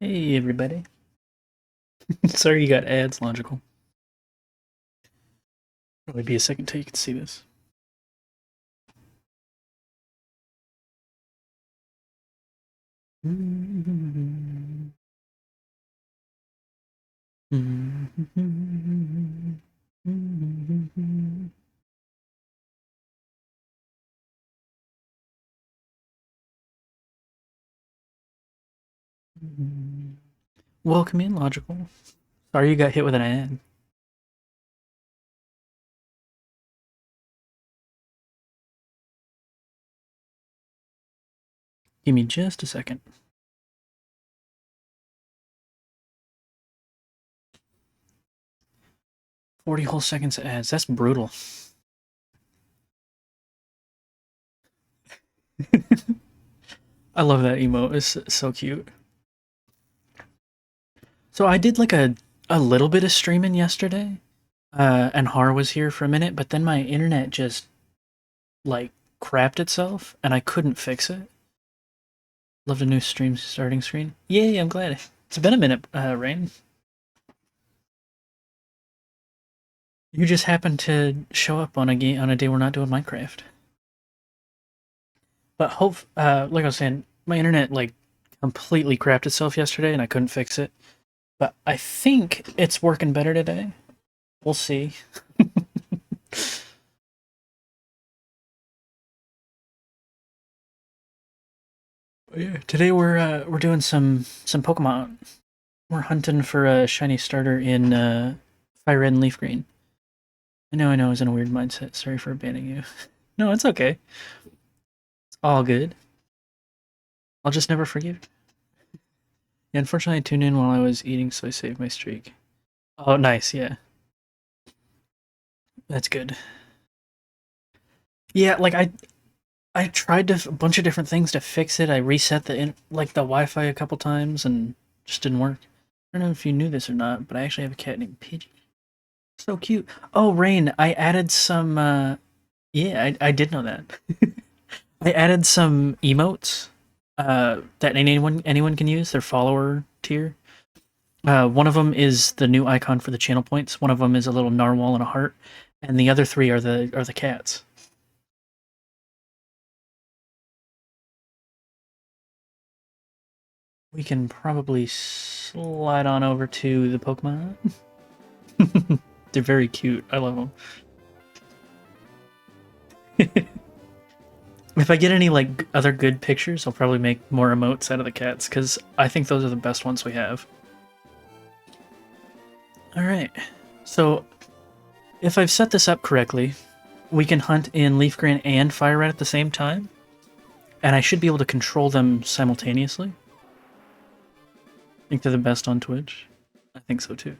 Hey everybody. Sorry you got ads, Logical. Probably be a second till you can see this. Welcome in, Logical. Sorry you got hit with an ad. Give me just a second. 40 whole seconds of ads. That's brutal. I love that emote. It's so cute. So I did like a little bit of streaming yesterday. And Har was here for a minute, but then my internet just like crapped itself and I couldn't fix it. Loved a new stream starting screen. Yay, I'm glad. It's been a minute, Rain. You just happened to show up on a game on a day we're not doing Minecraft. But like I was saying, my internet like completely crapped itself yesterday and I couldn't fix it. But I think it's working better today. We'll see. Yeah, today we're doing some Pokemon. We're hunting for a shiny starter in Fire Red and Leaf Green. I know, I was in a weird mindset. Sorry for abandoning you. No, it's okay. It's all good. I'll just never forgive you. Yeah, unfortunately, I tuned in while I was eating, so I saved my streak. Oh, nice. Yeah, that's good. Yeah, like I tried a bunch of different things to fix it. I reset the Wi-Fi a couple times and just didn't work. I don't know if you knew this or not, but I actually have a cat named Pidgey. So cute. Oh, Rain, I added some. Yeah, I did know that. I added some emotes that anyone can use. Their follower tier. One of them is the new icon for the channel points. One of them is a little narwhal and a heart, and the other three are the cats. We can probably slide on over to the Pokemon. They're very cute. I love them. If I get any like other good pictures, I'll probably make more emotes out of the cats because I think those are the best ones we have. All right. So if I've set this up correctly, we can hunt in Leaf Green and Fire Red at the same time, and I should be able to control them simultaneously. I think they're the best on Twitch. I think so too.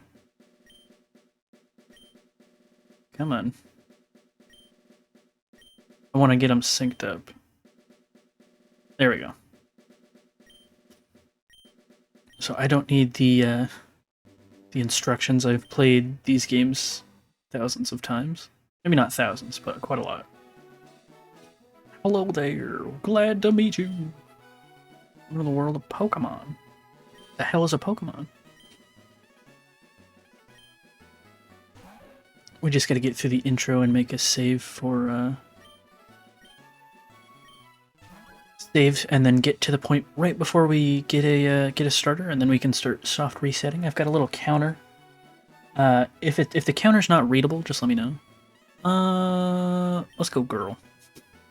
Come on. I want to get them synced up. There we go. So I don't need the instructions. I've played these games thousands of times. Maybe not thousands, but quite a lot. Hello there. Glad to meet you. We're in the world of Pokemon. The hell is a Pokemon? We just gotta get through the intro and make a save for save, and then get to the point right before we get a starter, and then we can start soft resetting. I've got a little counter. If the counter's not readable, just let me know. Let's go girl.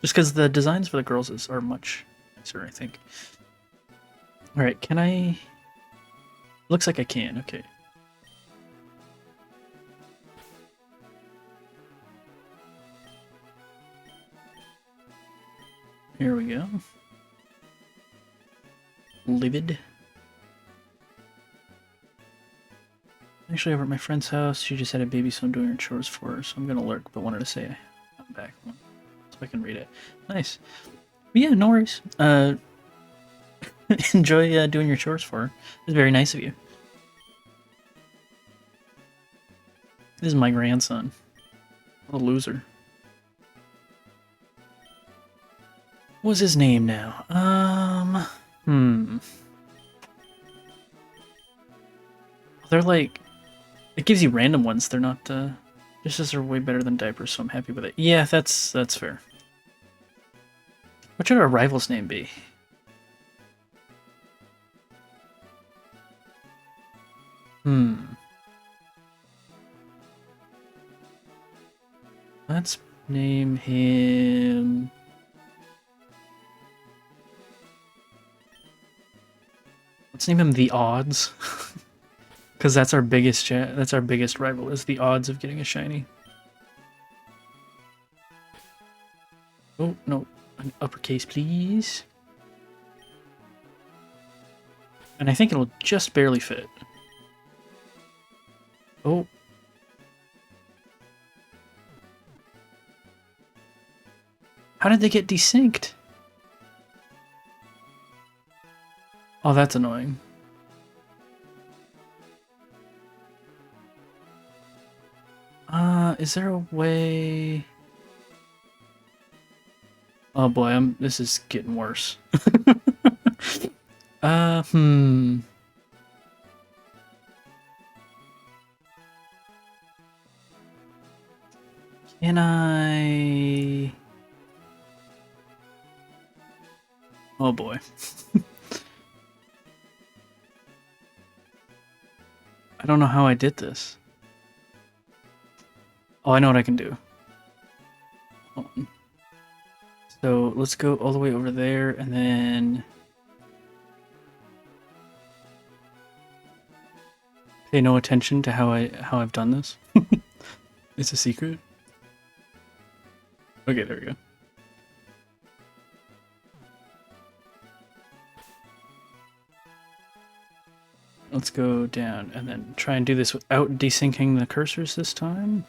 Just because the designs for the girls are much nicer, I think. All right, can I? Looks like I can. Okay. Here we go. Livid. Actually, over at my friend's house, she just had a baby, so I'm doing her chores for her. So I'm gonna lurk, but wanted to say I'm back so I can read it. Nice. But yeah, no worries. Enjoy doing your chores for her. It's very nice of you. This is my grandson. What a loser. What's his name now? Hmm. They're like, it gives you random ones. They're not, just as they're way better than diapers, so I'm happy with it. Yeah, that's fair. What should our rival's name be? Let's name him... Let's name him The Odds. Because that's our biggest rival, is the odds of getting a shiny. Oh, no. An uppercase, please. And I think it'll just barely fit. Oh. How did they get desynced? Oh, that's annoying. Is there a way... Oh boy, this is getting worse. Can I... Oh boy. I don't know how I did this. Oh, I know what I can do. Hold on. So let's go all the way over there and then... Pay no attention to how I've done this. It's a secret. Okay, there we go. Let's go down and then try and do this without desyncing the cursors this time.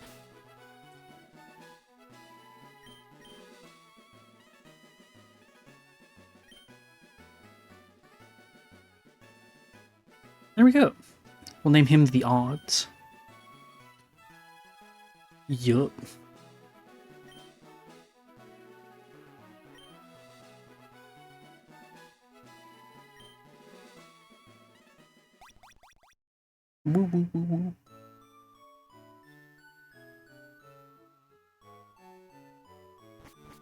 There we go. We'll name him The Odds. Yup. Woo, woo, woo, woo.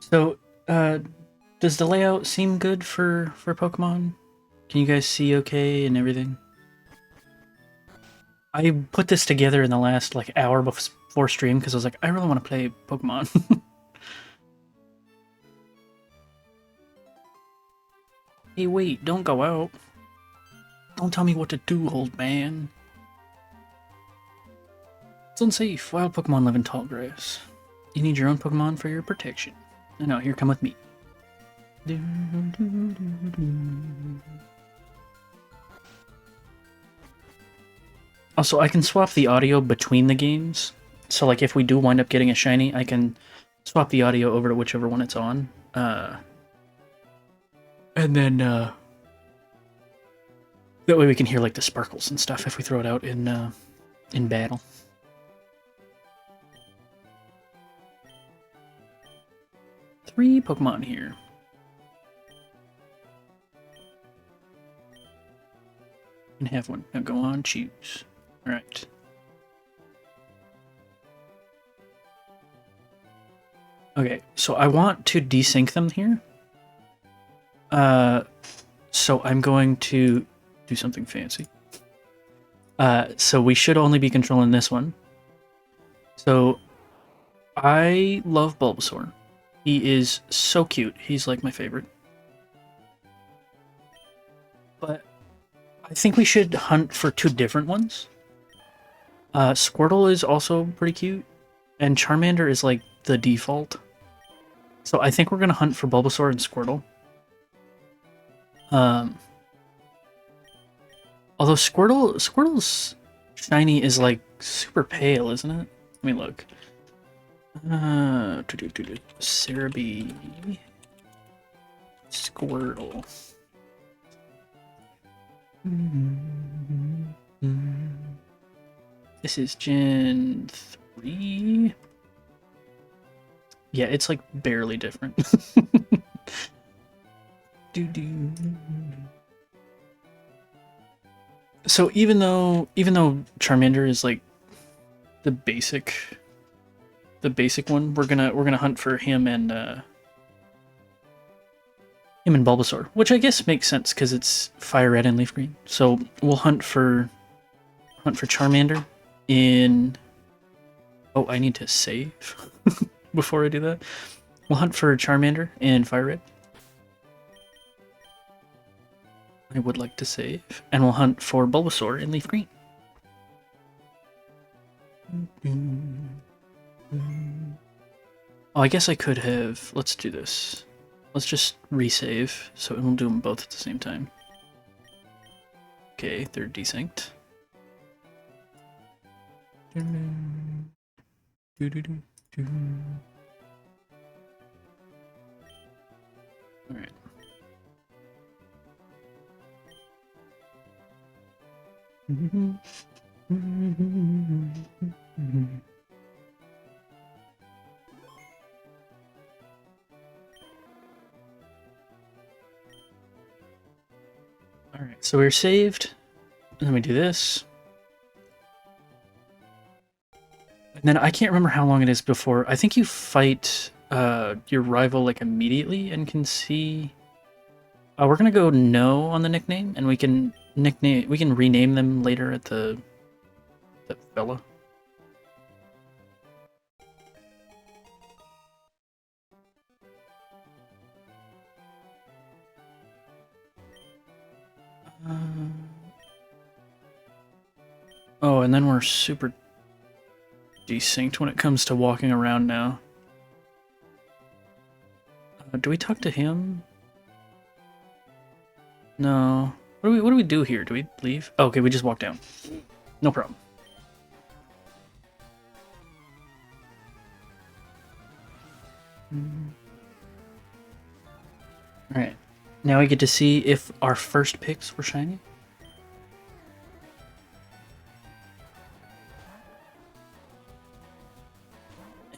So, does the layout seem good for Pokemon? Can you guys see okay and everything? I put this together in the last like hour before stream because I was like, I really want to play Pokemon. Hey, wait, don't go out. Don't tell me what to do, old man. It's unsafe. Wild Pokemon live in tall grass. You need your own Pokemon for your protection. No, here, come with me. Also, I can swap the audio between the games. So, like, if we do wind up getting a shiny, I can swap the audio over to whichever one it's on. And then, that way we can hear, like, the sparkles and stuff if we throw it out in battle. Three Pokemon here. And have one. Now go on, choose. Alright. Okay, so I want to desync them here. So I'm going to do something fancy. So we should only be controlling this one. So I love Bulbasaur. He is so cute. He's like my favorite. But I think we should hunt for two different ones. Squirtle is also pretty cute. And Charmander is like the default. So I think we're going to hunt for Bulbasaur and Squirtle. Although Squirtle's shiny is like super pale, isn't it? Let me look. Cerebi. Squirtle. This is Gen 3. Yeah, it's like barely different. So even though Charmander is like the basic one, we're gonna hunt for him and Bulbasaur, which I guess makes sense because it's fire red and leaf green. So we'll hunt for Charmander in. Oh, I need to save before I do that. We'll hunt for Charmander in fire red. I would like to save, and we'll hunt for Bulbasaur in leaf green. Oh, I guess I could have. Let's do this. Let's just resave, so we'll do them both at the same time. Okay, they're desynced. Alright. Alright, so we're saved. And then we do this. And then I can't remember how long it is before. I think you fight your rival like immediately and can see. We're gonna go no on the nickname, and we can rename them later at the fella. Oh, and then we're super desynced when it comes to walking around now. Do we talk to him? No. What do we do here? Do we leave? Oh, okay, we just walk down. No problem. Alright. Now we get to see if our first picks were shiny.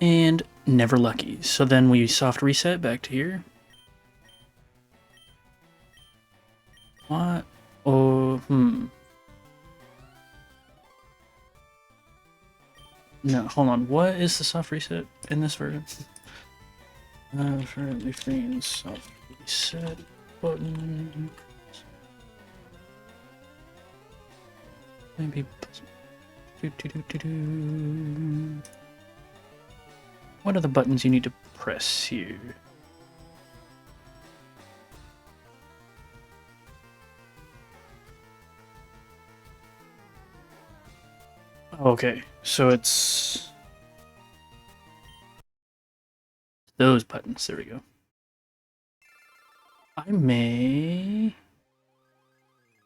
And never lucky. So then we soft reset back to here. What? Oh, No, hold on. What is the soft reset in this version? For leaf green, soft reset button. Maybe. What are the buttons you need to press here? Okay, so it's those buttons. There we go. I may.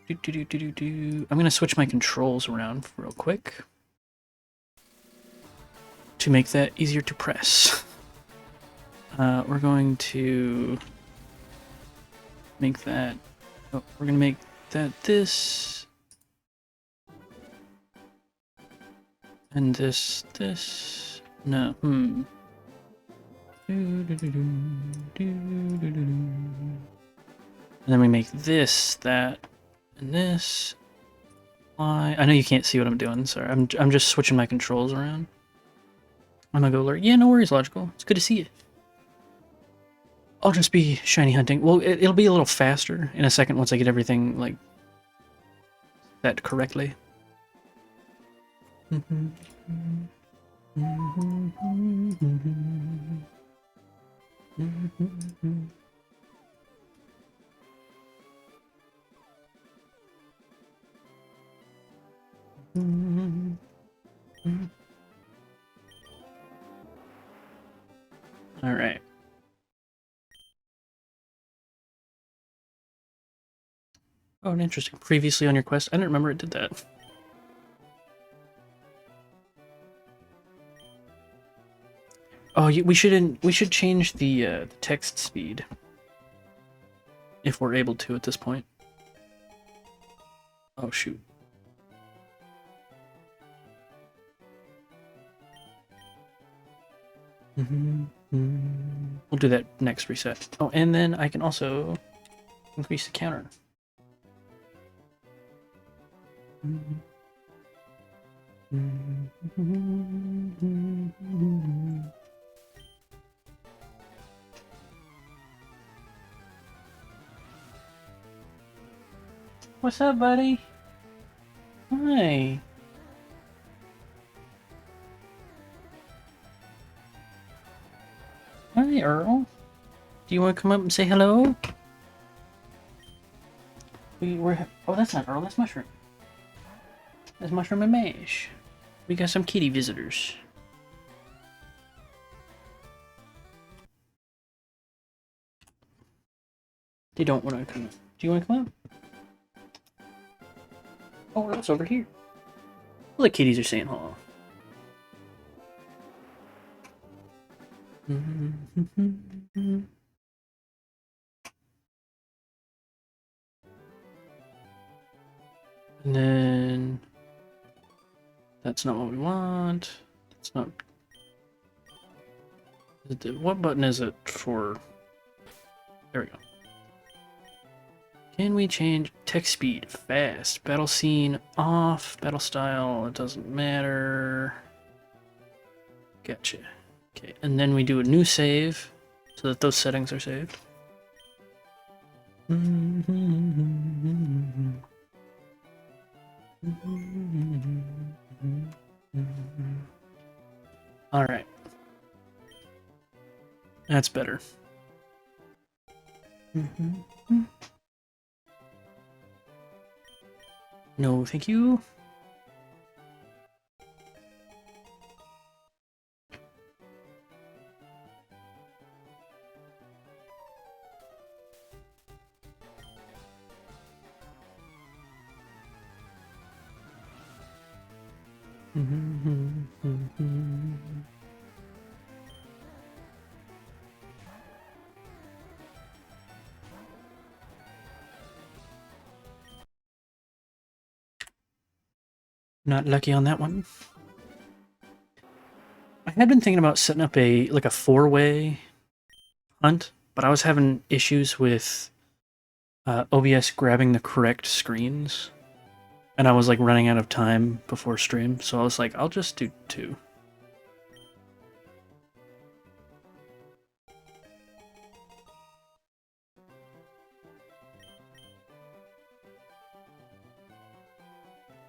I'm gonna switch my controls around real quick to make that easier to press. We're going to make that. Oh, we're gonna make that this. And this. No, And then we make this, that, and this. I know you can't see what I'm doing, sorry. I'm just switching my controls around. I'm gonna go alert. Yeah, no worries, Logical. It's good to see you. I'll just be shiny hunting. Well, it'll be a little faster in a second once I get everything, like, set correctly. All right. Oh, an interesting. Previously on your quest, I didn't remember it did that. Oh, we should change the text speed if we're able to at this point. Oh shoot. We'll do that next reset. Oh, and then I can also increase the counter. What's up, buddy? Hi. Hi, Earl. Do you want to come up and say hello? Oh, that's not Earl, that's Mushroom. That's Mushroom and Mash. We got some kitty visitors. They don't want to come up. Do you want to come up? Oh, Earl's over here. Well, the kitties are saying hello. And then that's not what we want. That's not. What button is it for? There we go. Can we change text speed? Fast. Battle scene off. Battle style. It doesn't matter. Gotcha. Okay, and then we do a new save so that those settings are saved. Alright. That's better. No, thank you. Not lucky on that one. I had been thinking about setting up a four-way hunt, but I was having issues with OBS grabbing the correct screens, and I was like running out of time before stream, so I was like, I'll just do two.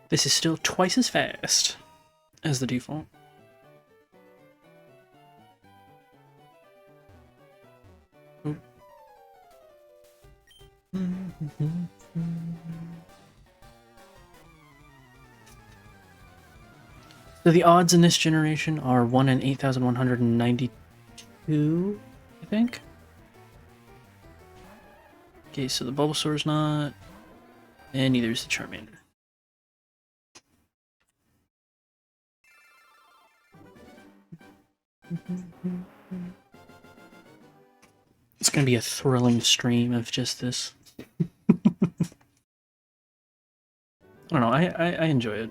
This is still twice as fast as the default. So the odds in this generation are 1 in 8,192, I think. Okay, so the Bulbasaur's not, and neither is the Charmander. It's gonna be a thrilling stream of just this. I don't know, I enjoy it.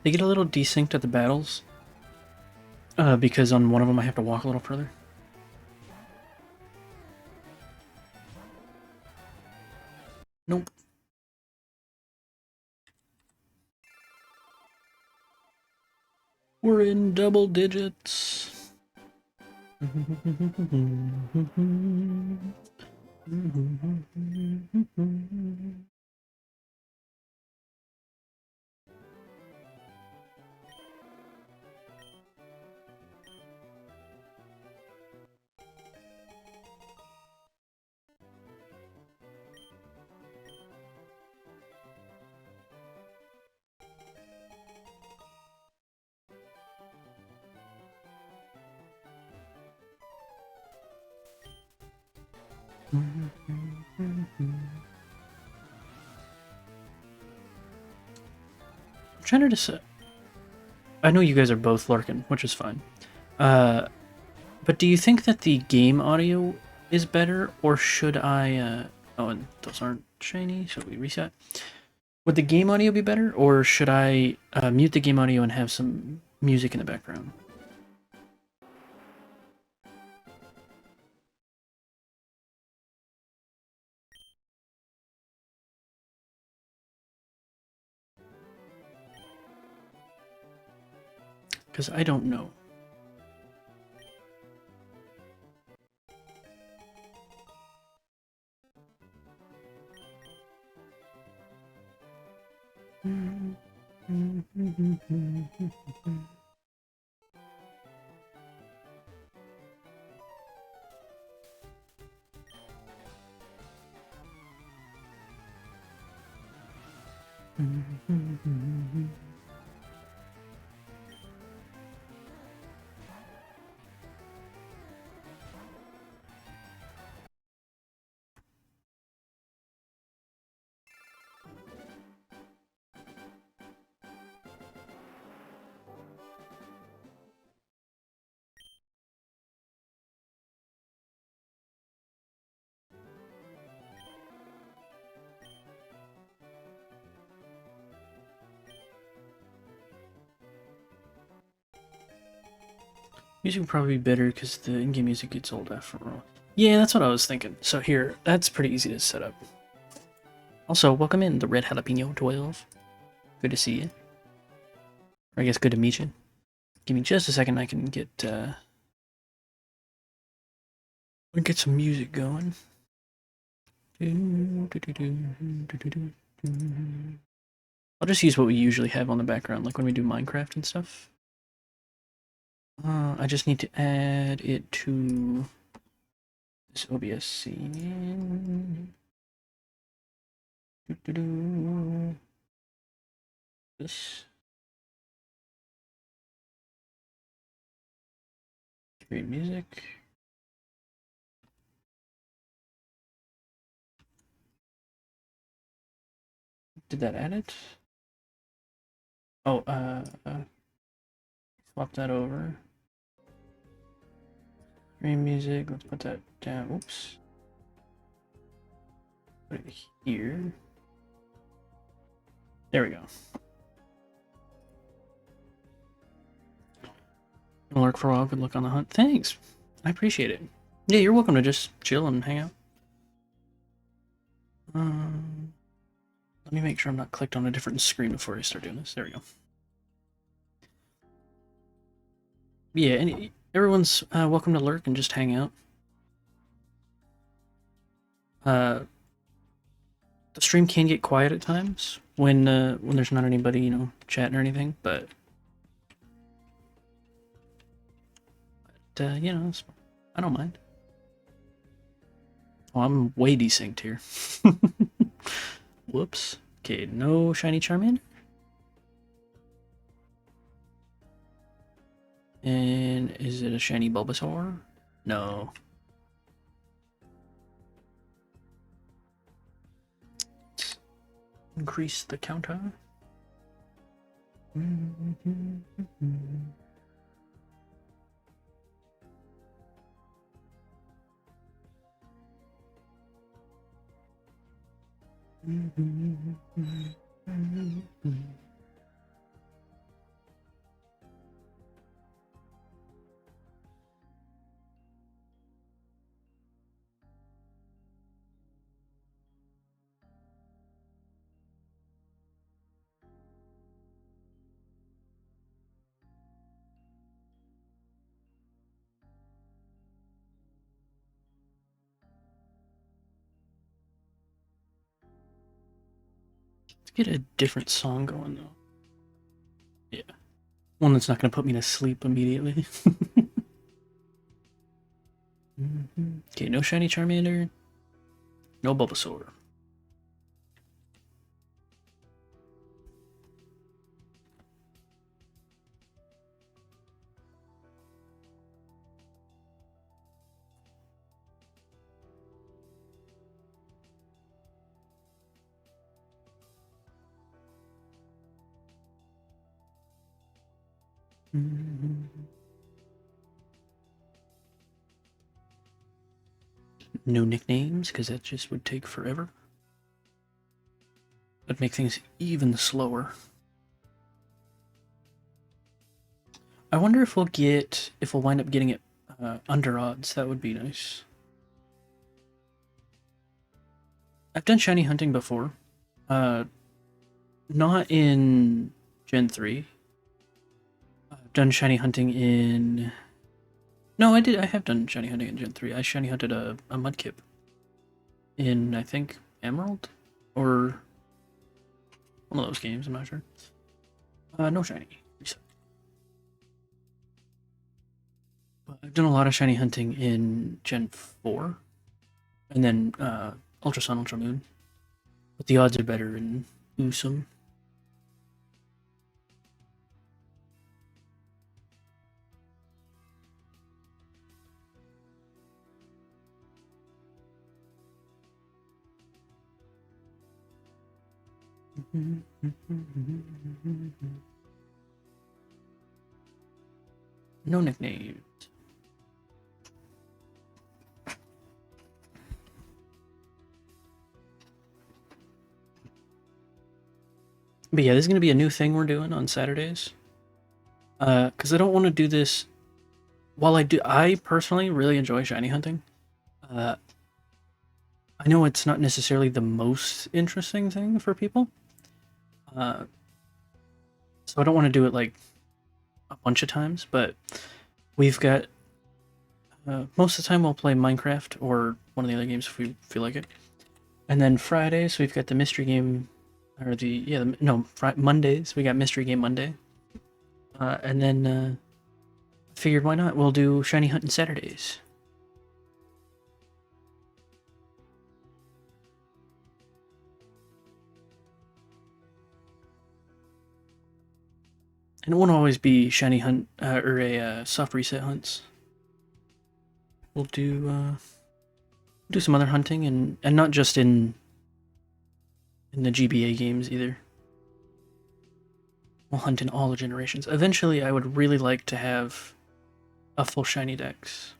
They get a little desynced at the battles, because on one of them I have to walk a little further. Nope. We're in double digits. I'm trying to decide. I know you guys are both lurking, which is fine. But do you think that the game audio is better, or should I? Oh, and those aren't shiny. Should we reset? Would the game audio be better, or should I mute the game audio and have some music in the background? Because I don't know. Music would probably be better because the in-game music gets old after all. Yeah, that's what I was thinking. So here, that's pretty easy to set up. Also, welcome in, the Red Jalapeno 12. Good to see you. Or I guess good to meet you. Give me just a second, I can get some music going. I'll just use what we usually have on the background, like when we do Minecraft and stuff. I just need to add it to this OBS scene. This. Create music. Did that add it? Oh, swap that over. Create music, let's put that down. Oops. Put it here. There we go. Gonna lurk for a while, good luck on the hunt. Thanks. I appreciate it. Yeah, you're welcome to just chill and hang out. Let me make sure I'm not clicked on a different screen before I start doing this. There we go. Yeah, and everyone's welcome to lurk and just hang out. The stream can get quiet at times when there's not anybody, you know, chatting or anything, but you know, I don't mind. Oh, I'm way desynced here. Whoops. Okay, no shiny Charmander. And is it a shiny Bulbasaur? No. Let's increase the counter. Let's get a different song going though. Yeah. One that's not going to put me to sleep immediately. Okay, no shiny Charmander. No Bulbasaur. No nicknames, because that just would take forever. That'd make things even slower. I wonder if we'll wind up getting it under odds. That would be nice. I've done shiny hunting before. Not in Gen 3. I've done shiny hunting in... No, I have done shiny hunting in Gen 3. I shiny hunted a mudkip in, I think, Emerald? Or one of those games, I'm not sure. No shiny. But I've done a lot of shiny hunting in Gen 4. And then Ultra Sun, Ultra Moon. But the odds are better in Usum. No nicknames. But yeah, this is going to be a new thing we're doing on Saturdays. Because I don't want to do this... While I personally really enjoy shiny hunting. I know it's not necessarily the most interesting thing for people. So I don't want to do it like a bunch of times, but we've got... most of the time we'll play Minecraft or one of the other games if we feel like it. And then Fridays we've got the mystery game, or Mondays we got mystery game Monday. And then figured why not? We'll do shiny hunting Saturdays. And it won't always be shiny hunt or a soft reset hunts. We'll do some other hunting and not just in the GBA games either. We'll hunt in all the generations. Eventually, I would really like to have a full shiny dex.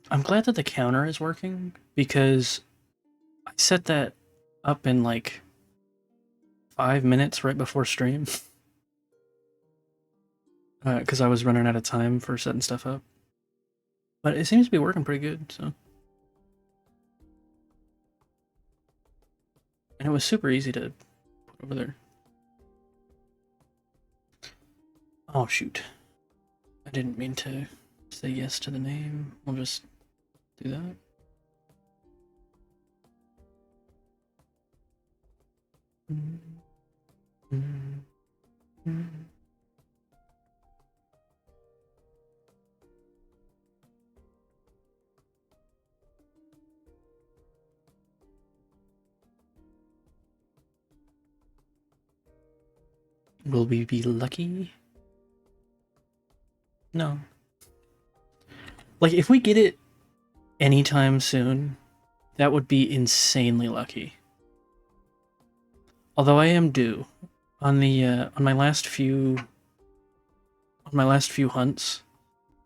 I'm glad that the counter is working because I set that up in like 5 minutes right before stream because I was running out of time for setting stuff up. But it seems to be working pretty good, so. And it was super easy to put over there. Oh, shoot. I didn't mean to say yes to the name. We'll just do that. Will we be lucky? No. Like, if we get it anytime soon, that would be insanely lucky. Although I am due on my last few hunts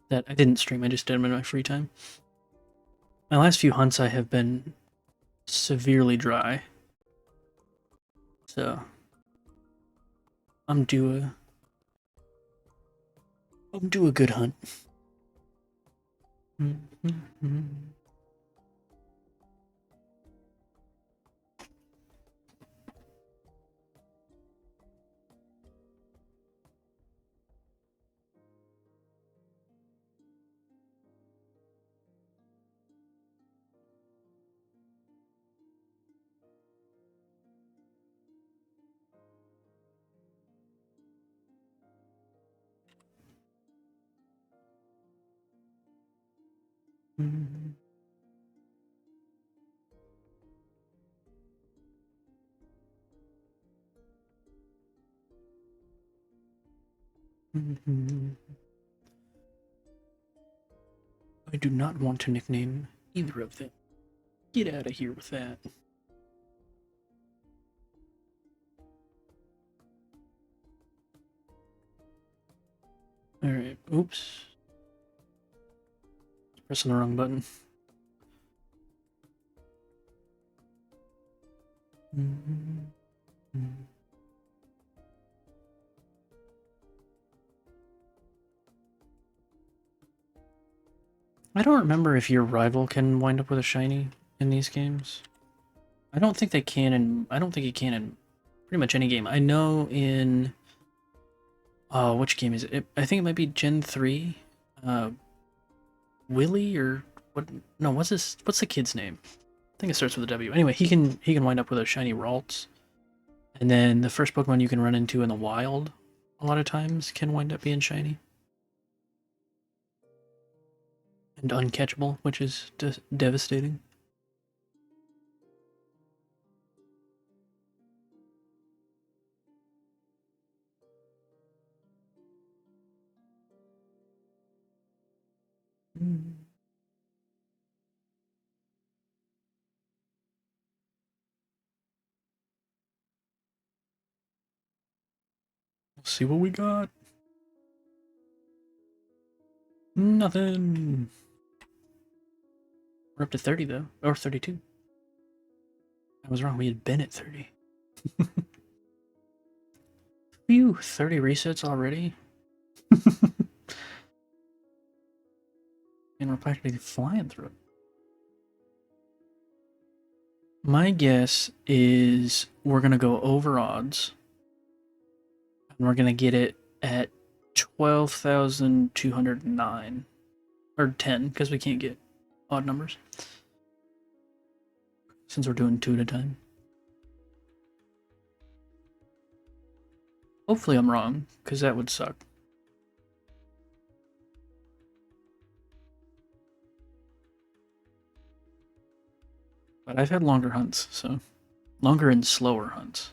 that I didn't stream, I just did them in my free time. My last few hunts I have been severely dry. So I'm due a good hunt. I do not want to nickname either of them. Get out of here with that. Alright, oops. Pressing the wrong button. I don't remember if your rival can wind up with a shiny in these games. I don't think they can in I don't think you can in pretty much any game. I know in which game is it? I think it might be Gen 3. Willie or what no, what's the kid's name? I think it starts with a W. Anyway, he can wind up with a shiny Ralts. And then the first Pokemon you can run into in the wild a lot of times can wind up being shiny. And uncatchable, which is devastating. Mm. Let's see what we got. Nothing. We're up to 30 though, or 32. I was wrong. We had been at 30. Phew, 30 resets already. And we're practically flying through it. My guess is we're gonna go over odds, and we're gonna get it at 12,209 or 10 because we can't get odd numbers since we're doing 2 at a time. Hopefully I'm wrong, because that would suck. But I've had longer hunts, so longer and slower hunts.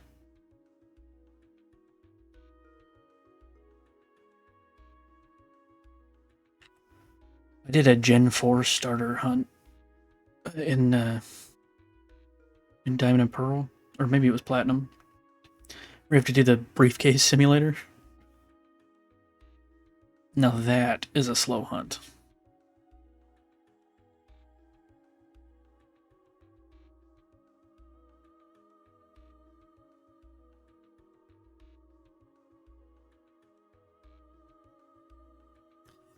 I did a Gen 4 starter hunt in Diamond and Pearl, or maybe it was Platinum. We have to do the briefcase simulator. Now that is a slow hunt.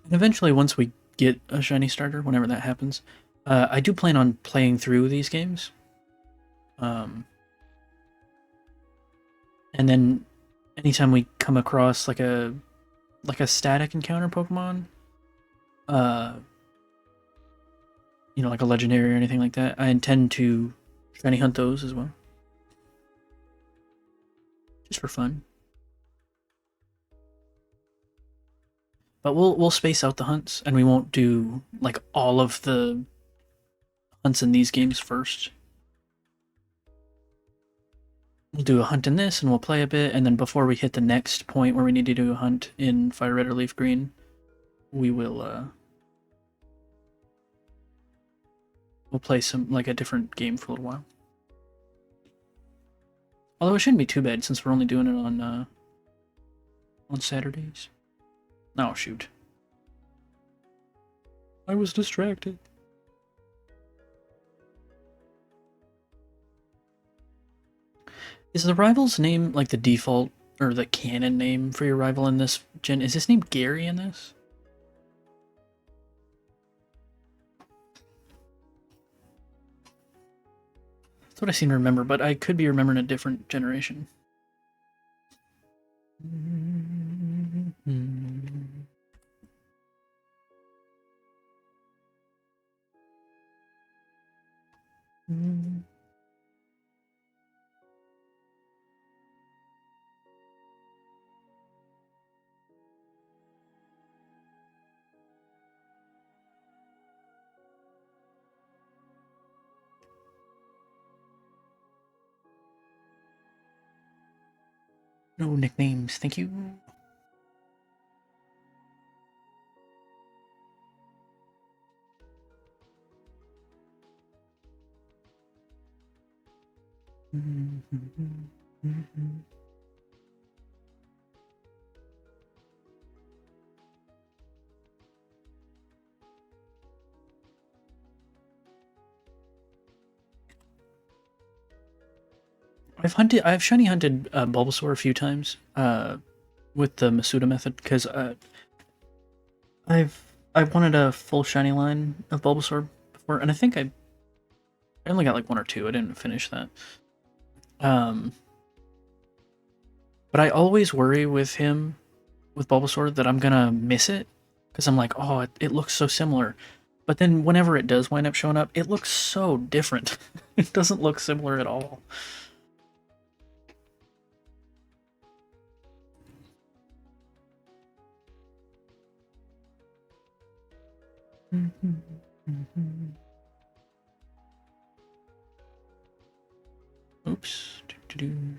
And eventually, once we get a shiny starter, whenever that happens, I do plan on playing through these games. And then anytime we come across like a static encounter Pokemon, uh, like a legendary or anything like that, I intend to shiny hunt those as well, just for fun. But we'll space out the hunts, and we won't do like all of the hunts in these games first. We'll do a hunt in this, and we'll play a bit, and then before we hit the next point where we need to do a hunt in Fire Red or Leaf Green, we will we'll play some like a different game for a little while. Although it shouldn't be too bad since we're only doing it on Saturdays. Oh shoot! I was distracted. Is the rival's name like the default or the canon name for your rival in this gen? Is his name Gary in this? That's what I seem to remember, but I could be remembering a different generation. No nicknames, thank you. I've shiny hunted Bulbasaur a few times with the Masuda method because I wanted a full shiny line of Bulbasaur before, and I think I only got like one or two. I didn't finish that. Um, but I always worry with him with Bulbasaur that I'm gonna miss it because I'm like, oh, it looks so similar. But then whenever it does wind up showing up, it looks so different. It doesn't look similar at all. Oops. Doo-doo-doo.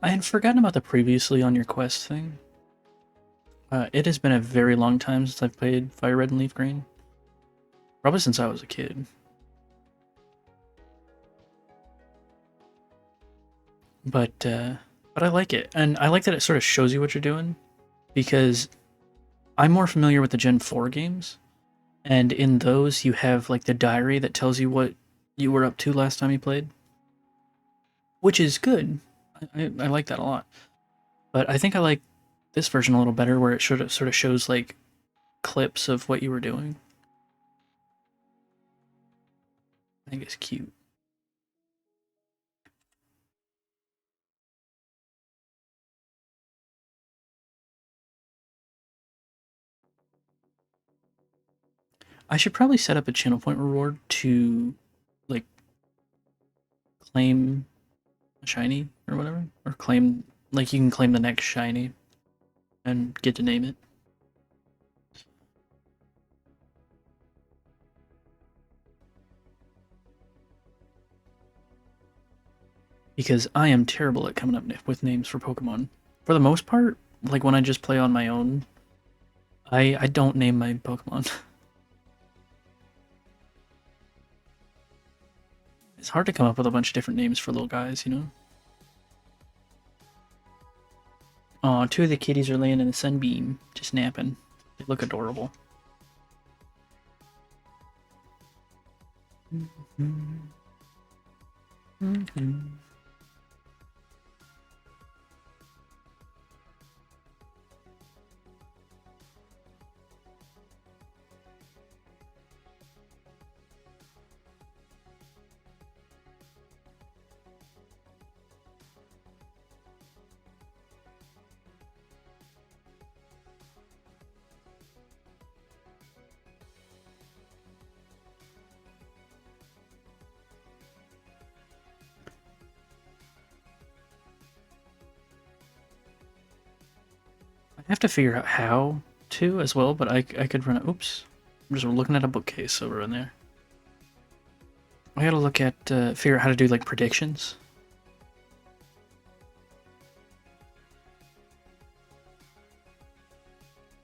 I had forgotten about the previously on your quest thing. It has been a very long time since I've played Fire Red and Leaf Green. Probably since I was a kid. But I like it, and I like that it sort of shows you what you're doing, because I'm more familiar with the Gen 4 games, and in those you have like the diary that tells you what you were up to last time you played, which is good. I like that a lot. But I think I like this version a little better, where it sort of shows like clips of what you were doing. I think it's cute. I should probably set up a channel point reward to like claim a shiny or whatever, or claim like you can claim the next shiny and get to name it. Because I am terrible at coming up with names for Pokemon. For the most part, like when I just play on my own, I don't name my Pokemon. It's hard to come up with a bunch of different names for little guys, you know? Aw, two of the kitties are laying in the sunbeam, just napping. They look adorable. I have to figure out how to as well, but I could run it. Oops. I'm just looking at a bookcase over in there. I gotta look at, figure out how to do like predictions.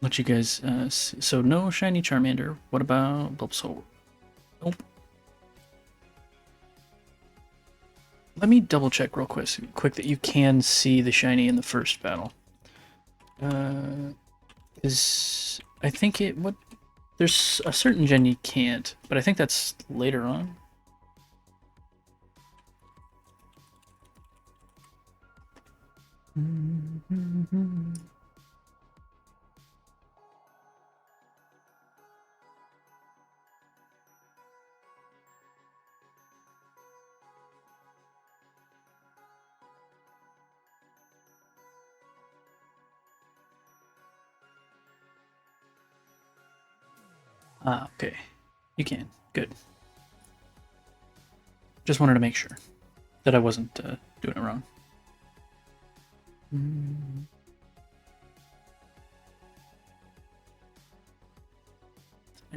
Let you guys, so no shiny Charmander. What about Bulbasaur? Nope. Let me double check real quick that you can see the shiny in the first battle. Is I think there's a certain gen you can't, but I think that's later on. Ah, okay. You can. Good. Just wanted to make sure that I wasn't doing it wrong. And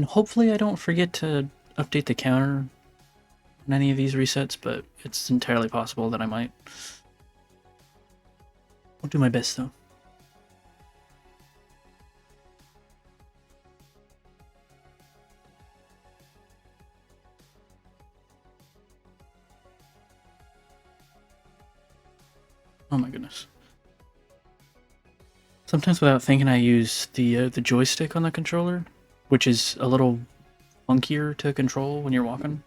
hopefully I don't forget to update the counter on any of these resets, but it's entirely possible that I might. I'll do my best though. Oh my goodness. Sometimes without thinking I use the joystick on the controller, which is a little funkier to control when you're walking.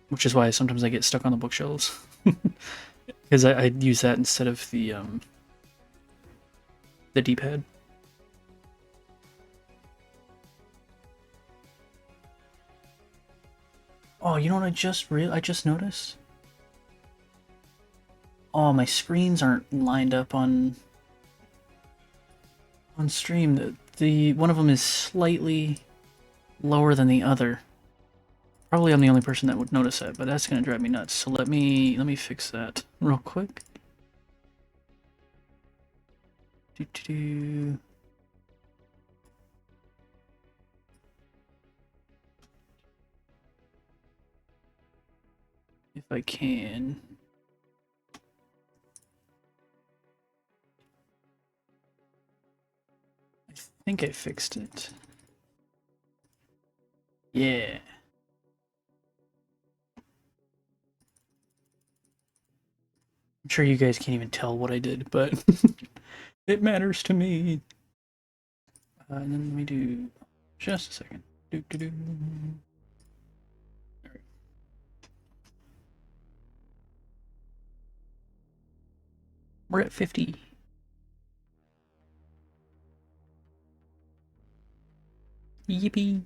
Which is why sometimes I get stuck on the bookshelves. Because I use that instead of the D-pad. Oh, you know what I just noticed? Oh, my screens aren't lined up on stream. The one of them is slightly lower than the other. Probably I'm the only person that would notice that, but that's gonna drive me nuts. So let me fix that real quick. Doo-doo-doo. If I can. I think I fixed it. Yeah. I'm sure you guys can't even tell what I did, but it matters to me. And then let me do just a second. Doo-doo-doo. All right. We're at 50. Yippee.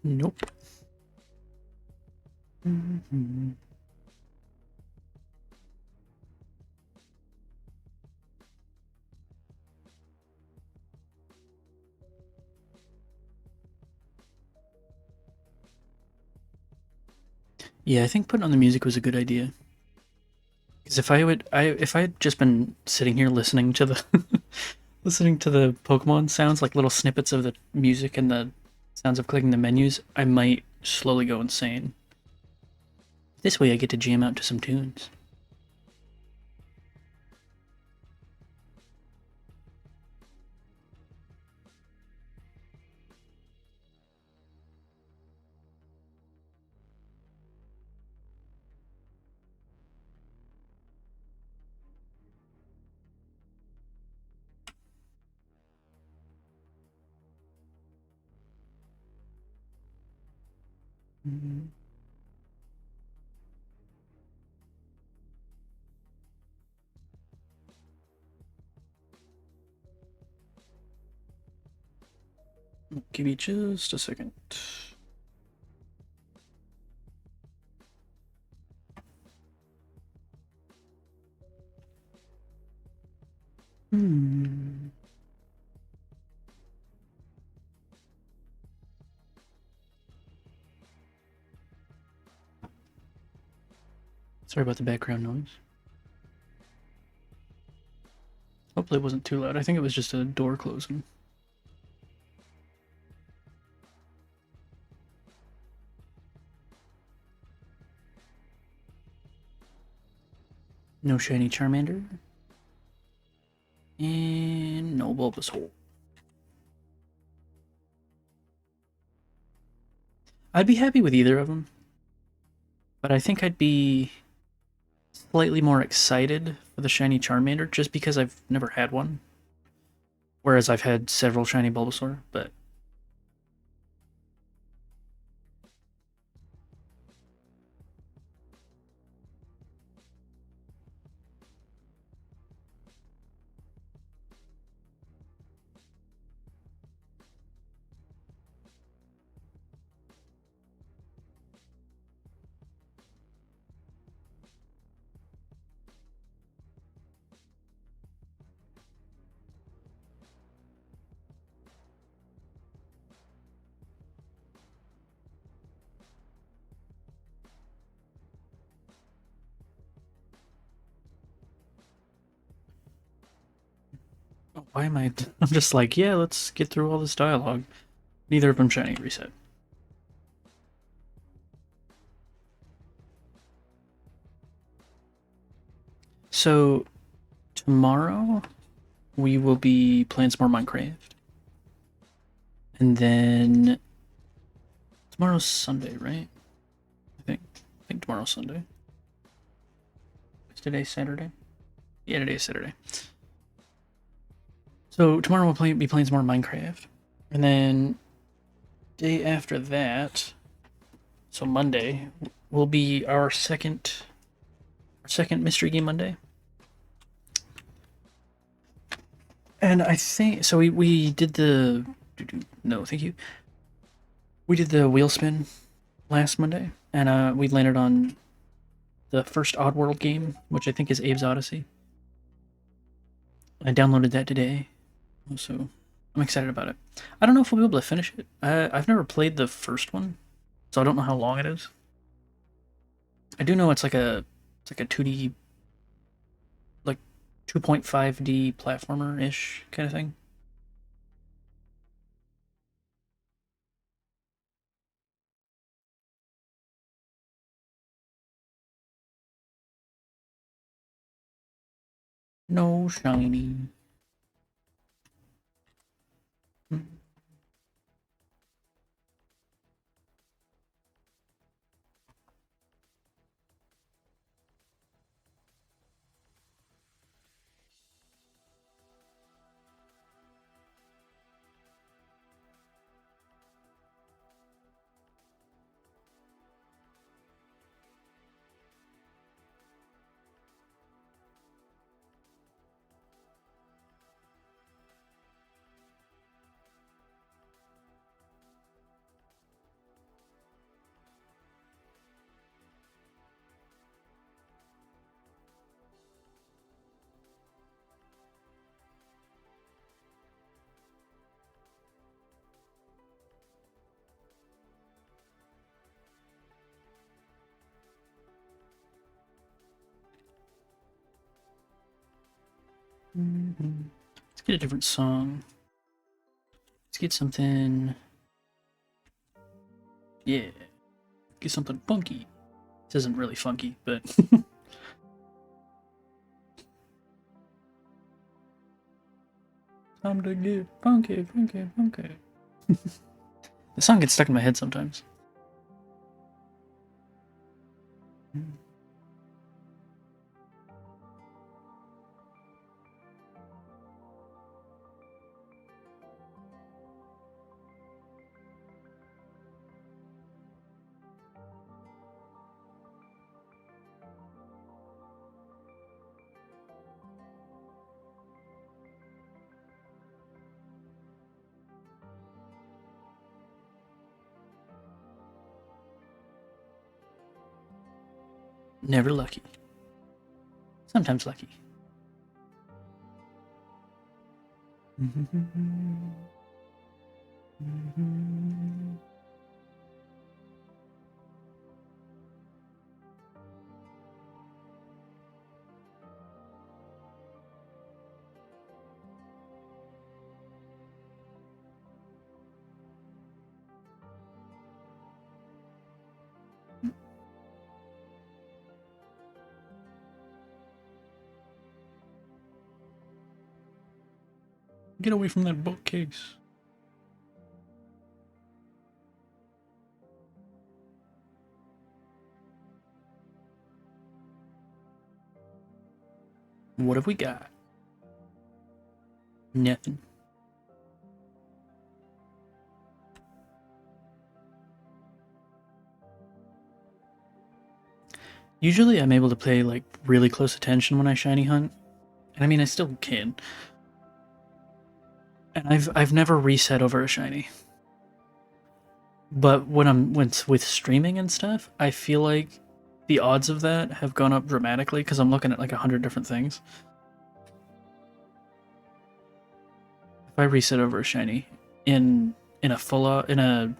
Nope. Mm-hmm. Yeah, I think putting on the music was a good idea. Because if I had just been sitting here listening to the listening to the Pokemon sounds, like little snippets of the music and the sounds of clicking the menus, I might slowly go insane. This way I get to jam out to some tunes. Mm-hmm. Give me just a second. Hmm. Sorry about the background noise. Hopefully it wasn't too loud. I think it was just a door closing. No shiny Charmander. And no Bulbasaur. I'd be happy with either of them. But I think I'd be slightly more excited for the shiny Charmander just because I've never had one. Whereas I've had several shiny Bulbasaur, but Why am I? I'm just like, yeah, let's get through all this dialogue. Neither of them shiny. Reset. So tomorrow we will be playing some more Minecraft, and then tomorrow's Sunday, right? I think tomorrow's Sunday. Is today Saturday? Yeah, today's Saturday. So tomorrow we'll be playing some more Minecraft, and then day after that, so Monday, will be our second mystery game Monday. And I think so. We did the no, thank you. We did the wheel spin last Monday, and we landed on the first Oddworld game, which I think is Abe's Odyssey. I downloaded that today, so I'm excited about it. I don't know if we'll be able to finish it. I've never played the first one, so I don't know how long it is. I do know it's like a 2D, like 2.5D platformer ish kind of thing. No shiny. Let's get a different song. Let's get something. Yeah. Get something funky. This isn't really funky, but. Time to get funky, funky, funky. The song gets stuck in my head sometimes. Never lucky. Sometimes lucky. Get away from that bookcase. What have we got? Nothing. Usually I'm able to pay like really close attention when I shiny hunt. And I mean I still can. And I've never reset over a shiny. But when with streaming and stuff, I feel like the odds of that have gone up dramatically because I'm looking at like 100 different things. If I reset over a shiny in a in a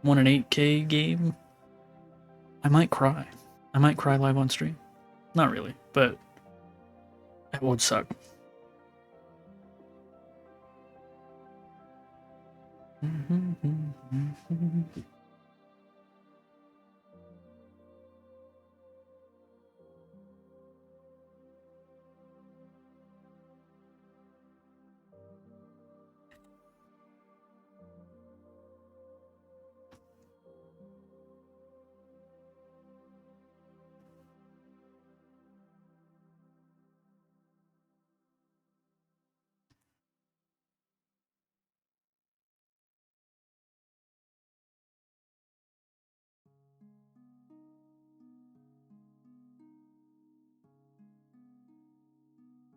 1 in 8K game, I might cry. I might cry live on stream. Not really, but it would suck.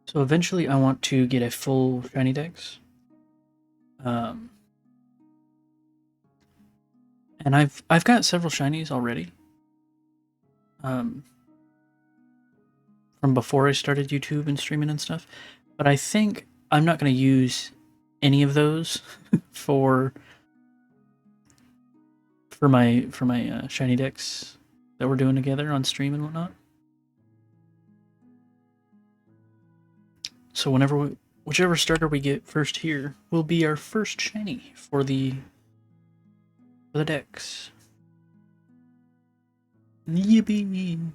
So eventually I want to get a full shiny dex. Um, and I've got several shinies already. Um, from before I started YouTube and streaming and stuff. But I think I'm not going to use any of those for my shiny decks that we're doing together on stream and whatnot. So whichever starter we get first here will be our first shiny for the decks. Yippee!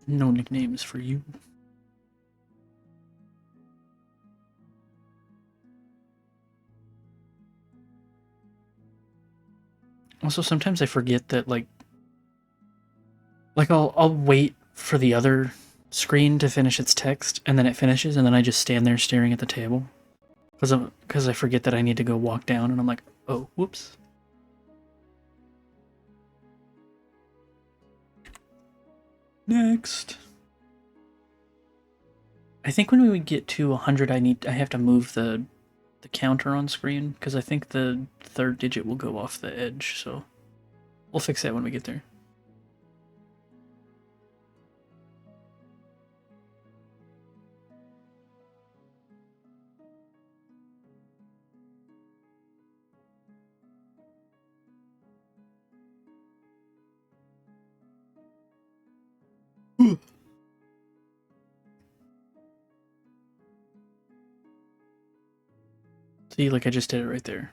No nicknames for you. Also, sometimes I forget that like I'll wait for the other screen to finish its text, and then it finishes, and then I just stand there staring at the table because I forget that I need to go walk down, and I'm like, oh, whoops. Next. I think when we get to 100, I have to move the counter on screen because I think the third digit will go off the edge. So we'll fix that when we get there. See, like I just did it right there.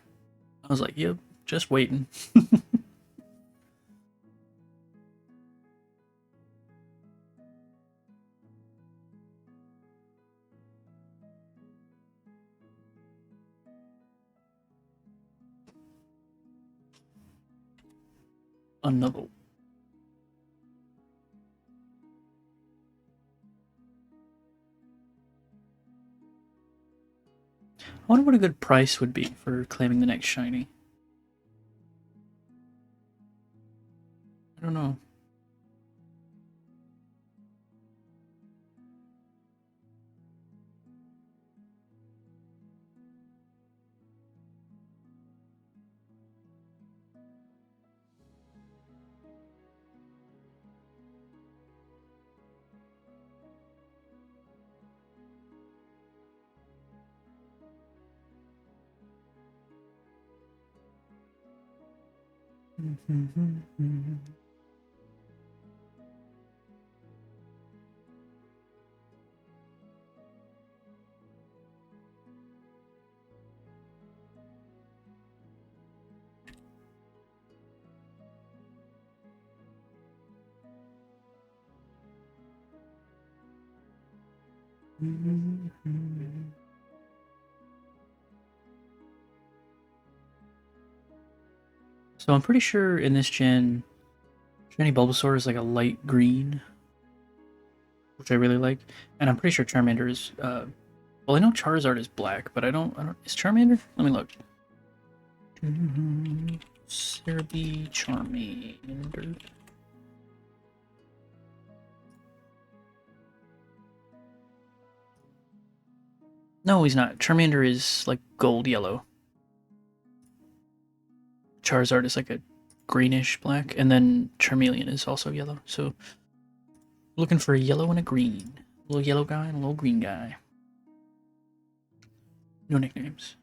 I was like, yep, just waiting. Another. I wonder what a good price would be for claiming the next shiny. I don't know. So I'm pretty sure in this gen, shiny Bulbasaur is like a light green, which I really like, and I'm pretty sure Charmander is. Well, I know Charizard is black, but I don't. Is Charmander? Let me look. Cerebi Charmander. No, he's not. Charmander is like gold yellow. Charizard is like a greenish black, and then Charmeleon is also yellow. So looking for a yellow and a green. A little yellow guy and a little green guy. No nicknames.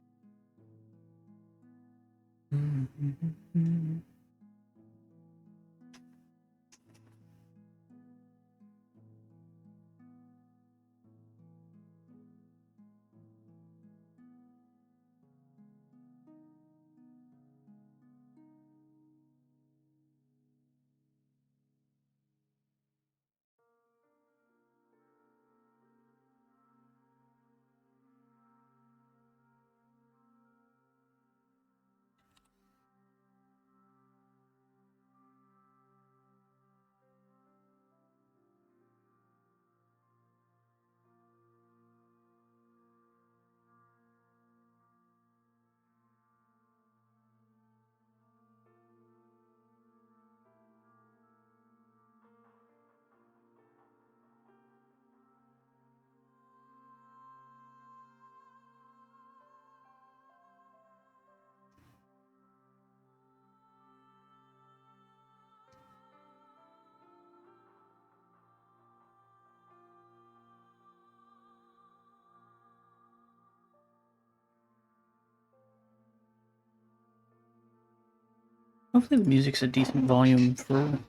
Hopefully the music's a decent volume for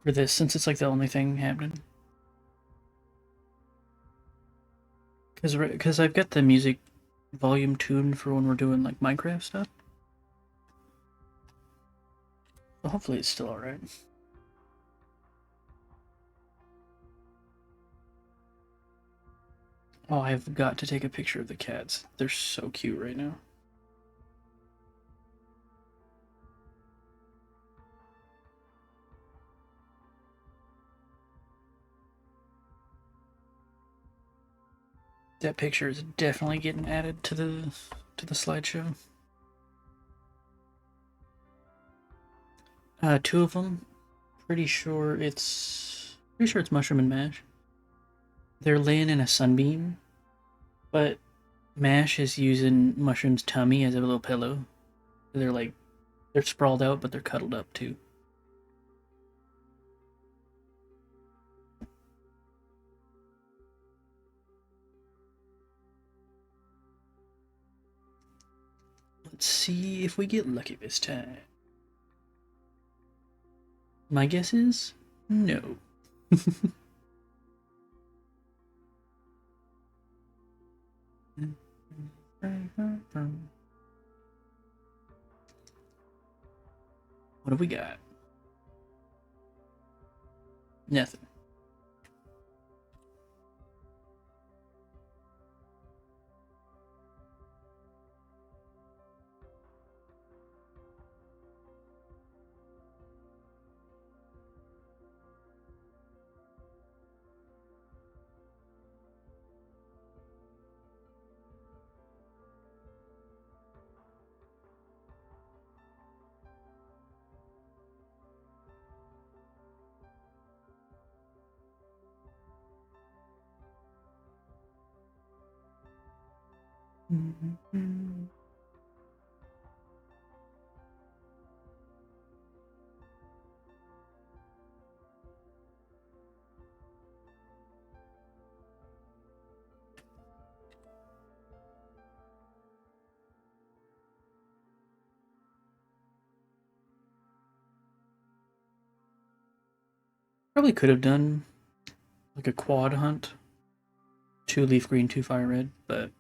this, since it's like the only thing happening. Because I've got the music volume tuned for when we're doing like Minecraft stuff. So hopefully it's still alright. Oh, I've got to take a picture of the cats. They're so cute right now. That picture is definitely getting added to the slideshow. Two of them. Pretty sure it's mushroom and mash. They're laying in a sunbeam, but Mash is using Mushroom's tummy as a little pillow. They're sprawled out, but they're cuddled up too. Let's see if we get lucky this time. My guess is no. What have we got? Nothing. Probably could have done like a quad hunt. 2 leaf green, 2 fire red, but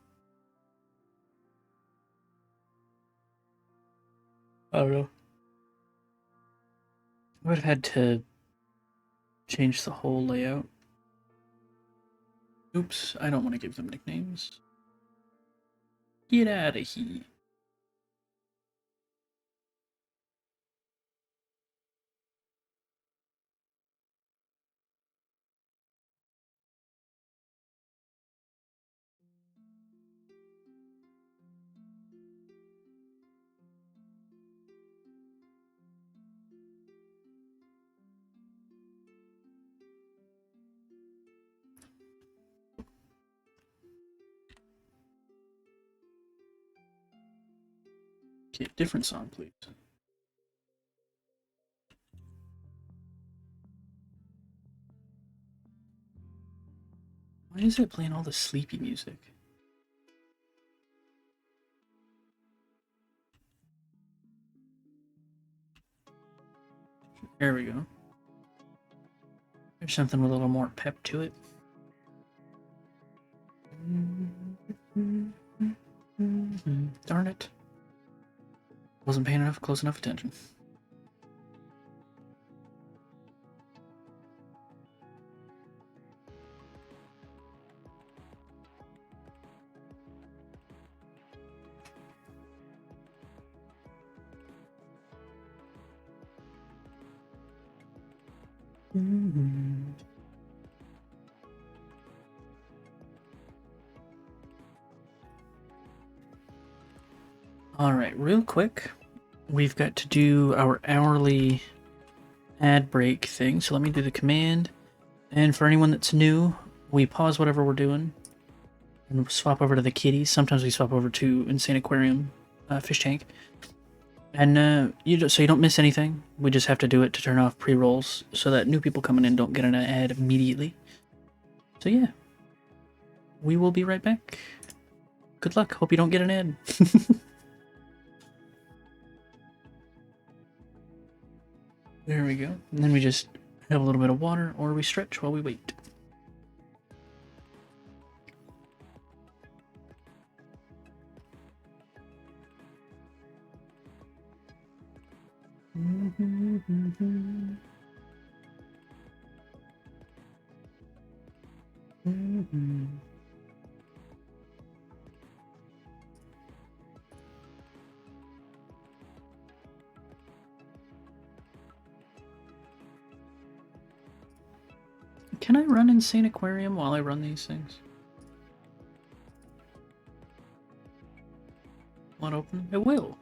I don't know. I would have had to change the whole layout. Oops, I don't want to give them nicknames. Get out of here. Okay, different song, please. Why is it playing all the sleepy music? There we go. There's something with a little more pep to it. Darn it. Wasn't paying close enough attention. Alright, real quick, we've got to do our hourly ad break thing, so let me do the command. And for anyone that's new, we pause whatever we're doing and swap over to the kitties. Sometimes we swap over to Insane Aquarium fish tank. And so you don't miss anything. We just have to do it to turn off pre-rolls so that new people coming in don't get an ad immediately. So yeah, we will be right back. Good luck. Hope you don't get an ad. There we go. And then we just have a little bit of water, or we stretch while we wait. Can I run Insane Aquarium while I run these things? Will it open? It will.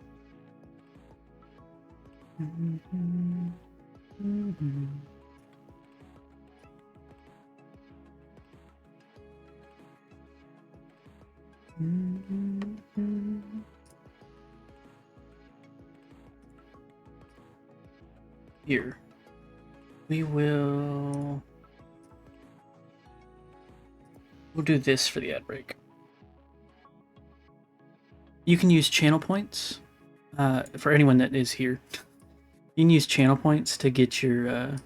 Here. We'll do this for the ad break. You can use channel points for anyone that is here. You can use channel points to get your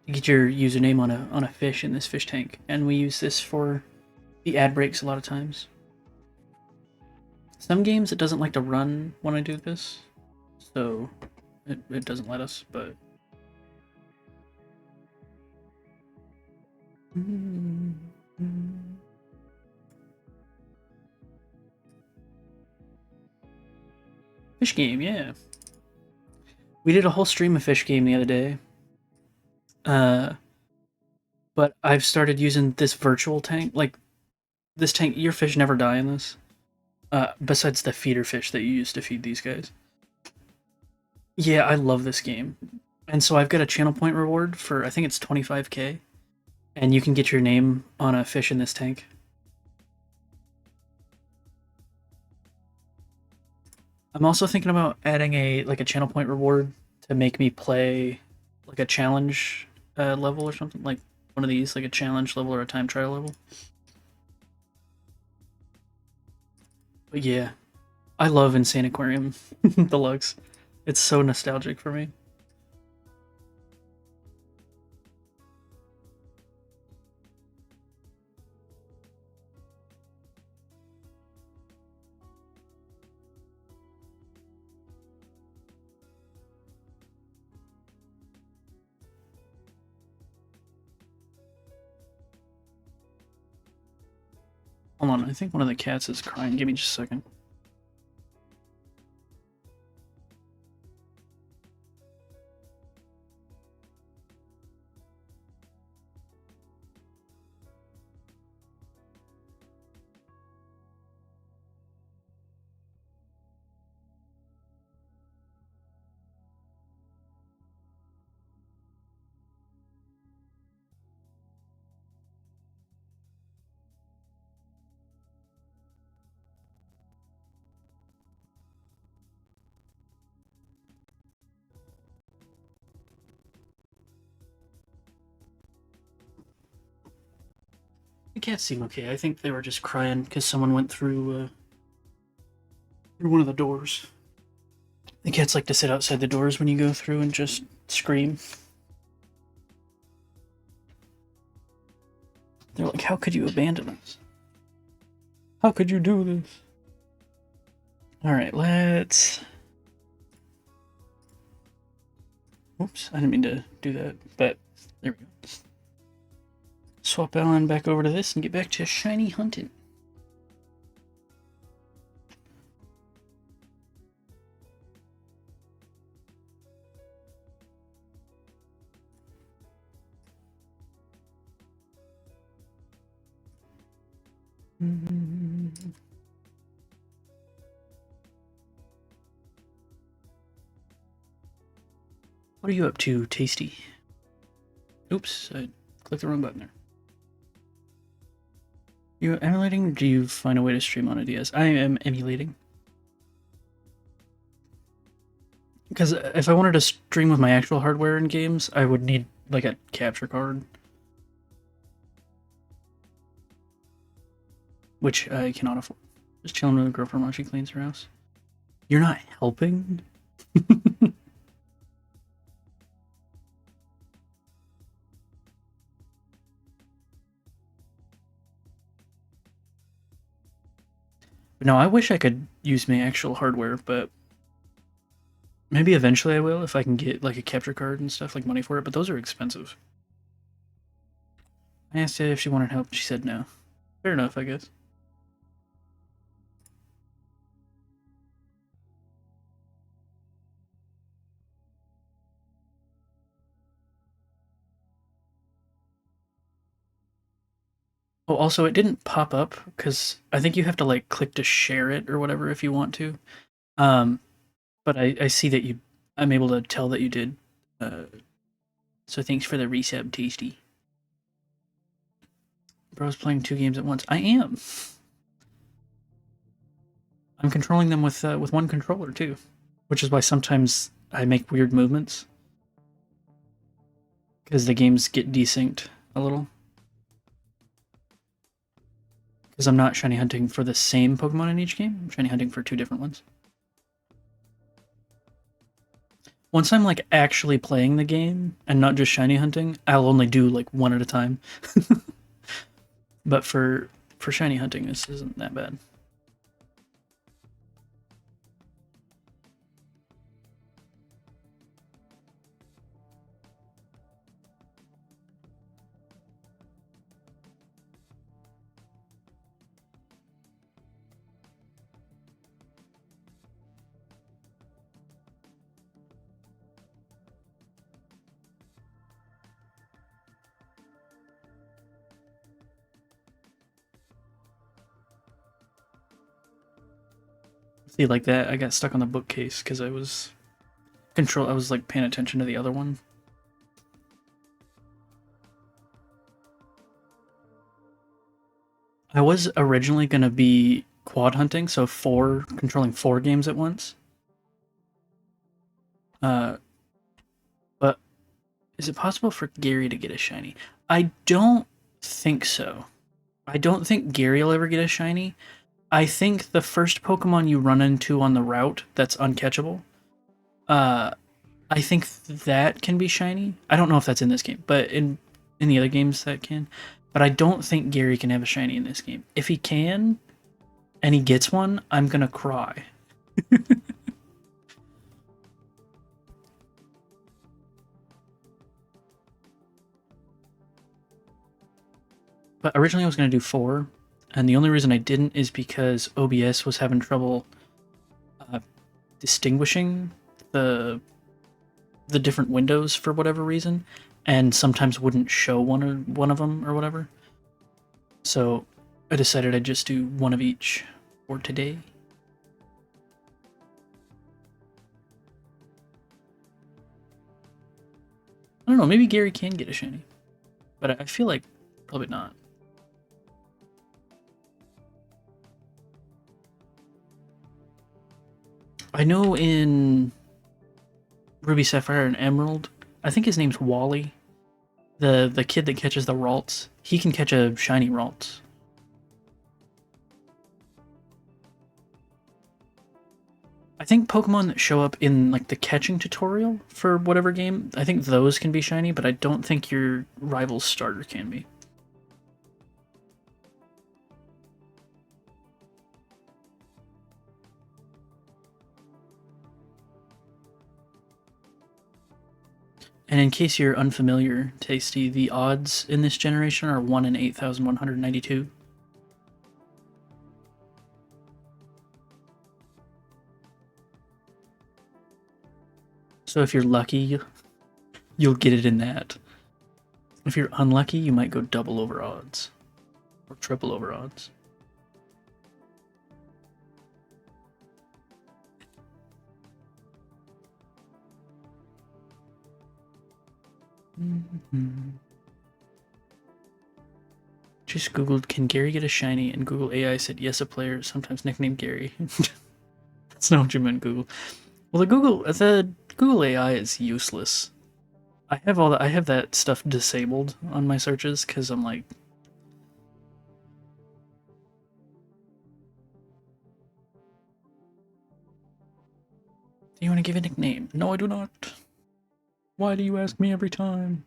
username on a fish in this fish tank, and we use this for the ad breaks a lot of times. Some games it doesn't like to run when I do this, so it doesn't let us, but fish game, yeah. We did a whole stream of fish game the other day. But I've started using this virtual tank. Like, this tank, your fish never die in this. Besides the feeder fish that you use to feed these guys. Yeah, I love this game. And so I've got a channel point reward for, I think it's 25k. And you can get your name on a fish in this tank. I'm also thinking about adding a channel point reward to make me play like a challenge level or something, like one of these, like a challenge level or a time trial level. But yeah, I love Insane Aquarium Deluxe. It's so nostalgic for me. Hold on, I think one of the cats is crying. Give me just a second. The cats seem okay. I think they were just crying because someone went through one of the doors. The cats like to sit outside the doors when you go through and just scream. They're like, how could you abandon us? How could you do this? Alright, let's... Oops, I didn't mean to do that, but there we go. Swap Alan back over to this and get back to shiny hunting. What are you up to, Tasty? Oops, I clicked the wrong button there. You emulating, or do you find a way to stream on a DS? I am emulating. Because if I wanted to stream with my actual hardware in games, I would need like a capture card. Which I cannot afford. Just chilling with a girlfriend while she cleans her house. You're not helping? No, I wish I could use my actual hardware, but maybe eventually I will if I can get like a capture card and stuff, like money for it, but those are expensive. I asked her if she wanted help, she said no. Fair enough, I guess. Oh, also, it didn't pop up because I think you have to like click to share it or whatever if you want to. But I see that I'm able to tell that you did. So thanks for the resub, Tasty. Bro's playing 2 games at once. I am. I'm controlling them with one controller too, which is why sometimes I make weird movements because the games get desynced a little. Because I'm not shiny hunting for the same Pokemon in each game. I'm shiny hunting for 2 different ones. Once I'm like actually playing the game and not just shiny hunting, I'll only do like one at a time. But for shiny hunting, this isn't that bad. See, like that, I got stuck on the bookcase because I was like paying attention to the other one. I was originally gonna be quad hunting, so controlling 4 games at once. But is it possible for Gary to get a shiny? I don't think so. I don't think Gary will ever get a shiny. I think the first Pokemon you run into on the route that's uncatchable, I think that can be shiny. I don't know if that's in this game, but in the other games that can. But I don't think Gary can have a shiny in this game. If he can, and he gets one, I'm gonna cry. But originally I was gonna do 4, and the only reason I didn't is because OBS was having trouble distinguishing the different windows for whatever reason, and sometimes wouldn't show one of them or whatever. So I decided I'd just do 1 of each for today. I don't know, maybe Gary can get a shiny, but I feel like probably not. I know in Ruby, Sapphire, and Emerald, I think his name's Wally. The kid that catches the Ralts, he can catch a shiny Ralts. I think Pokemon that show up in like the catching tutorial for whatever game, I think those can be shiny, but I don't think your rival's starter can be. And in case you're unfamiliar, Tasty, the odds in this generation are 1 in 8,192. So if you're lucky, you'll get it in that. If you're unlucky, you might go double over odds. Or triple over odds. Just Googled, can Gary get a shiny? And Google AI said, yes, a player, sometimes nicknamed Gary. That's not what you meant, Google. Well, the Google AI is useless. I have that stuff disabled on my searches because I'm like, do you want to give a nickname? No, I do not. Why do you ask me every time?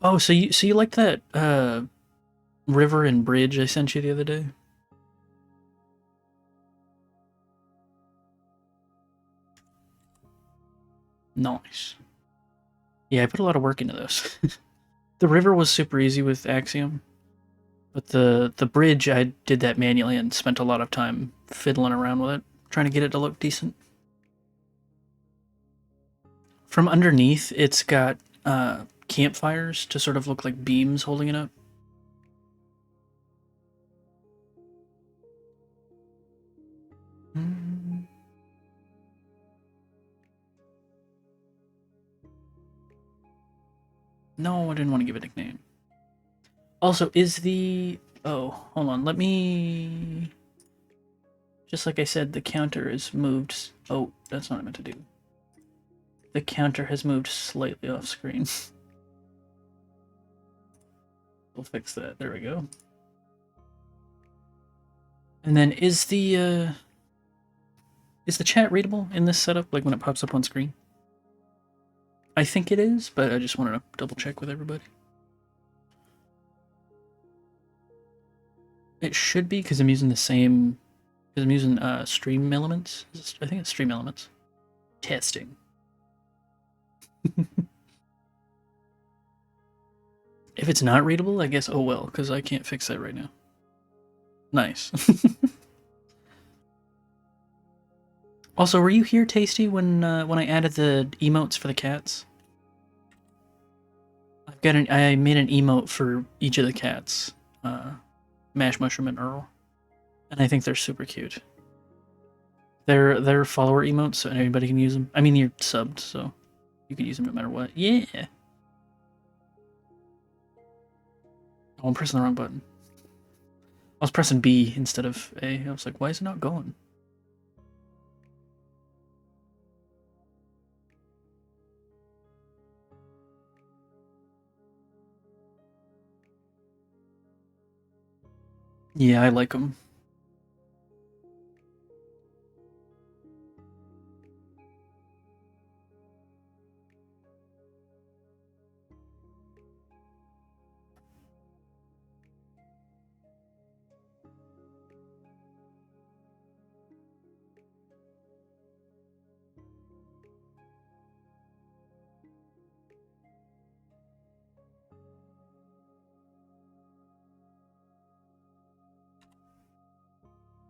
Oh, so you like that river and bridge I sent you the other day? Nice. Yeah, I put a lot of work into those. The river was super easy with Axiom, but the bridge I did that manually and spent a lot of time fiddling around with it, trying to get it to look decent. From underneath, it's got campfires to sort of look like beams holding it up. No, I didn't want to give it a nickname. Also, is the... Oh, hold on. Let me... Just like I said, the counter is moved... Oh, that's not what I meant to do. The counter has moved slightly off screen. We'll fix that. There we go. And then is the chat readable in this setup, like when it pops up on screen? I think it is, but I just wanted to double check with everybody. It should be, because I'm using the same... Because I'm using Stream Elements. I think it's Stream Elements. Testing. If it's not readable, I guess oh well, because I can't fix that right now. Nice. Also, were you here, Tasty, when I added the emotes for the cats? I made an emote for each of the cats, Mash, Mushroom, and Earl, and I think they're super cute. They're follower emotes, so anybody can use them. I mean, you're subbed, so you can use them no matter what. Yeah. Oh, I'm pressing the wrong button. I was pressing B instead of A. I was like, why is it not going? Yeah, I like them.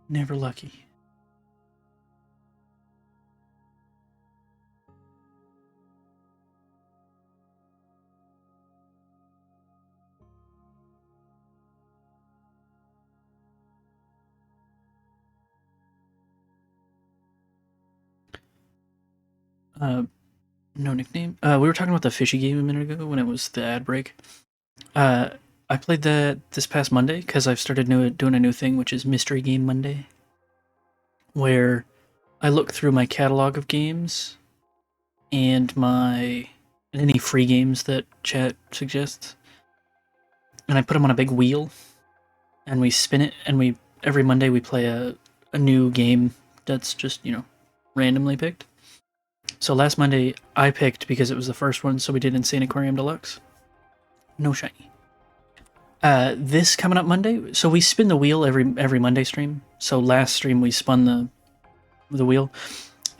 Never lucky. No nickname. We were talking about the fishy game a minute ago when it was the ad break. Uh, I played that this past Monday because I've started doing a new thing, which is Mystery Game Monday, where I look through my catalog of games and any free games that chat suggests, and I put them on a big wheel, and we spin it, and we every Monday we play a new game that's just randomly picked. So last Monday I picked because it was the first one, so we did Insane Aquarium Deluxe. No shiny. This coming up Monday, so we spin the wheel every Monday stream. So last stream we spun the wheel,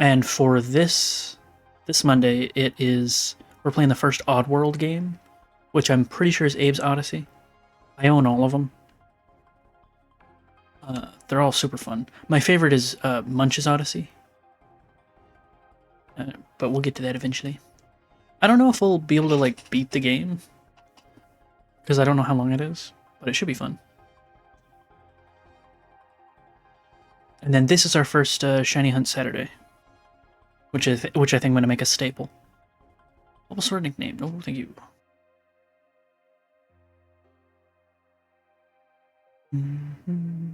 and for this Monday we're playing the first Oddworld game, which I'm pretty sure is Abe's Odyssey. I own all of them. They're all super fun. My favorite is Munch's Odyssey, but we'll get to that eventually. I don't know if we'll be able to like beat the game because I don't know how long it is, but it should be fun. And then this is our first Shiny Hunt Saturday, which I think I'm going to make a staple. What sort of nickname? Oh, thank you. Mm-hmm.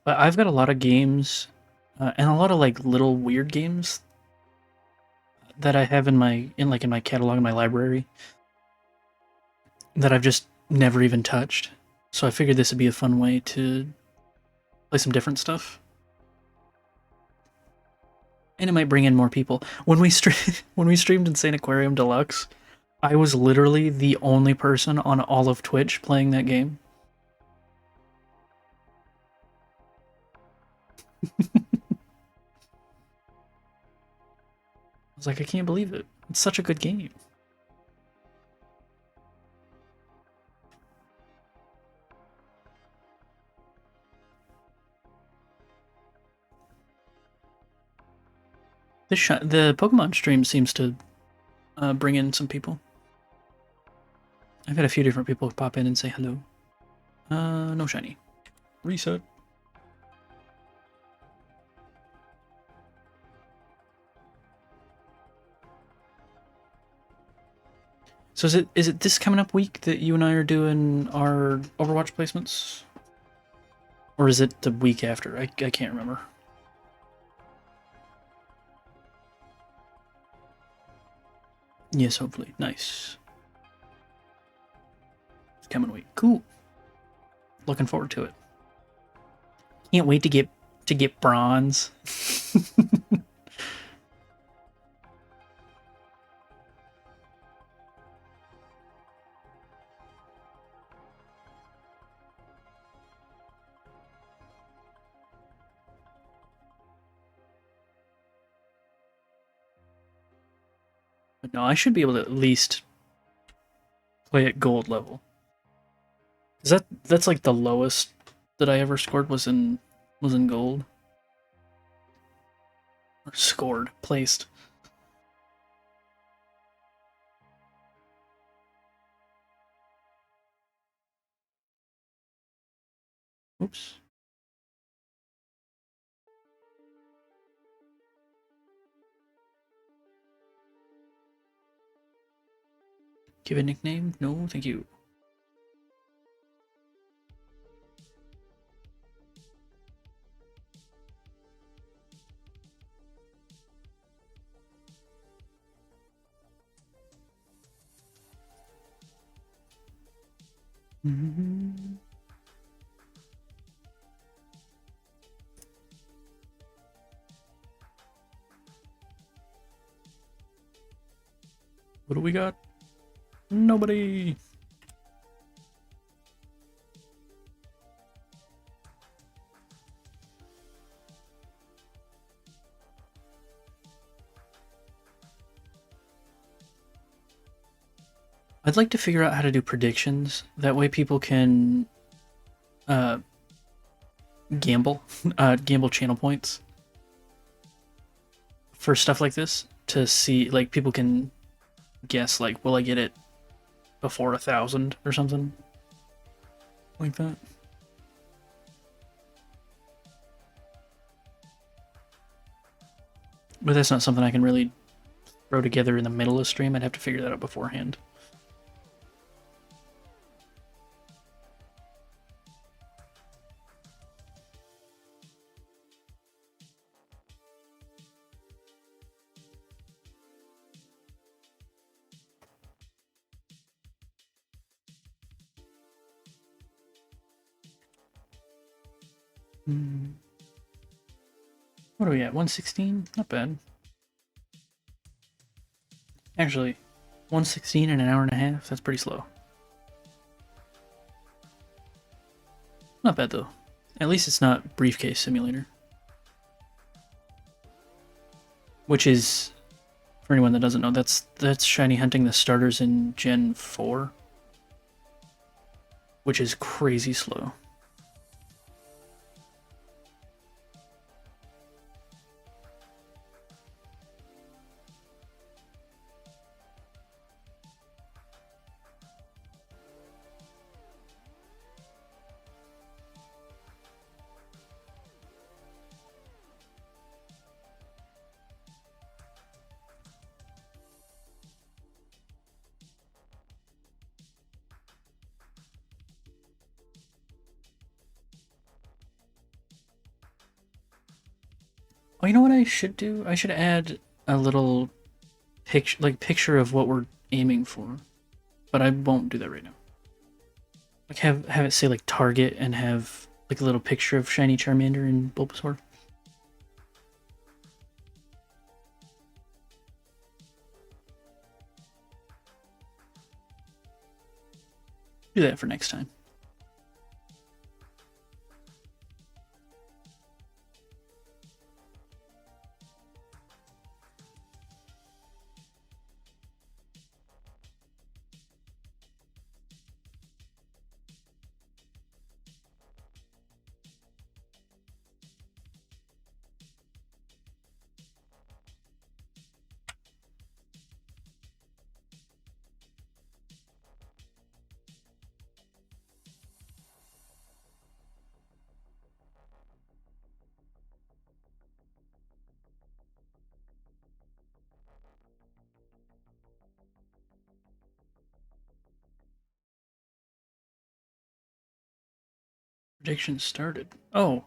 But I've got a lot of games, and a lot of like little weird games that I have in my catalog in my library that I've just never even touched. So I figured this would be a fun way to play some different stuff. And it might bring in more people. When we streamed Insane Aquarium Deluxe, I was literally the only person on all of Twitch playing that game. I was like, I can't believe it. It's such a good game. The Pokemon stream seems to bring in some people. I've had a few different people pop in and say hello. No shiny. Reset. So is it this coming up week that you and I are doing our Overwatch placements? Or is it the week after? I can't remember. Yes, hopefully. Nice. It's coming week. Cool. Looking forward to it. Can't wait to get bronze. But no, I should be able to at least play at gold level. Is that's like the lowest that I ever scored was in gold. Or scored, placed. Oops. Give a nickname? No, thank you. Mm-hmm. What do we got? Nobody. I'd like to figure out how to do predictions. That way people can gamble, gamble channel points for stuff like this to see, like, people can guess, like, will I get it before 1,000 or something like that. But that's not something I can really throw together in the middle of stream. I'd have to figure that out beforehand. What are we at? 116? Not bad. Actually, 116 in an hour and a half? That's pretty slow. Not bad though. At least it's not Briefcase Simulator. Which is, for anyone that doesn't know, that's shiny hunting the starters in Gen 4. Which is crazy slow. Oh, you know what I should do? I should add a little picture of what we're aiming for. But I won't do that right now. Like have it say like target and have like a little picture of shiny Charmander and Bulbasaur. Do that for next time. Prediction started. Oh.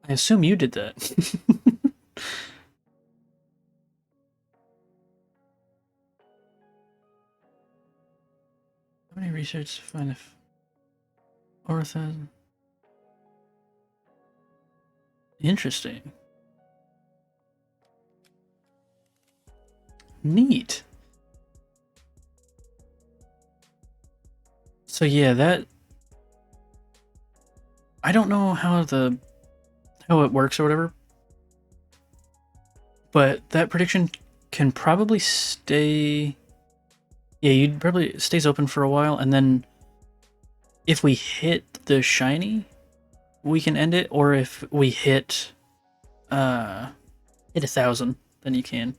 I assume you did that. How many research to find if Ortha? Interesting. Neat. So yeah, that I don't know how it works or whatever, but that prediction can probably stay. Yeah, you'd probably stays open for a while, and then if we hit the shiny, we can end it, or if we hit 1,000, then you can.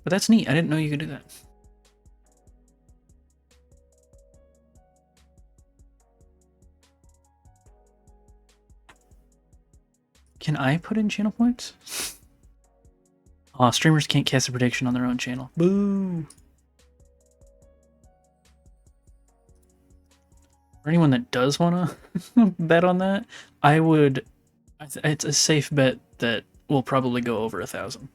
But that's neat. I didn't know you could do that. Can I put in channel points? Aw, streamers can't cast a prediction on their own channel. Boo! For anyone that does want to bet on that, I would. It's a safe bet that we'll probably go over 1,000.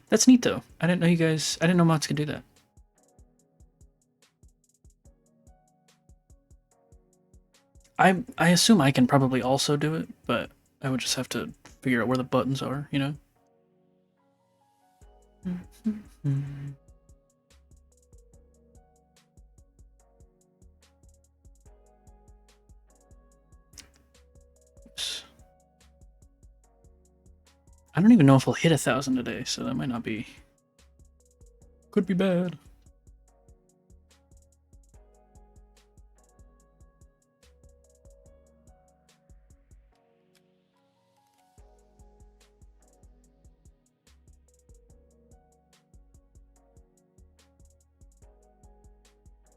That's neat though. I didn't know you guys. I didn't know mods could do that. I assume I can probably also do it, but I would just have to figure out where the buttons are, you know? Oops. I don't even know if we'll hit 1,000 today, so that might not be. Could be bad.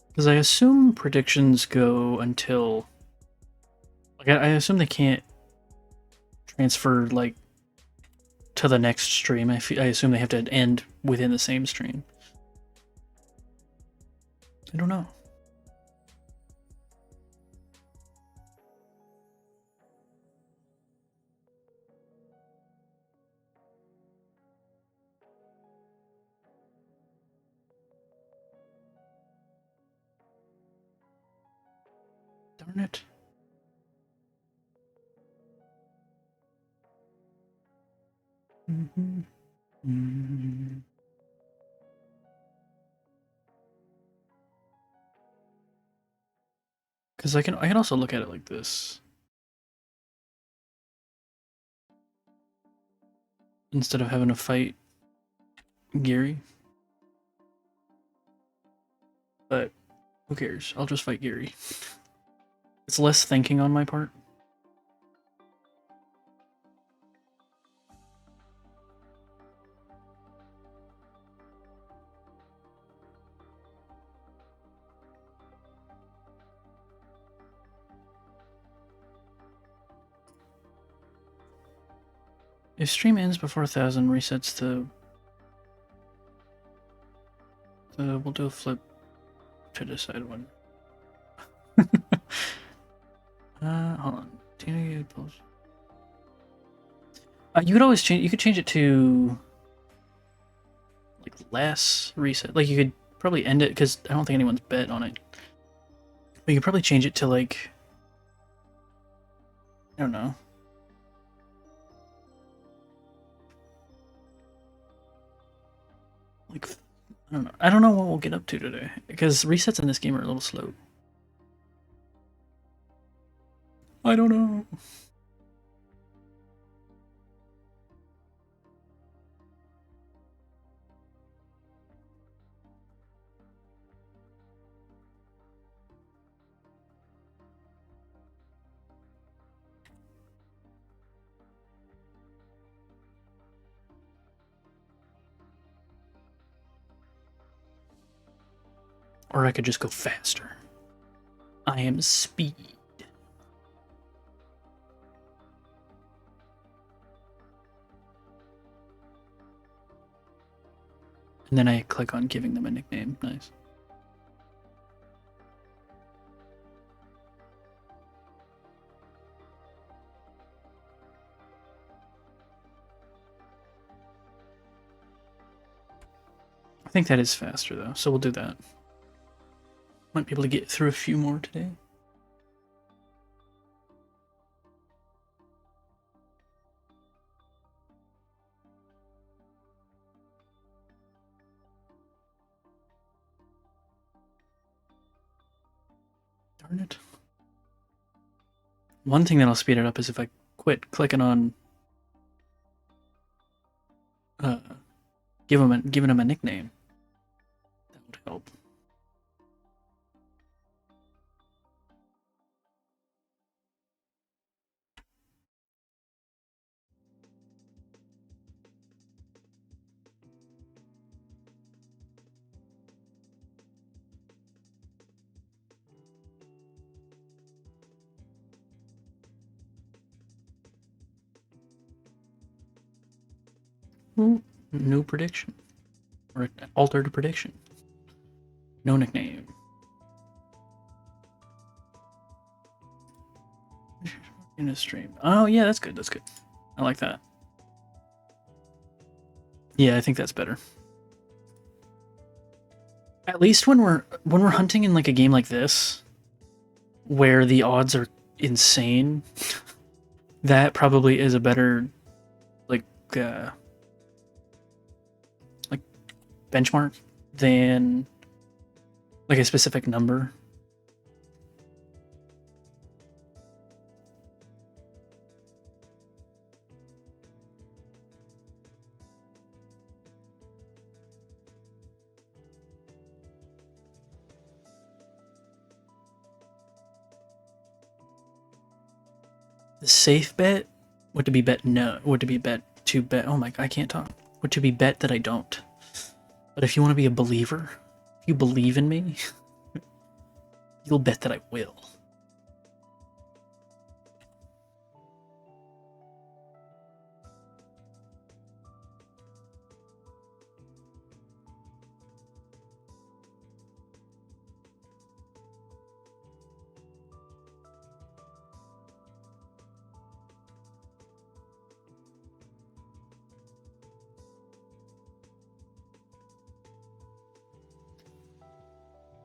Because I assume predictions go until. Like, I assume they can't transfer, like, to the next stream. I assume they have to end within the same stream. I don't know. Darn it. Because I can also look at it like this. Instead of having to fight Gary. But who cares? I'll just fight Gary. It's less thinking on my part. If stream ends before 1,000, resets to... we'll do a flip to decide when. Hold on. You could always change. You could change it to like less reset. Like you could probably end it because I don't think anyone's bet on it. But you could probably change it to like I don't know. Like I don't know. I don't know what we'll get up to today because resets in this game are a little slow. I don't know. Or I could just go faster. I am speed. And then I click on giving them a nickname. Nice. I think that is faster though, so we'll do that. Might be able to get through a few more today. Darn it. One thing that'll speed it up is if I quit clicking on giving him a nickname. That would help. Ooh, new prediction. Or altered prediction. No nickname. In a stream. Oh yeah, that's good. That's good. I like that. Yeah, I think that's better. At least when we're hunting in like a game like this, where the odds are insane, that probably is a better like benchmark than like a specific number. The safe bet would to be bet no. Would to be bet to bet. Oh my! I can't talk. Would to be bet that I don't. But if you want to be a believer, if you believe in me, you'll bet that I will.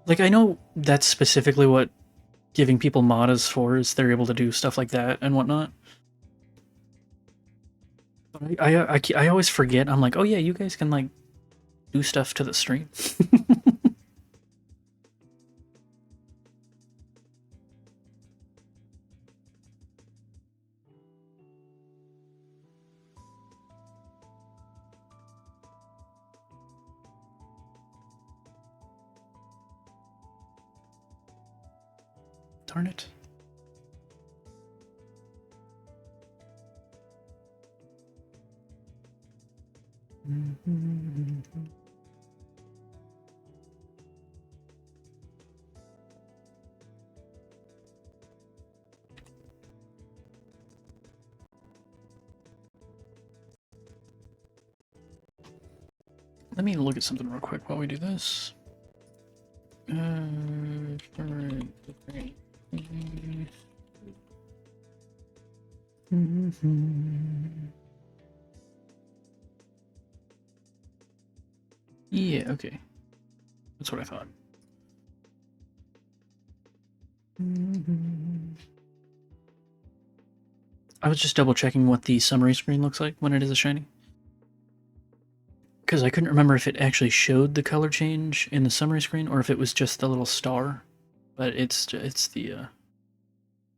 Like, I know that's specifically what giving people mod is for, is they're able to do stuff like that and whatnot. But I always forget. I'm like, oh yeah, you guys can like do stuff to the stream. Darn it. Let me look at something real quick while we do this. Yeah, okay. That's what I thought. I was just double checking what the summary screen looks like when it is a shiny. Because I couldn't remember if it actually showed the color change in the summary screen or if it was just the little star. But it's the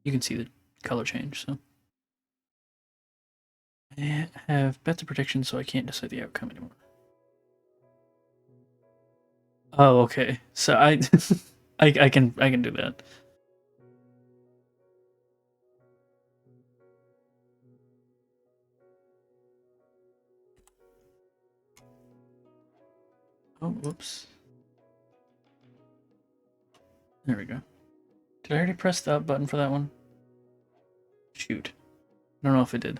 you can see the color change, so. I have bet the prediction, so I can't decide the outcome anymore. Oh, okay. So I can do that. Oh, whoops. There we go. Did I already press the up button for that one? Shoot. I don't know if it did.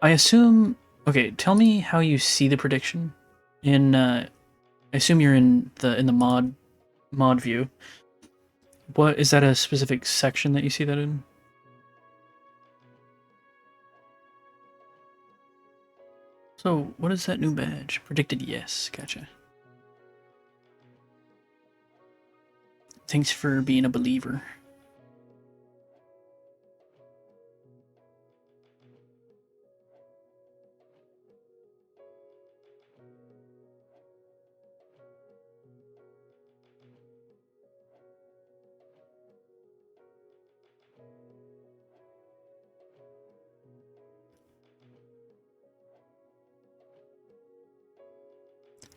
I assume. Okay, tell me how you see the prediction. I assume you're in the mod view. What is that? A specific section that you see that in? So, what is that new badge? Predicted yes. Gotcha. Thanks for being a believer.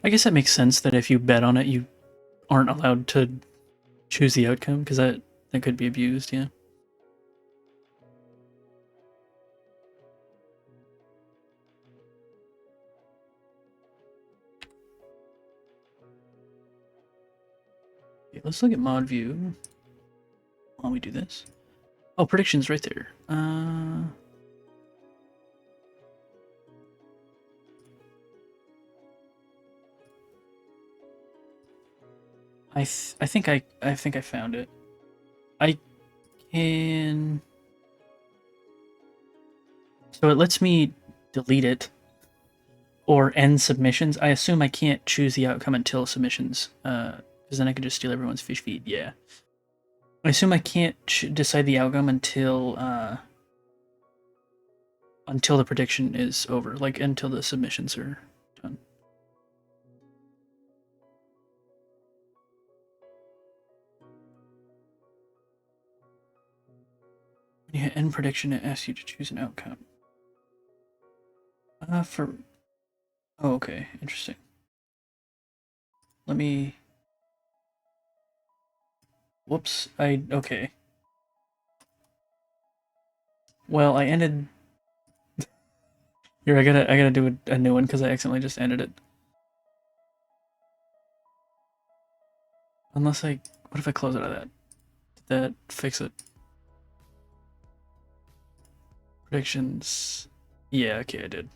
I guess that makes sense that if you bet on it, you aren't allowed to choose the outcome, because that could be abused, yeah. Okay, let's look at mod view while we do this. Oh, predictions right there. I think I found it. I can. So it lets me delete it or end submissions. I assume I can't choose the outcome until submissions, because then I could just steal everyone's fish feed. Yeah. I assume I can't decide the outcome until the prediction is over, like until the submissions are done. When you hit end prediction, it asks you to choose an outcome. For Oh, okay. Interesting. Let me... Whoops. Okay. Well, I ended... Here, I gotta do a new one because I accidentally just ended it. Unless I... What if I close out of that? Did that fix it? Predictions... Yeah, okay, I did.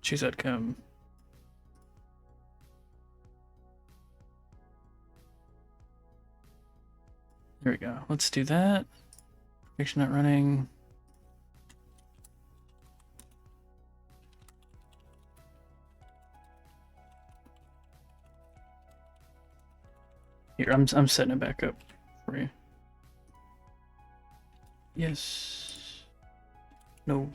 Choose outcome. There we go. Let's do that. Prediction not running. Here, I'm setting it back up for you. Yes. No.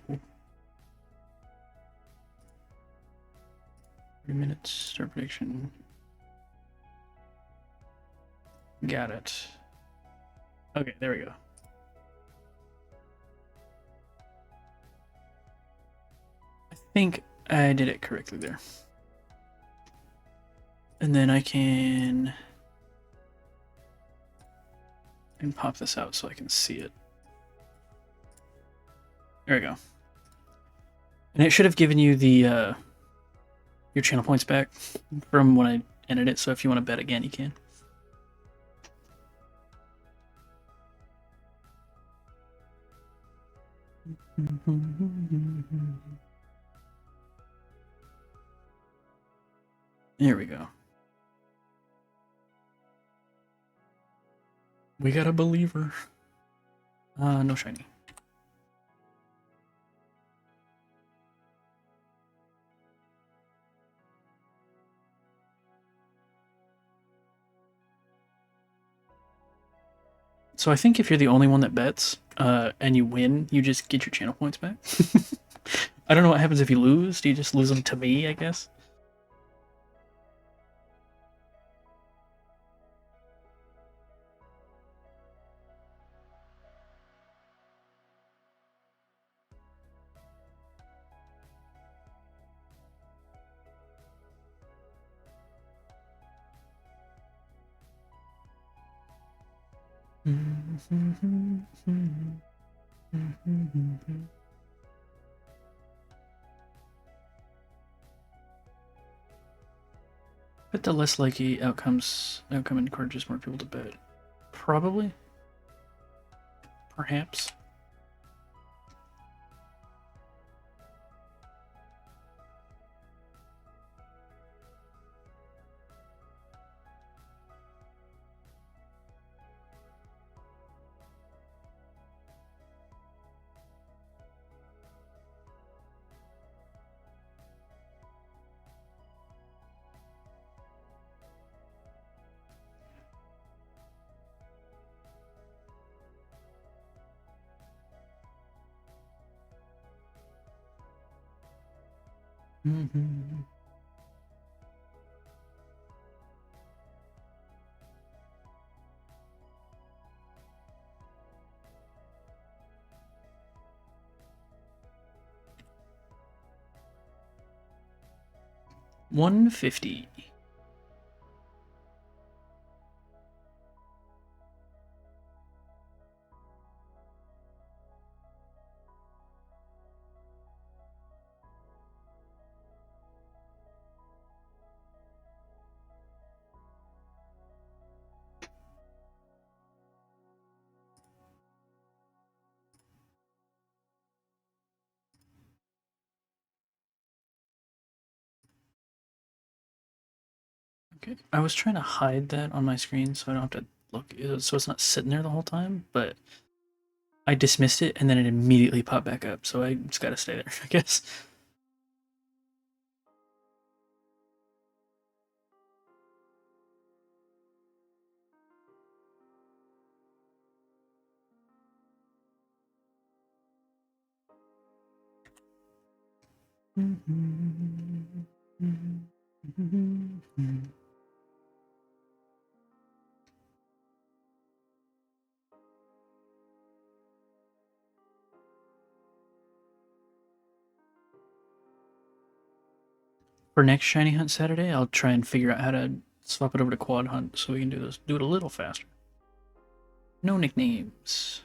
3 minutes. Start prediction. Got it. Okay, there we go. I think I did it correctly there. And then I can and pop this out so I can see it. There we go. And it should have given you the your channel points back from when I ended it, so if you want to bet again, you can. There we go. We got a believer. No shiny. So I think if you're the only one that bets, and you win, you just get your channel points back. I don't know what happens if you lose. Do you just lose them to me, I guess? But the less likely outcome encourages more people to bet. Probably. Perhaps. Mm-hmm. 150. Okay. I was trying to hide that on my screen so I don't have to look, so it's not sitting there the whole time, but I dismissed it and then it immediately popped back up, so I just gotta stay there, I guess. For next shiny hunt Saturday, I'll try and figure out how to swap it over to quad hunt so we can do it a little faster. No nicknames.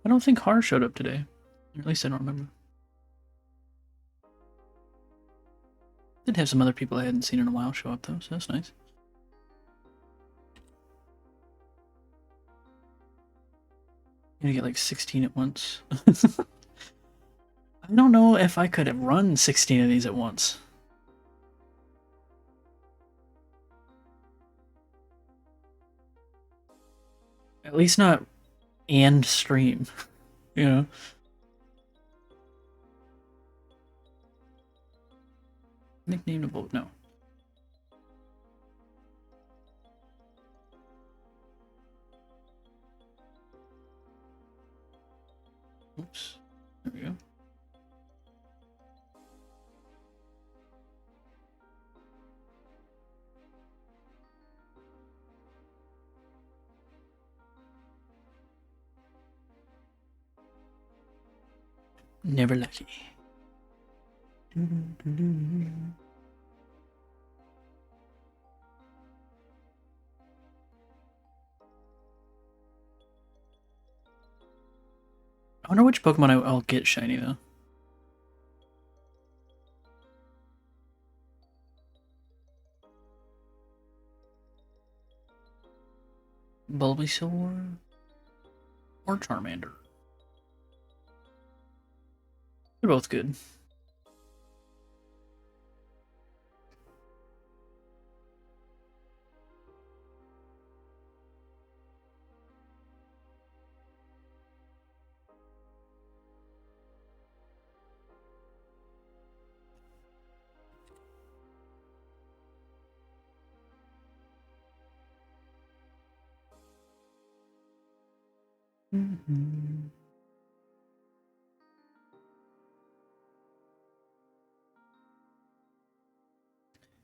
I don't think Har showed up today. Or at least I don't remember. Did have some other people I hadn't seen in a while show up though, so that's nice. I'm gonna get like 16 at once. I don't know if I could have run 16 of these at once. At least not and stream, you know? Nicknameable, no. Oops. There we go. Never lucky. I wonder which Pokemon I'll get shiny though. Bulbasaur or Charmander. They're both good.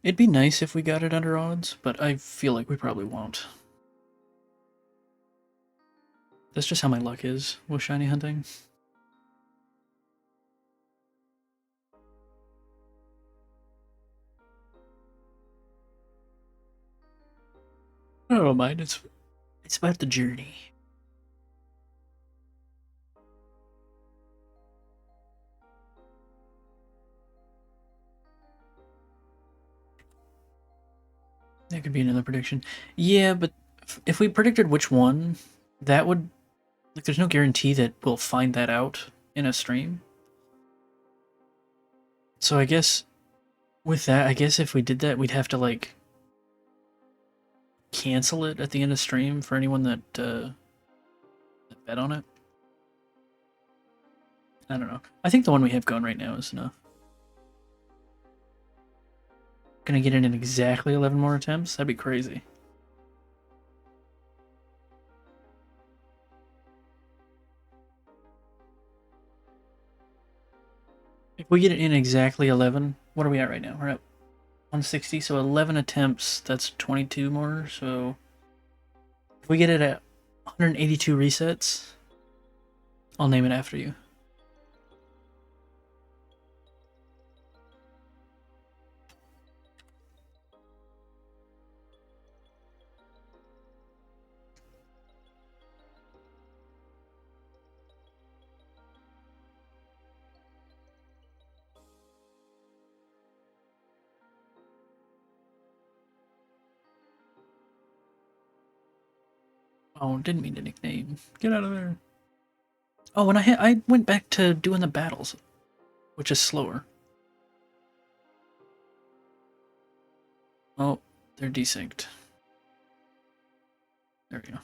It'd be nice if we got it under odds, but I feel like we probably won't. That's just how my luck is with shiny hunting. I don't mind. It's about the journey. That could be another prediction. Yeah, but if we predicted which one, that would like there's no guarantee that we'll find that out in a stream. So I guess with that, I guess if we did that, we'd have to like cancel it at the end of stream for anyone that bet on it. I don't know. I think the one we have going right now is enough. Gonna get it in exactly 11 more attempts? That'd be crazy. If we get it in exactly 11, what are we at right now? We're at 160, so 11 attempts, that's 22 more, so if we get it at 182 resets, I'll name it after you. Oh, didn't mean to nickname. Get out of there. Oh, and I went back to doing the battles, which is slower. Oh, they're desynced. There we go.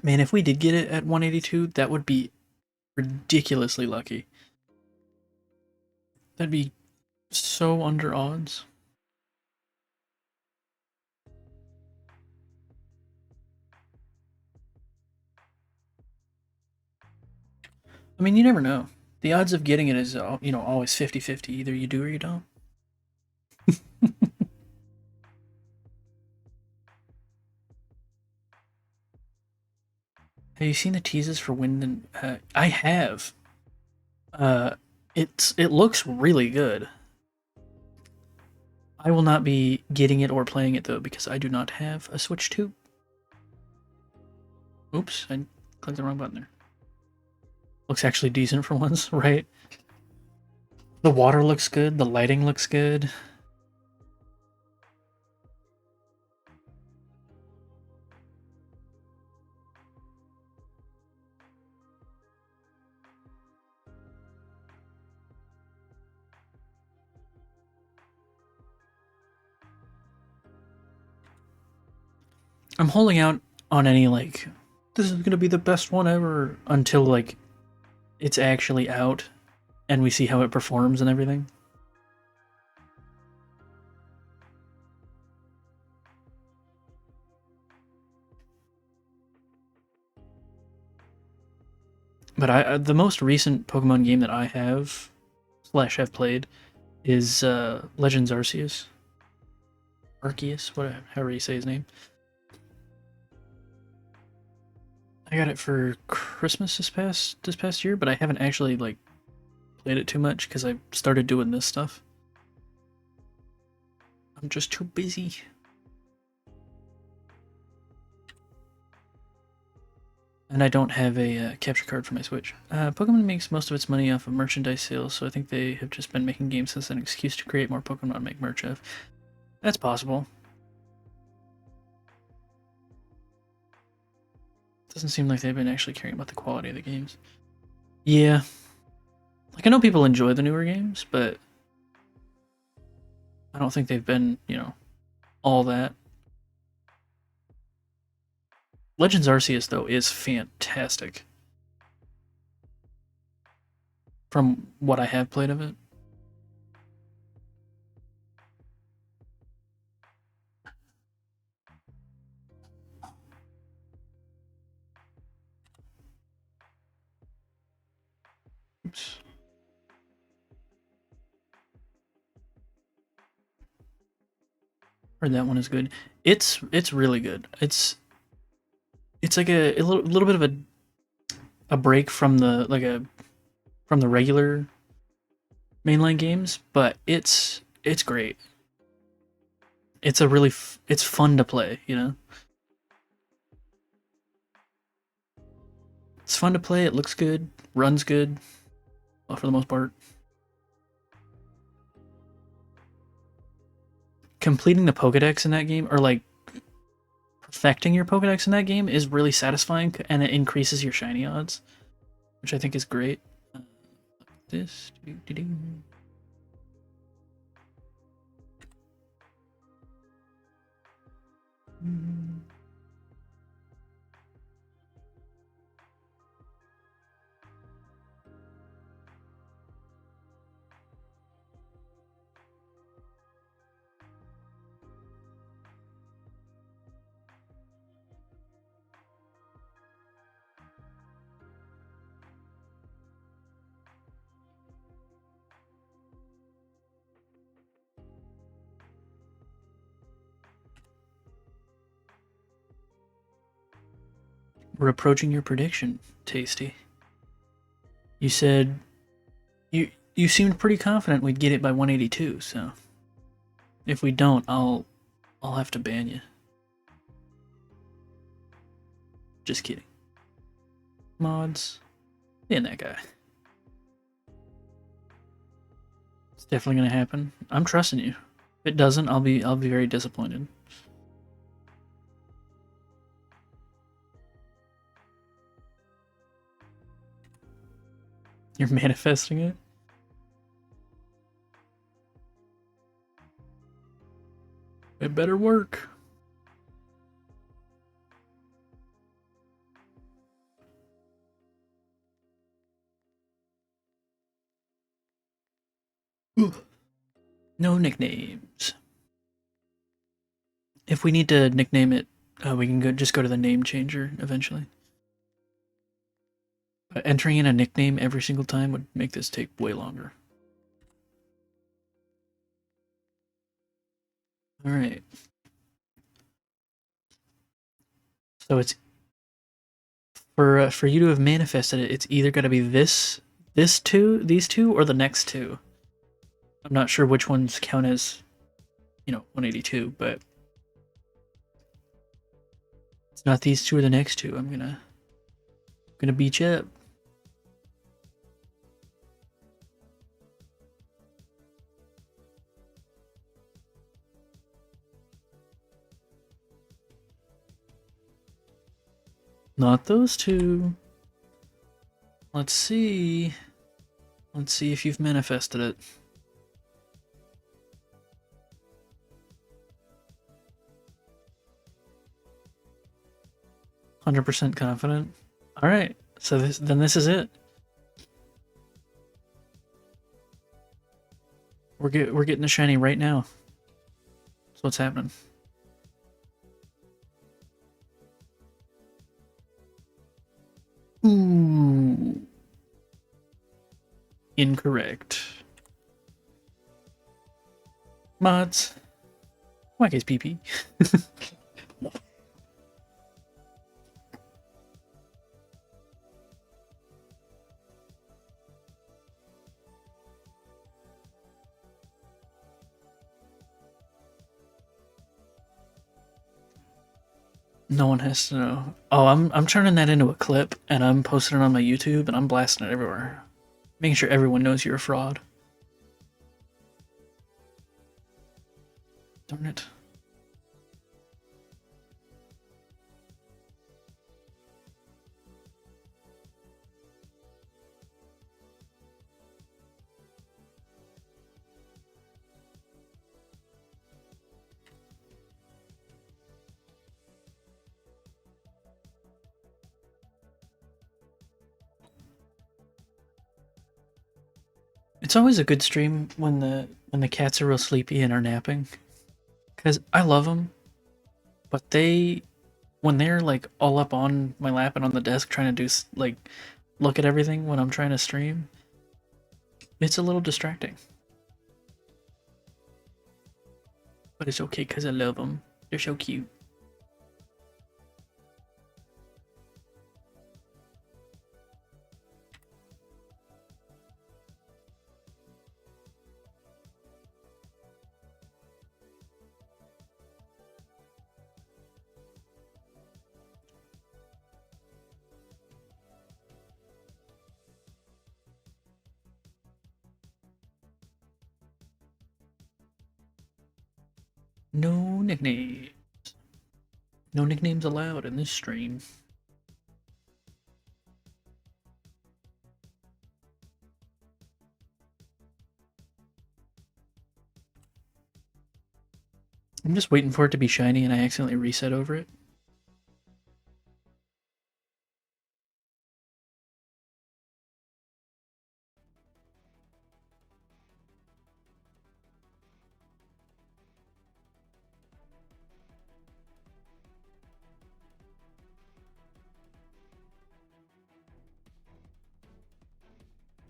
Man, if we did get it at 182, that would be ridiculously lucky. That'd be so under odds. I mean, you never know. The odds of getting it is, always 50-50. Either you do or you don't. Have you seen the teases for Wind and... I have. Uh, it looks really good. I will not be getting it or playing it, though, because I do not have a Switch 2. Oops, I clicked the wrong button there. Looks actually decent for once, right? The water looks good, the lighting looks good. I'm holding out on any, like, this is gonna be the best one ever until, like, it's actually out and we see how it performs and everything. But the most recent Pokemon game that I have played is Legends Arceus. Arceus, whatever, however you say his name. I got it for Christmas this past year, but I haven't actually like played it too much because I started doing this stuff. I'm just too busy. And I don't have a capture card for my Switch. Pokemon makes most of its money off of merchandise sales, so I think they have just been making games as an excuse to create more Pokemon to make merch of. That's possible. Doesn't seem like they've been actually caring about the quality of the games. Yeah. Like, I know people enjoy the newer games, but I don't think they've been, all that. Legends Arceus, though, is fantastic. From what I have played of it. Oops. Heard that one is good. It's really good. It's like a little bit of a break from the regular mainline games, but it's great. It's it's fun to play, It's fun to play. It looks good, runs good, well, for the most part. Completing the Pokedex in that game, or like perfecting your Pokedex in that game, is really satisfying, and it increases your shiny odds, which I think is great. This. We're approaching your prediction, Tasty. You said you seemed pretty confident we'd get it by 182, so if we don't, I'll have to ban you. Just kidding. Mods. And that guy. It's definitely gonna happen. I'm trusting you. If it doesn't, I'll be very disappointed. You're manifesting it? It better work. No nicknames. If we need to nickname it, we can just go to the name changer eventually. But entering in a nickname every single time would make this take way longer. All right. So it's for you to have manifested it. It's either got to be these two, or the next two. I'm not sure which ones count as, 182, but it's not these two or the next two. I'm gonna beat you up. Not those two. Let's see. Let's see if you've manifested it. %100% confident. All right. So this is it. We're getting a shiny right now. That's what's happening. Ooh. Incorrect. Mods. My case PP. No one has to know. Oh, I'm turning that into a clip and I'm posting it on my YouTube and I'm blasting it everywhere. Making sure everyone knows you're a fraud. Darn it. It's always a good stream when the cats are real sleepy and are napping, cause I love them, but when they're like all up on my lap and on the desk trying to do like look at everything when I'm trying to stream, it's a little distracting. But it's okay cause I love them. They're so cute. No nicknames. No nicknames allowed in this stream. I'm just waiting for it to be shiny and I accidentally reset over it.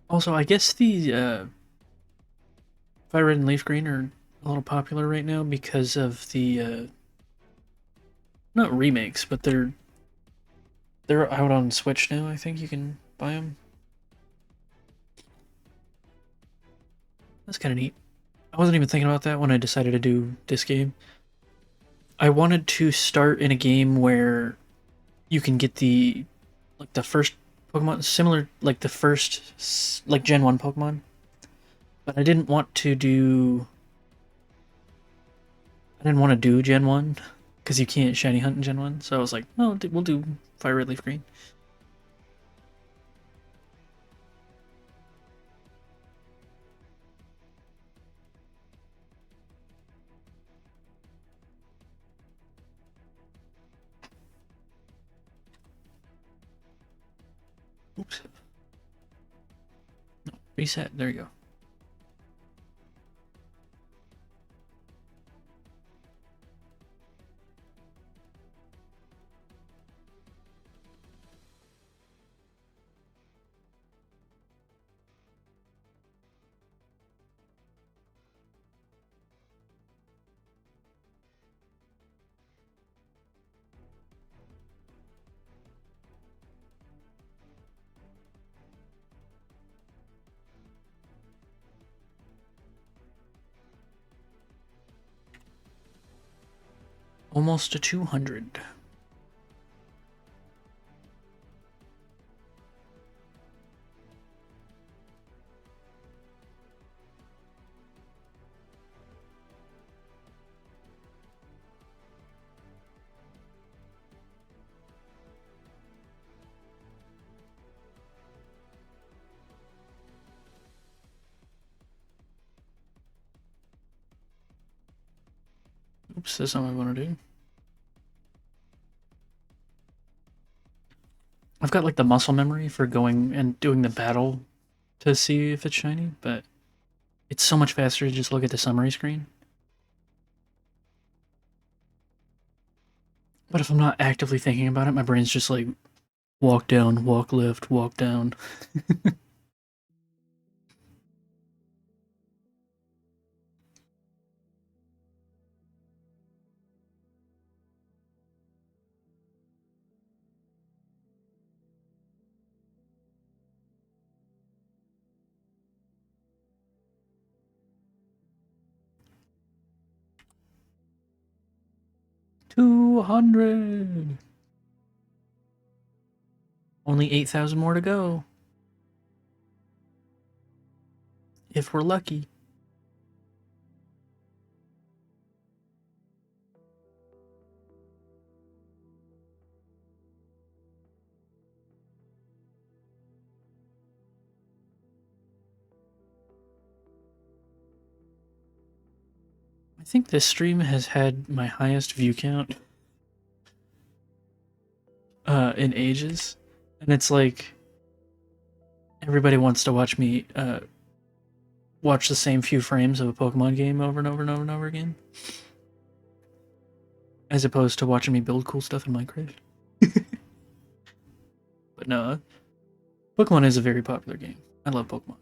Also, I guess the Fire Red and Leaf Green are a little popular right now because of the not remakes, but they're out on Switch now. I think you can buy them. That's kind of neat. I wasn't even thinking about that when I decided to do this game. I wanted to start in a game where you can get the first Pokemon similar like the first like Gen 1 Pokemon. But I didn't want to do Gen 1 because you can't shiny hunt in Gen 1. So I was like, "Oh, we'll do Fire Red Leaf Green." Oops. No, reset. There you go. Almost to 200. Oops, that's not what I want to do. I've got like the muscle memory for going and doing the battle to see if it's shiny, but it's so much faster to just look at the summary screen. But if I'm not actively thinking about it, my brain's just like walk down, walk left, walk down. 200! Only 8,000 more to go. If we're lucky. I think this stream has had my highest view count in ages. And it's like everybody wants to watch me watch the same few frames of a Pokemon game over and over and over and over again. As opposed to watching me build cool stuff in Minecraft. But no, Pokemon is a very popular game. I love Pokemon.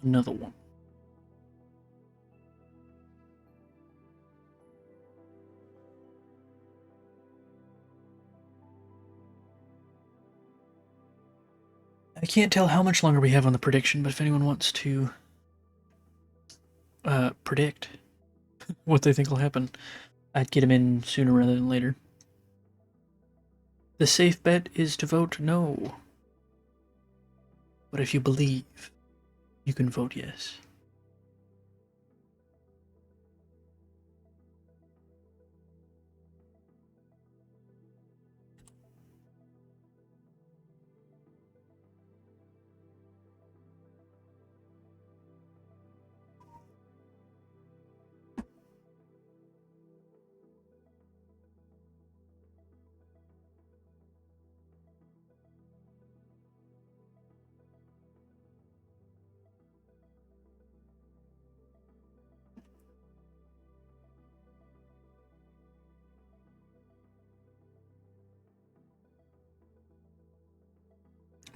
Another one. I can't tell how much longer we have on the prediction, but if anyone wants to predict what they think will happen, I'd get them in sooner rather than later. The safe bet is to vote no. But if you believe, you can vote yes.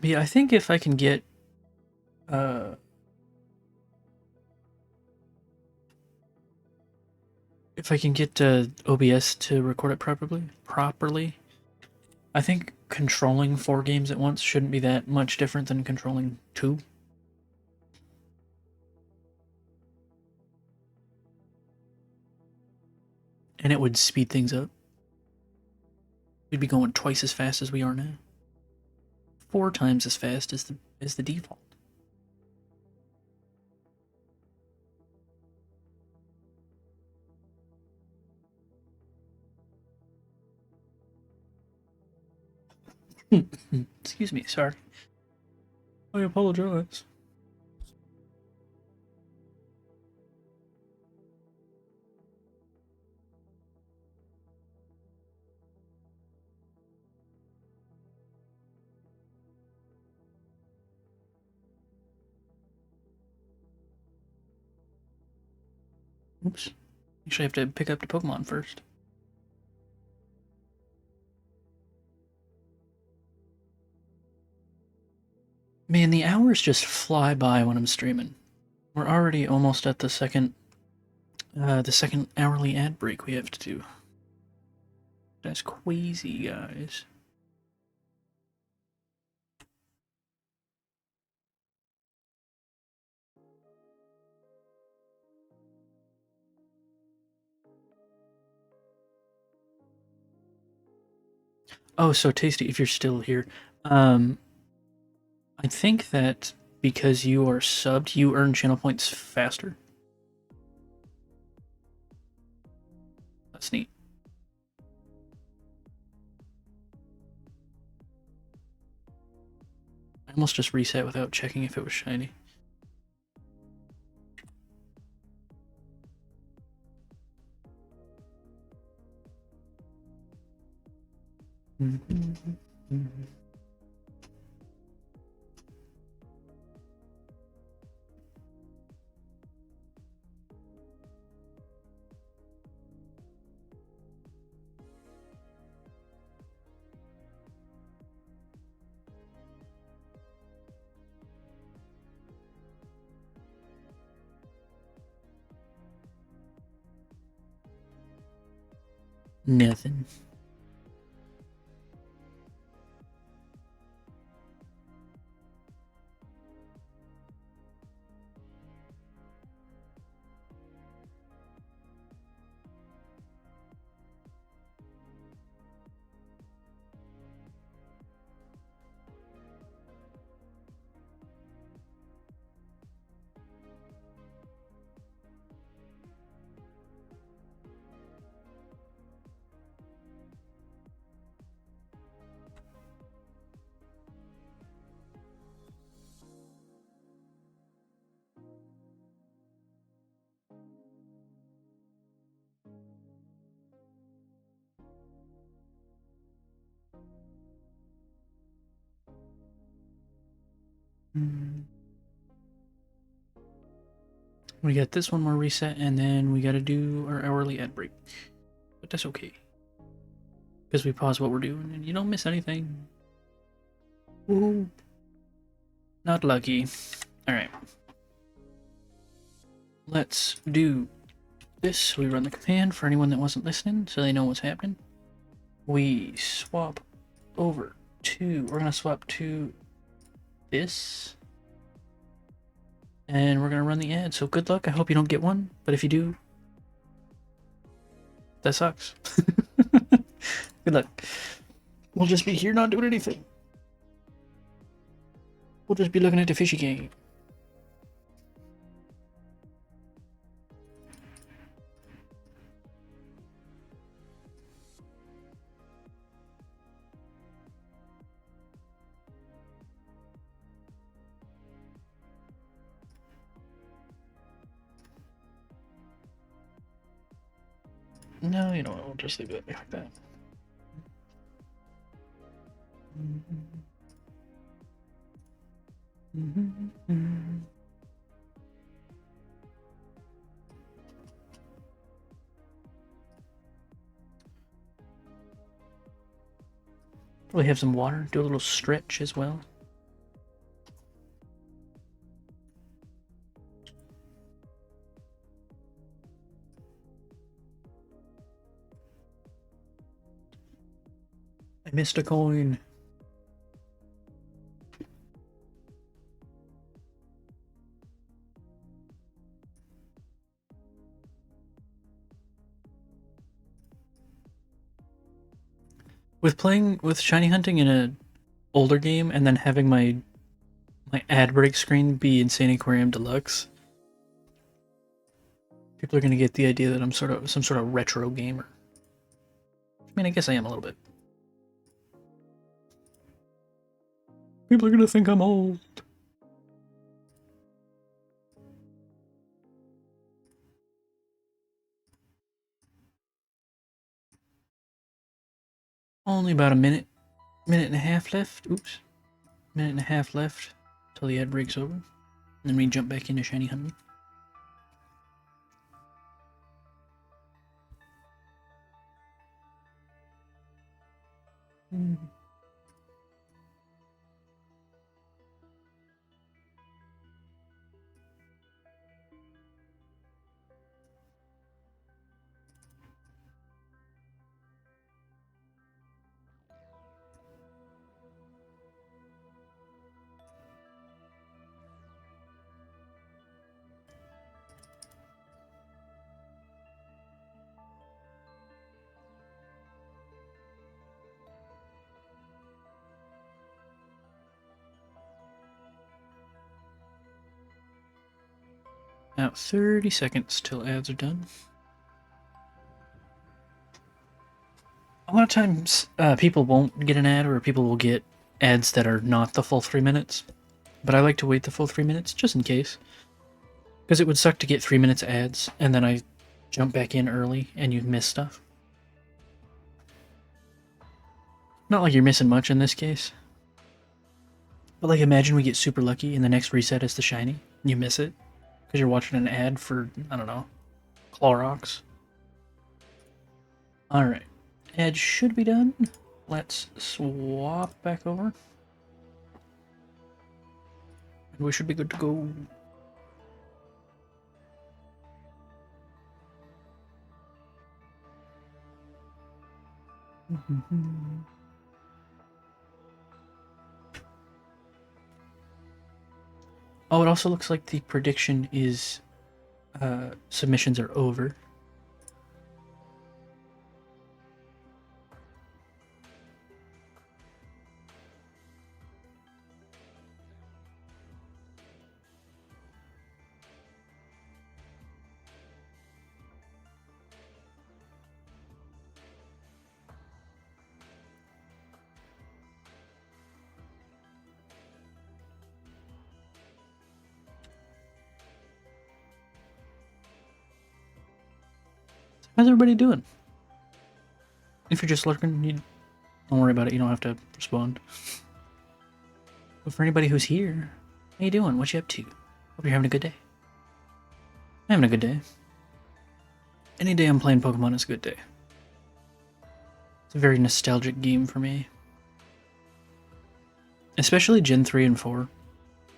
But yeah, I think if I can get OBS to record it properly, I think controlling 4 games at once shouldn't be that much different than controlling 2. And it would speed things up. We'd be going twice as fast as we are now. 4 times as fast as the default. Excuse me, sorry. I apologize. Oops. Actually, I have to pick up the Pokemon first. Man, the hours just fly by when I'm streaming. We're already almost at the second hourly ad break we have to do. That's crazy, guys. Oh, so Tasty, if you're still here, I think that because you are subbed, you earn channel points faster. That's neat. I almost just reset without checking if it was shiny. Nothing. We got this one more reset, and then we gotta do our hourly ad break. But that's okay. Because we pause what we're doing, and you don't miss anything. Woohoo. Not lucky. Alright. Let's do this. We run the command for anyone that wasn't listening, so they know what's happening. We swap over to... We're gonna swap to this. And we're gonna run the ad, so good luck. I hope you don't get one, but if you do, that sucks. Good luck. We'll just be here not doing anything. We'll just be looking at the fishy game. No, you know what? We'll just leave it like that. Probably have some water. Do a little stretch as well. I missed a coin. With playing with shiny hunting in a older game and then having my ad break screen be Insane Aquarium Deluxe, people are gonna get the idea that I'm some sort of retro gamer. I mean, I guess I am a little bit. People are gonna think I'm old. Only about a minute and a half left. Oops. Minute and a half left till the ad breaks over. And then we jump back into shiny hunting. About 30 seconds till ads are done. A lot of times, people won't get an ad, or people will get ads that are not the full 3 minutes. But I like to wait the full 3 minutes, just in case. Because it would suck to get 3 minutes ads, and then I jump back in early, and you miss stuff. Not like you're missing much in this case. But like, imagine we get super lucky, and the next reset is the shiny, and you miss it. Because you're watching an ad for, I don't know, Clorox. Alright. Ad should be done. Let's swap back over. And we should be good to go. Oh, it also looks like the prediction is submissions are over. How's everybody doing? If you're just lurking, don't worry about it. You don't have to respond. But for anybody who's here, how you doing? What you up to? Hope you're having a good day. I'm having a good day. Any day I'm playing Pokemon is a good day. It's a very nostalgic game for me. Especially Gen 3 and 4.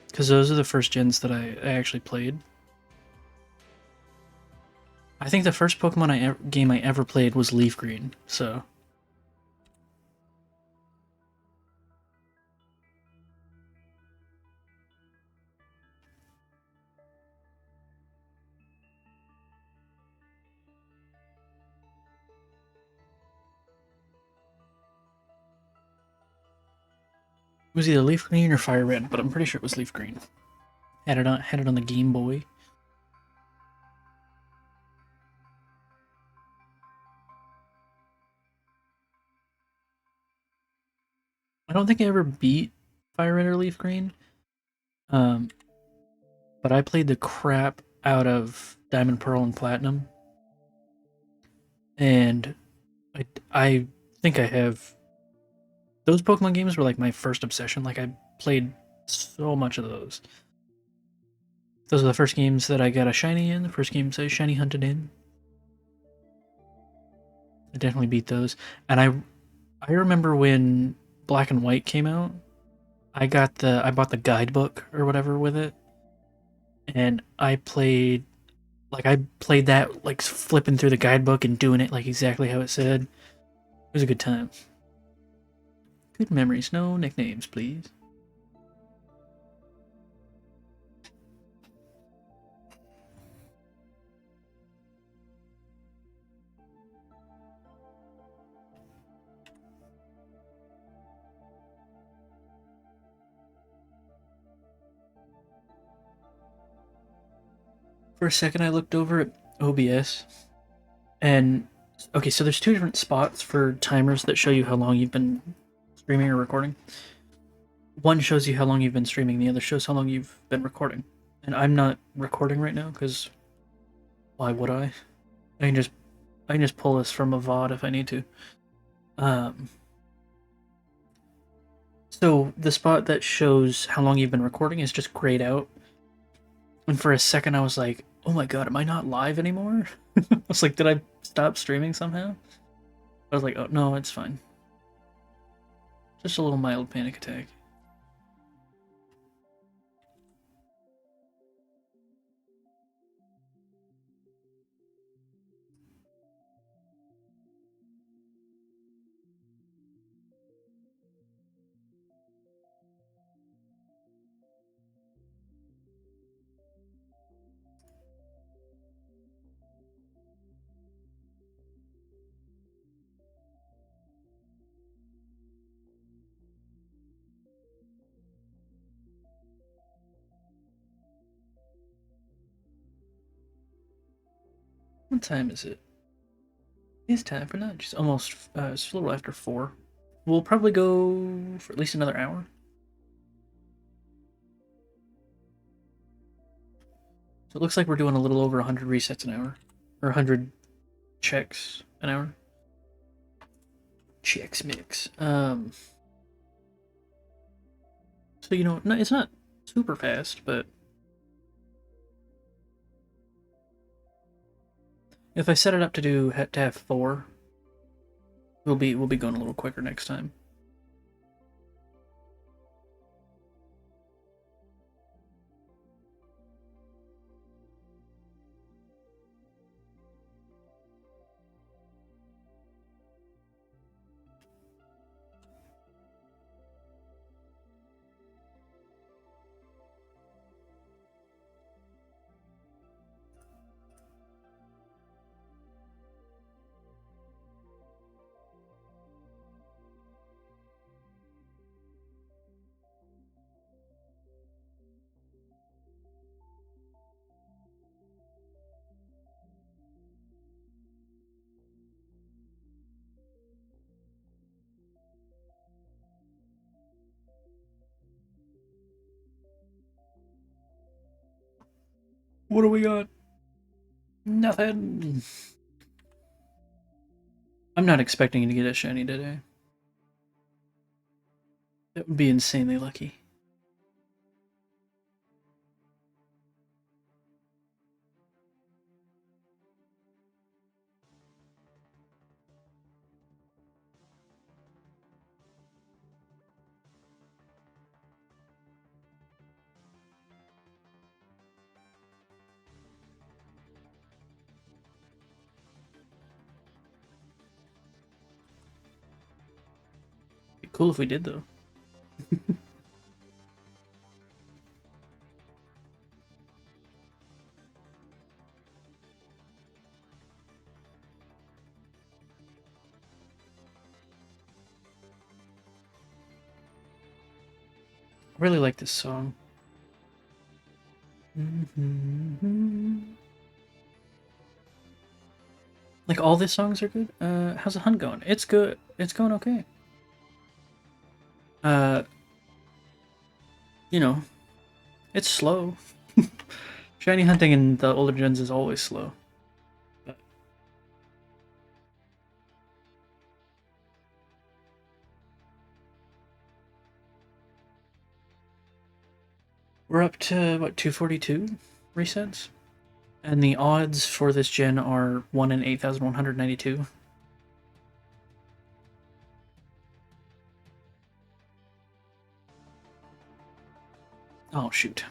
Because those are the first gens that I actually played. I think the first Pokemon game I ever played was Leaf Green, so... It was either Leaf Green or Fire Red, but I'm pretty sure it was Leaf Green. Had it on the Game Boy. I don't think I ever beat Fire Red or Leaf Green. But I played the crap out of Diamond, Pearl, and Platinum. And I think I have... Those Pokemon games were like my first obsession. Like, I played so much of those. Those are the first games that I got a shiny in, the first games I shiny hunted in. I definitely beat those. And I remember when Black and White came out, I bought the guidebook or whatever with it. And I played that, like, flipping through the guidebook and doing it like exactly how it said. It was a good time. Good memories. No nicknames, please. For a second, I looked over at OBS, and okay, so there's two different spots for timers that show you how long you've been streaming or recording. one shows you how long you've been streaming, the other shows how long you've been recording. And I'm not recording right now because why would I? I can just I can just pull this from a VOD if I need to. Um, so the spot that shows how long you've been recording is just grayed out. And for a second, I was like, "Oh my god, am I not live anymore?" I was like, "Did I stop streaming somehow?" I was like, "Oh no, it's fine. Just a little mild panic attack." What time is it? It's time for lunch. It's almost. It's a little after 4. We'll probably go for at least another hour. So it looks like we're doing a little over 100 resets an hour, or 100 checks an hour. Checks mix. So no, it's not super fast, but if I set it up to have 4, we'll be going a little quicker next time. What do we got? Nothing. I'm not expecting to get a shiny today. That would be insanely lucky. Be cool if we did though. I really like this song. Like all these songs are good. How's the hunt going? It's good. It's going okay. Uh, you know, it's slow. Shiny hunting in the older gens is always slow. But we're up to what 242 resets, and the odds for this gen are 1 in 8,192. Oh shoot!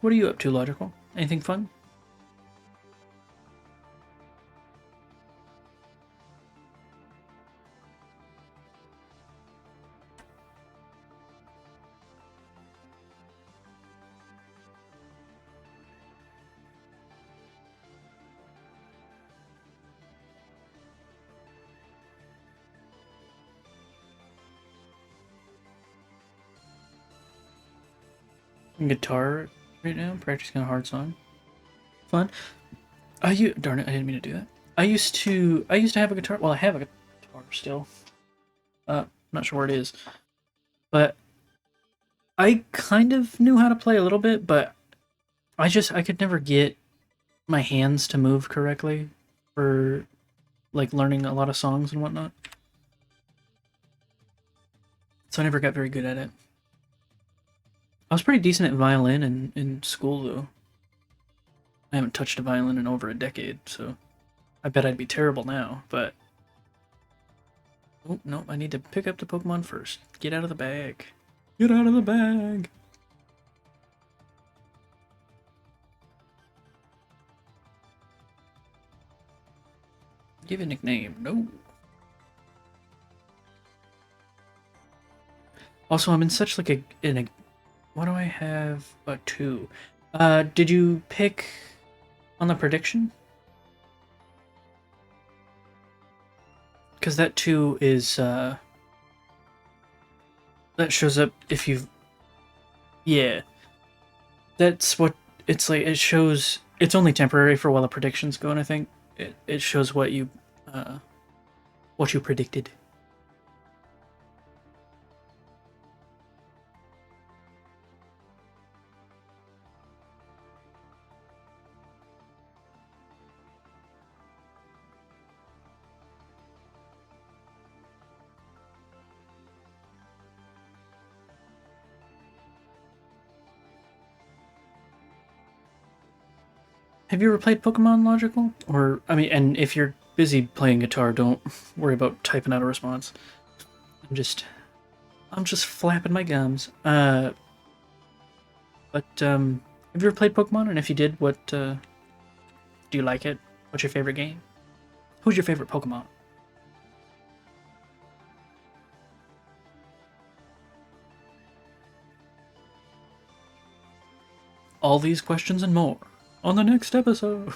What are you up to, Logical? Anything fun? Guitar right now, practicing a hard song. Fun. Darn it, I didn't mean to do that. I used to have a guitar. Well, I have a still. Not sure where it is. But I kind of knew how to play a little bit, but I could never get my hands to move correctly for like learning a lot of songs and whatnot. So I never got very good at it. I was pretty decent at violin in school though. I haven't touched a violin in over a decade, so I bet I'd be terrible now, but oh no, I need to pick up the Pokemon first. Get out of the bag. Get out of the bag. Give a nickname. No. Also, I'm in such like a what do I have? A 2. Did you pick on the prediction? Because that 2 is that shows up if you've yeah. That's what it's like. It shows it's only temporary for while the prediction's going. I think it shows what you predicted. Have you ever played Pokemon Logical? Or I mean, and if you're busy playing guitar, don't worry about typing out a response. I'm just I'm just flapping my gums. But have you ever played Pokemon? And if you did, what do you like it? What's your favorite game? Who's your favorite Pokemon? All these questions and more on the next episode.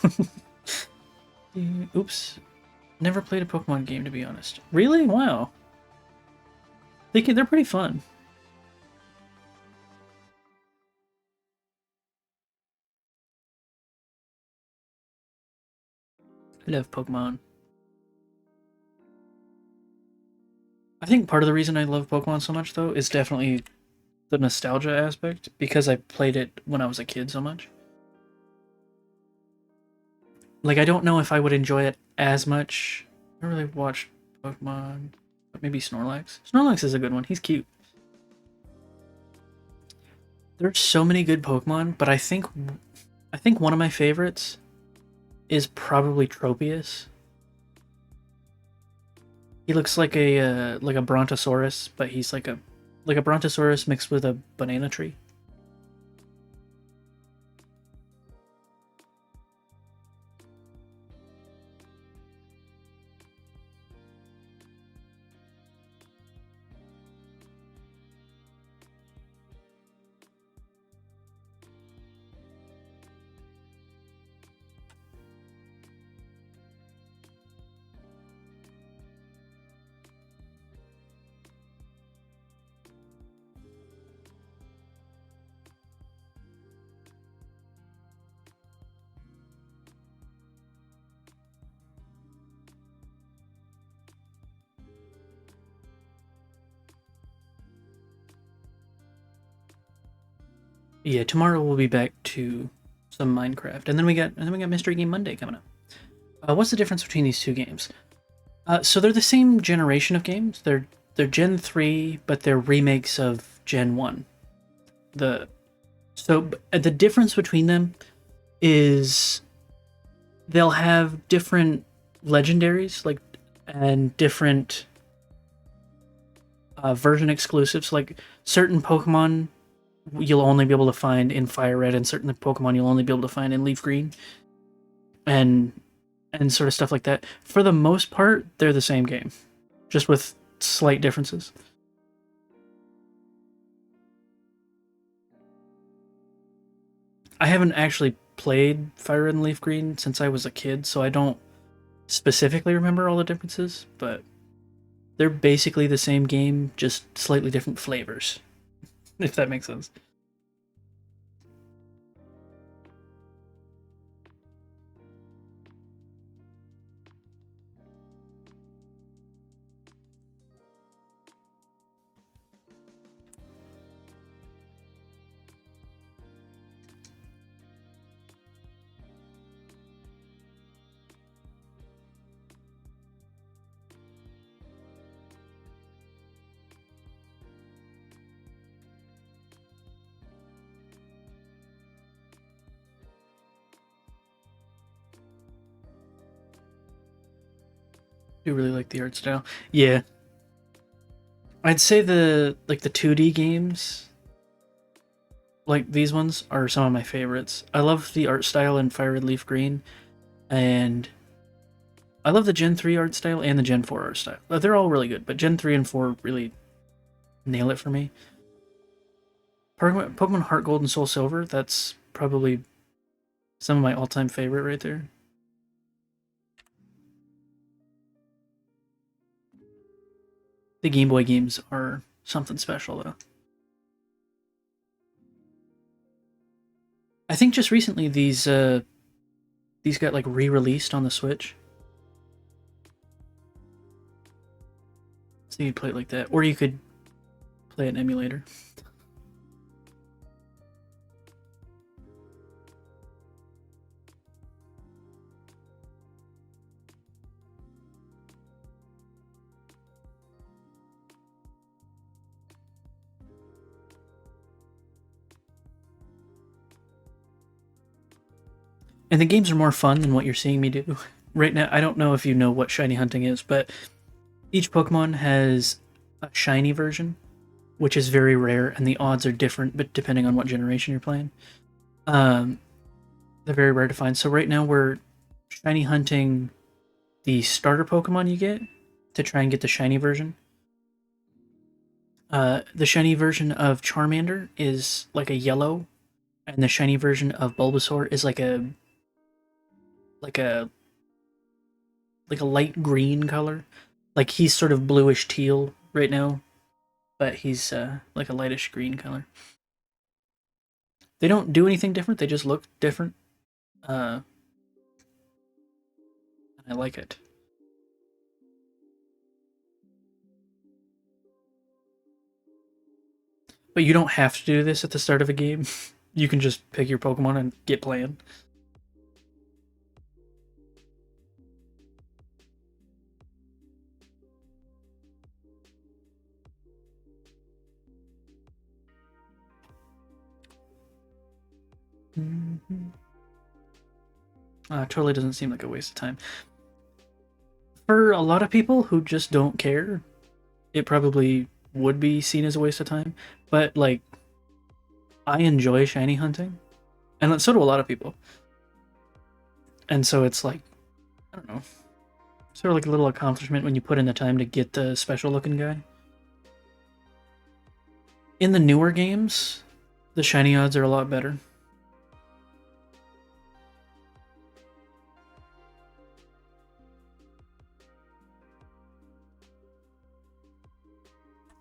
Oops. Never played a Pokemon game, to be honest. Really? Wow. They're pretty fun. I love Pokemon. I think part of the reason I love Pokemon so much, though, is definitely the nostalgia aspect, because I played it when I was a kid so much. Like, I don't know if I would enjoy it as much. I don't really watch Pokemon, but maybe Snorlax. Snorlax is a good one. He's cute. There's so many good Pokemon, but I think one of my favorites is probably Tropius. He looks like a Brontosaurus, but he's like a Brontosaurus mixed with a banana tree. Yeah, tomorrow we'll be back to some Minecraft, and then we got Mystery Game Monday coming up. What's the difference between these two games? So they're the same generation of games. They're Gen 3, but they're remakes of Gen 1. The the difference between them is they'll have different legendaries, like, and different version exclusives. Like certain Pokemon you'll only be able to find in Fire Red, and certain Pokemon you'll only be able to find in Leaf Green, and sort of stuff like that. For the most part, they're the same game, just with slight differences. I haven't actually played Fire Red and Leaf Green since I was a kid, so I don't specifically remember all the differences, but they're basically the same game, just slightly different flavors, if that makes sense. do really like the art style. Yeah, I'd say the 2D games, like these ones, are some of my favorites. I love the art style in Fire Red Leaf Green, and I love the Gen 3 art style and the Gen 4 art style. They're all really good, but Gen 3 and 4 really nail it for me. Pokemon Heart Gold and Soul Silver, that's probably some of my all-time favorite right there. The Game Boy games are something special, though. I think just recently these got like re-released on the Switch. So you could play it like that, or you could play an emulator. And the games are more fun than what you're seeing me do. Right now, I don't know if you know what shiny hunting is, but each Pokemon has a shiny version, which is very rare, and the odds are different, but depending on what generation you're playing. Um, they're very rare to find. So right now we're shiny hunting the starter Pokemon you get to try and get the shiny version. The shiny version of Charmander is like a yellow, and the shiny version of Bulbasaur is like a like a light green color. Like he's sort of bluish teal right now, but he's like a lightish green color. They don't do anything different. They just look different. And I like it. But you don't have to do this at the start of a game. You can just pick your Pokemon and get playing. Mm-hmm. Totally doesn't seem like a waste of time. For a lot of people who just don't care, it probably would be seen as a waste of time. But like, I enjoy shiny hunting, and so do a lot of people. And so it's like, I don't know, sort of like a little accomplishment when you put in the time to get the special looking guy. In the newer games, the shiny odds are a lot better.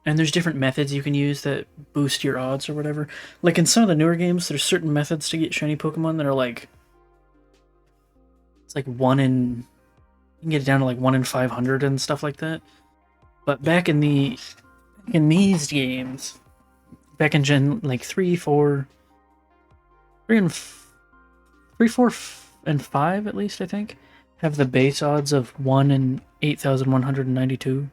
And there's different methods you can use that boost your odds or whatever. Like in some of the newer games, there's certain methods to get shiny Pokemon that are like, it's like you can get it down to like 1 in 500 and stuff like that. But back in these games, back in Gen like 3, 4, 3 and 3, 4, and 5 at least, I think, have the base odds of 1 in 8,192.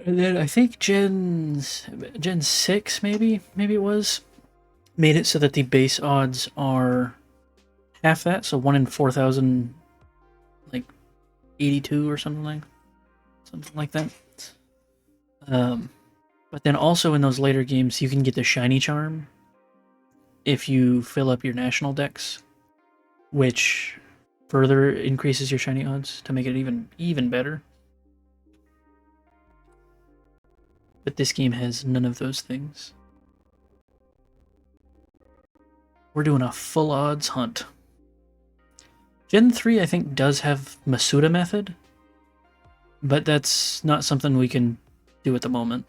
And then I think Gen 6 maybe it was, made it so that the base odds are half that, so 1 in 4,000 like 82 or something like that. But then also in those later games you can get the shiny charm if you fill up your national dex, which further increases your shiny odds to make it even better. But this game has none of those things. We're doing a full odds hunt. Gen 3, I think, does have Masuda method, but that's not something we can do at the moment.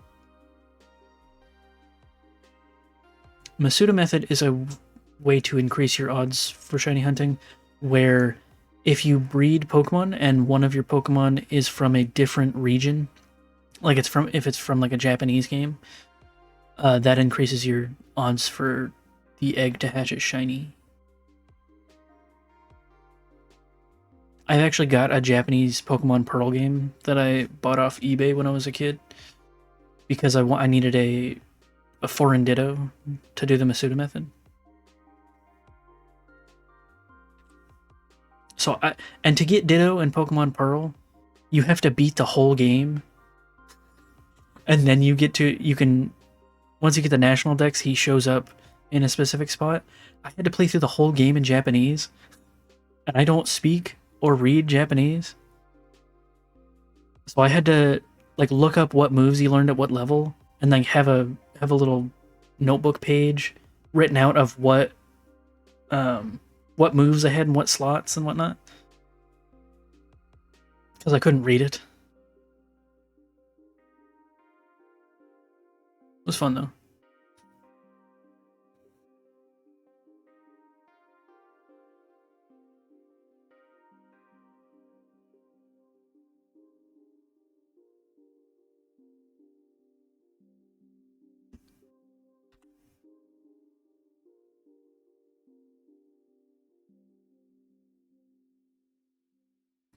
Masuda method is a way to increase your odds for shiny hunting, where if you breed Pokemon and one of your Pokemon is from a different region, like if it's from like a Japanese game, that increases your odds for the egg to hatch as shiny. I've actually got a Japanese Pokemon Pearl game that I bought off eBay when I was a kid because I needed a foreign Ditto to do the Masuda method. And to get Ditto in Pokemon Pearl, you have to beat the whole game, and then you can once you get the national dex, he shows up in a specific spot. I had to play through the whole game in Japanese, and I don't speak or read Japanese, so I had to like look up what moves he learned at what level, and then have a little notebook page written out of what moves I had and what slots and whatnot, because I couldn't read it. It was fun though.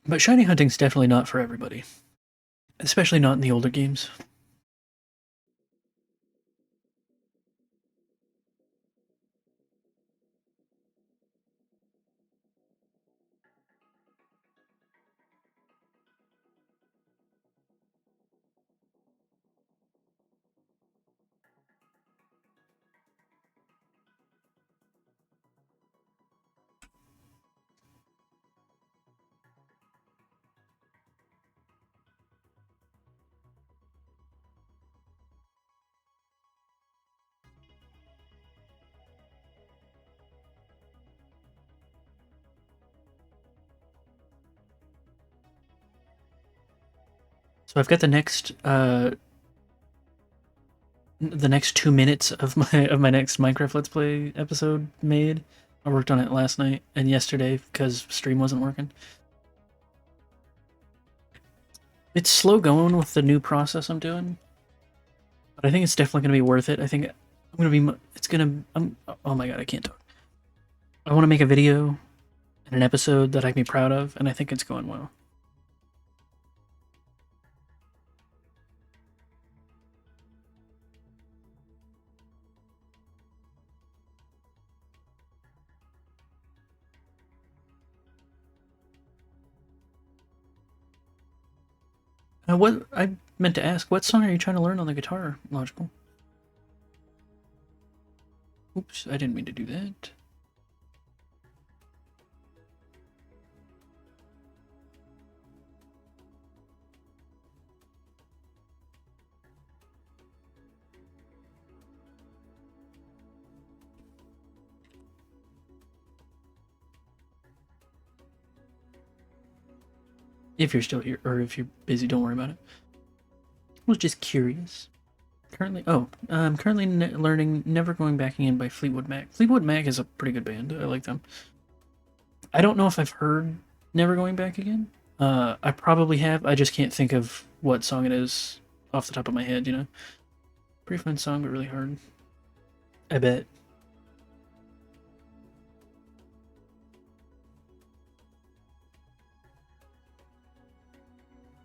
But shiny hunting's definitely not for everybody, especially not in the older games. So I've got the next 2 minutes of my next Minecraft Let's Play episode made. I worked on it last night and yesterday because stream wasn't working. It's slow going with the new process I'm doing, but I think it's definitely gonna be worth it. I think I'm gonna be. It's gonna. Oh my god, I can't talk. I want to make a video and an episode that I can be proud of, and I think it's going well. What I meant to ask, what song are you trying to learn on the guitar, Logical? Oops, I didn't mean to do that. If you're still here, or if you're busy, don't worry about it. I was just curious. I'm currently learning Never Going Back Again by Fleetwood Mac. Fleetwood Mac is a pretty good band. I like them. I don't know if I've heard Never Going Back Again. I probably have. I just can't think of what song it is off the top of my head, you know? Pretty fun song, but really hard. I bet.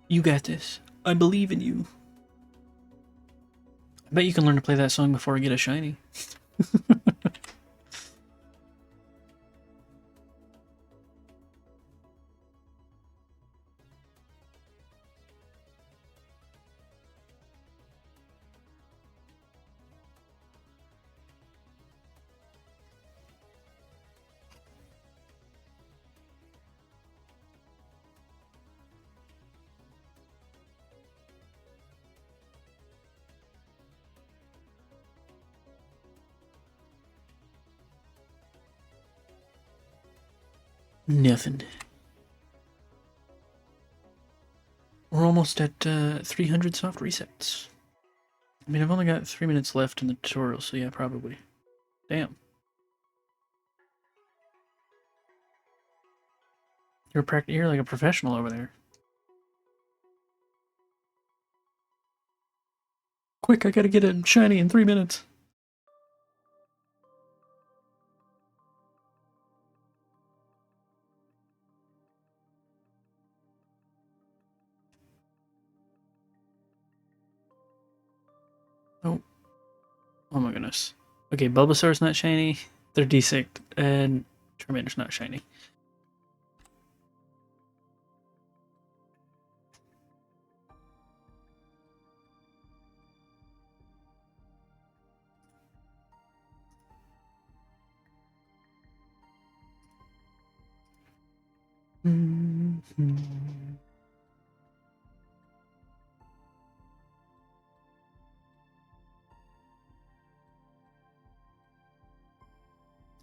You got this. I believe in you. I bet you can learn to play that song before I get a shiny. Nothing. We're almost at 300 soft resets. I mean, I've only got 3 minutes left in the tutorial, so yeah, probably. Damn. You're like a professional over there. Quick, I gotta get a shiny in 3 minutes. Oh. Oh my goodness. Okay, Bulbasaur's not shiny. They're desync, and Charmander's not shiny.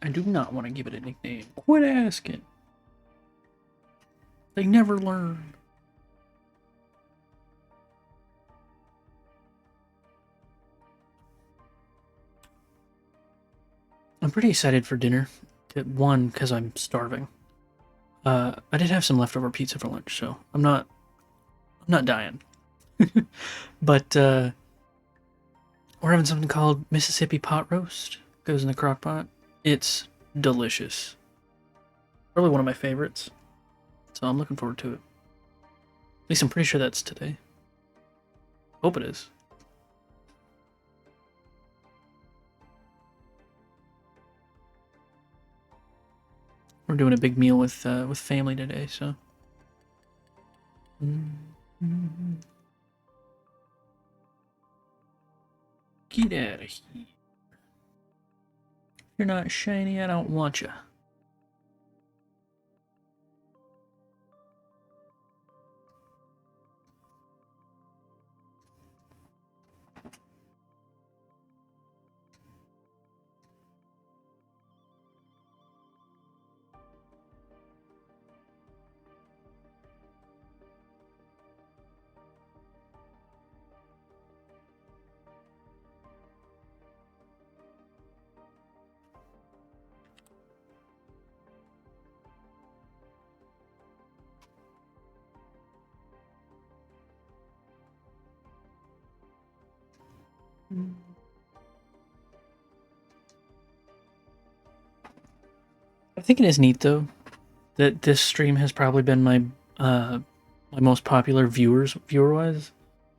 I do not want to give it a nickname. Quit asking. They never learn. I'm pretty excited for dinner. One, because I'm starving. I did have some leftover pizza for lunch, so I'm not dying. But we're having something called Mississippi pot roast. Goes in the crock pot. It's delicious. Probably one of my favorites. So I'm looking forward to it. At least I'm pretty sure that's today. Hope it is. We're doing a big meal with family today, so. Get out of here. If you're not shiny, I don't want you. I think it is neat though that this stream has probably been my most popular viewer wise.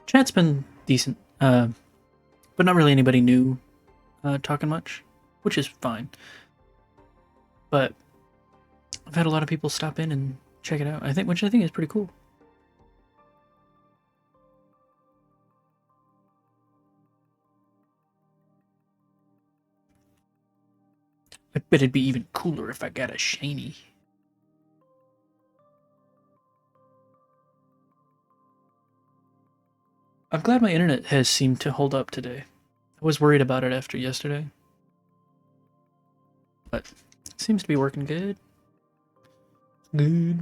Chat's been decent, but not really anybody new talking much, which is fine. But I've had a lot of people stop in and check it out. Which I think is pretty cool. I bet it'd be even cooler if I got a shiny. I'm glad my internet has seemed to hold up today. I was worried about it after yesterday, but it seems to be working good. Good.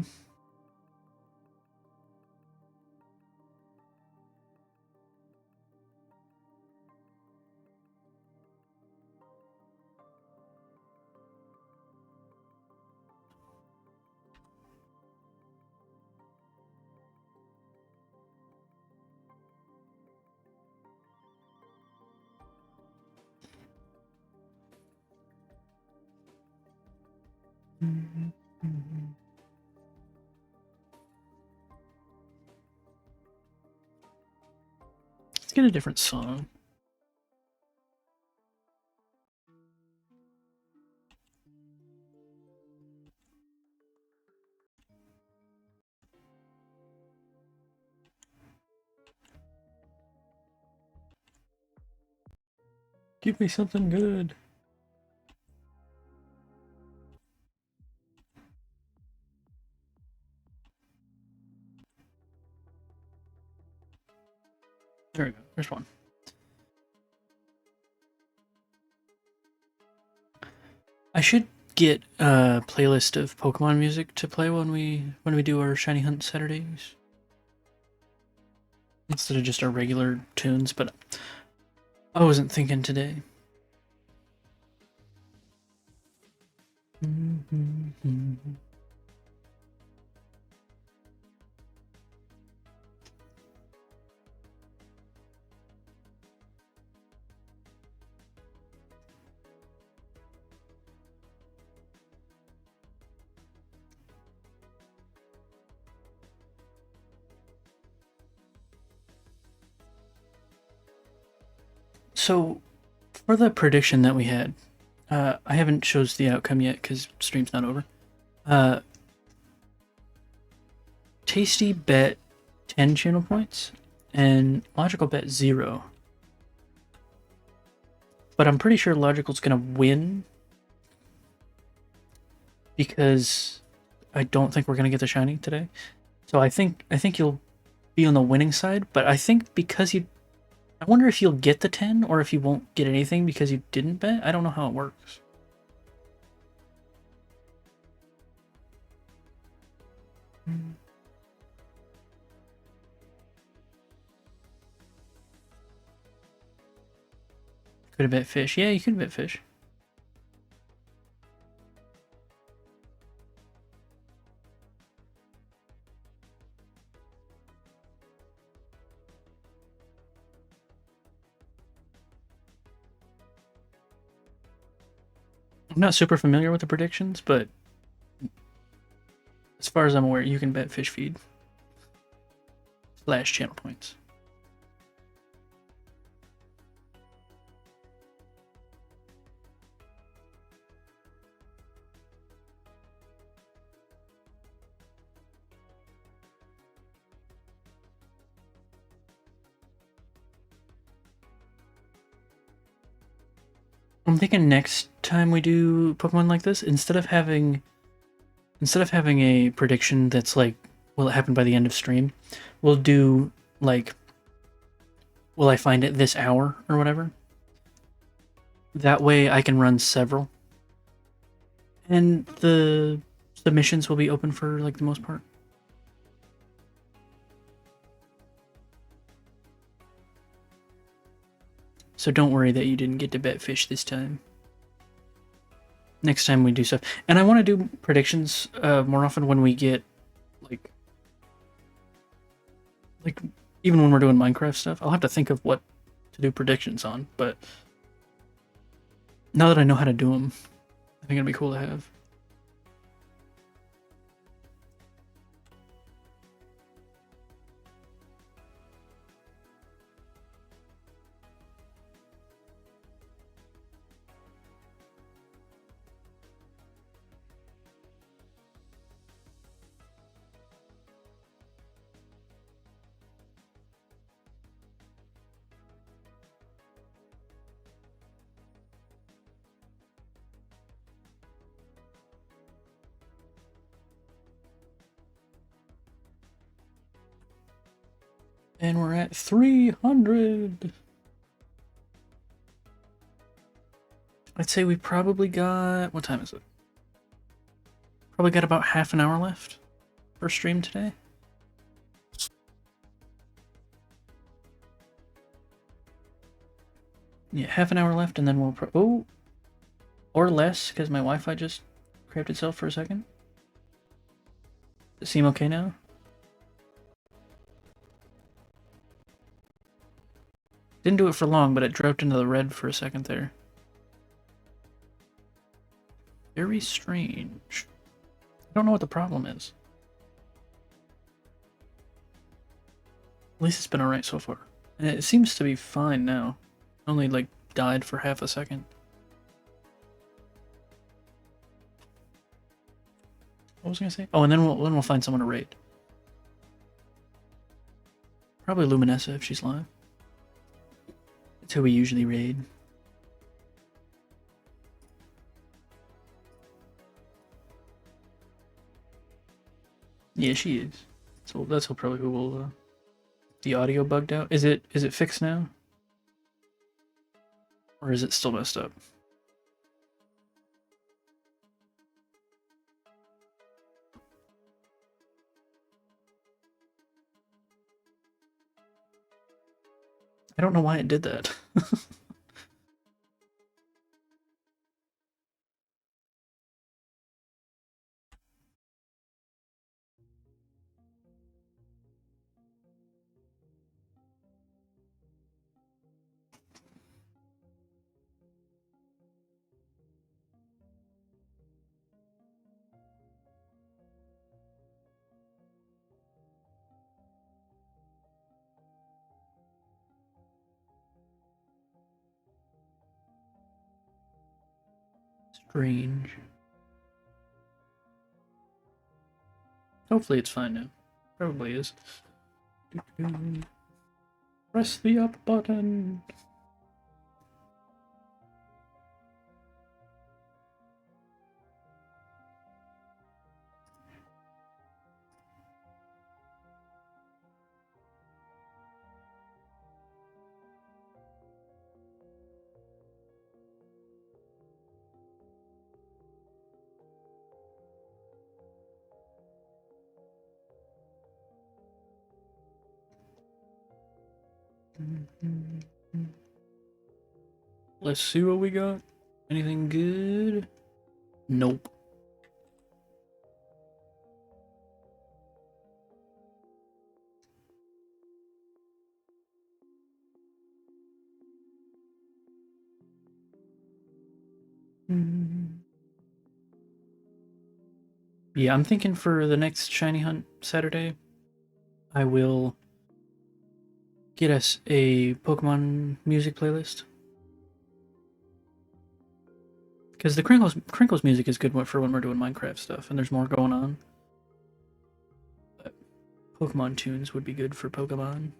Let's get a different song. Give me something good. There we go. There's one. I should get a playlist of Pokemon music to play when we do our Shiny Hunt Saturdays. Instead of just our regular tunes, but I wasn't thinking today. So, for the prediction that we had, I haven't chose the outcome yet because stream's not over. Tasty bet 10 channel points, and Logical bet 0. But I'm pretty sure Logical's gonna win because I don't think we're gonna get the shiny today. So I think you'll be on the winning side, but I think because you, I wonder if you'll get the 10 or if you won't get anything because you didn't bet. I don't know how it works. Could have bet fish. Yeah, you could have bet fish. I'm not super familiar with the predictions, but as far as I'm aware, you can bet fish feed / channel points. I'm thinking next time we do Pokemon like this, instead of having a prediction that's like, will it happen by the end of stream, we'll do like, will I find it this hour or whatever. That way I can run several. And the submissions will be open for like the most part. So don't worry that you didn't get to bet fish this time. Next time we do stuff. And I want to do predictions more often when we get like even when we're doing Minecraft stuff. I'll have to think of what to do predictions on, but now that I know how to do them, I think it'd be cool to have. And we're at 300. I'd say we probably got, what time is it? Probably got about half an hour left for stream today. Yeah, half an hour left, and then we'll oh, or less, because my Wi-Fi just crapped itself for a second. Does it seem okay now? Didn't do it for long, but it dropped into the red for a second there. Very strange. I don't know what the problem is. At least it's been alright so far. And it seems to be fine now. Only like died for half a second. What was I gonna say? Oh, and then we'll find someone to raid. Probably Luminessa if she's live. That's who we usually raid. Yeah, she is. So that's probably who will. The audio bugged out. Is it fixed now? Or is it still messed up? I don't know why it did that. Strange. Hopefully it's fine now. Probably is. Press the up button. Let's see what we got. Anything good? Nope. Yeah, I'm thinking for the next shiny hunt Saturday, I will get us a Pokemon music playlist. Because the Crinkles music is good for when we're doing Minecraft stuff and there's more going on. But Pokemon tunes would be good for Pokemon.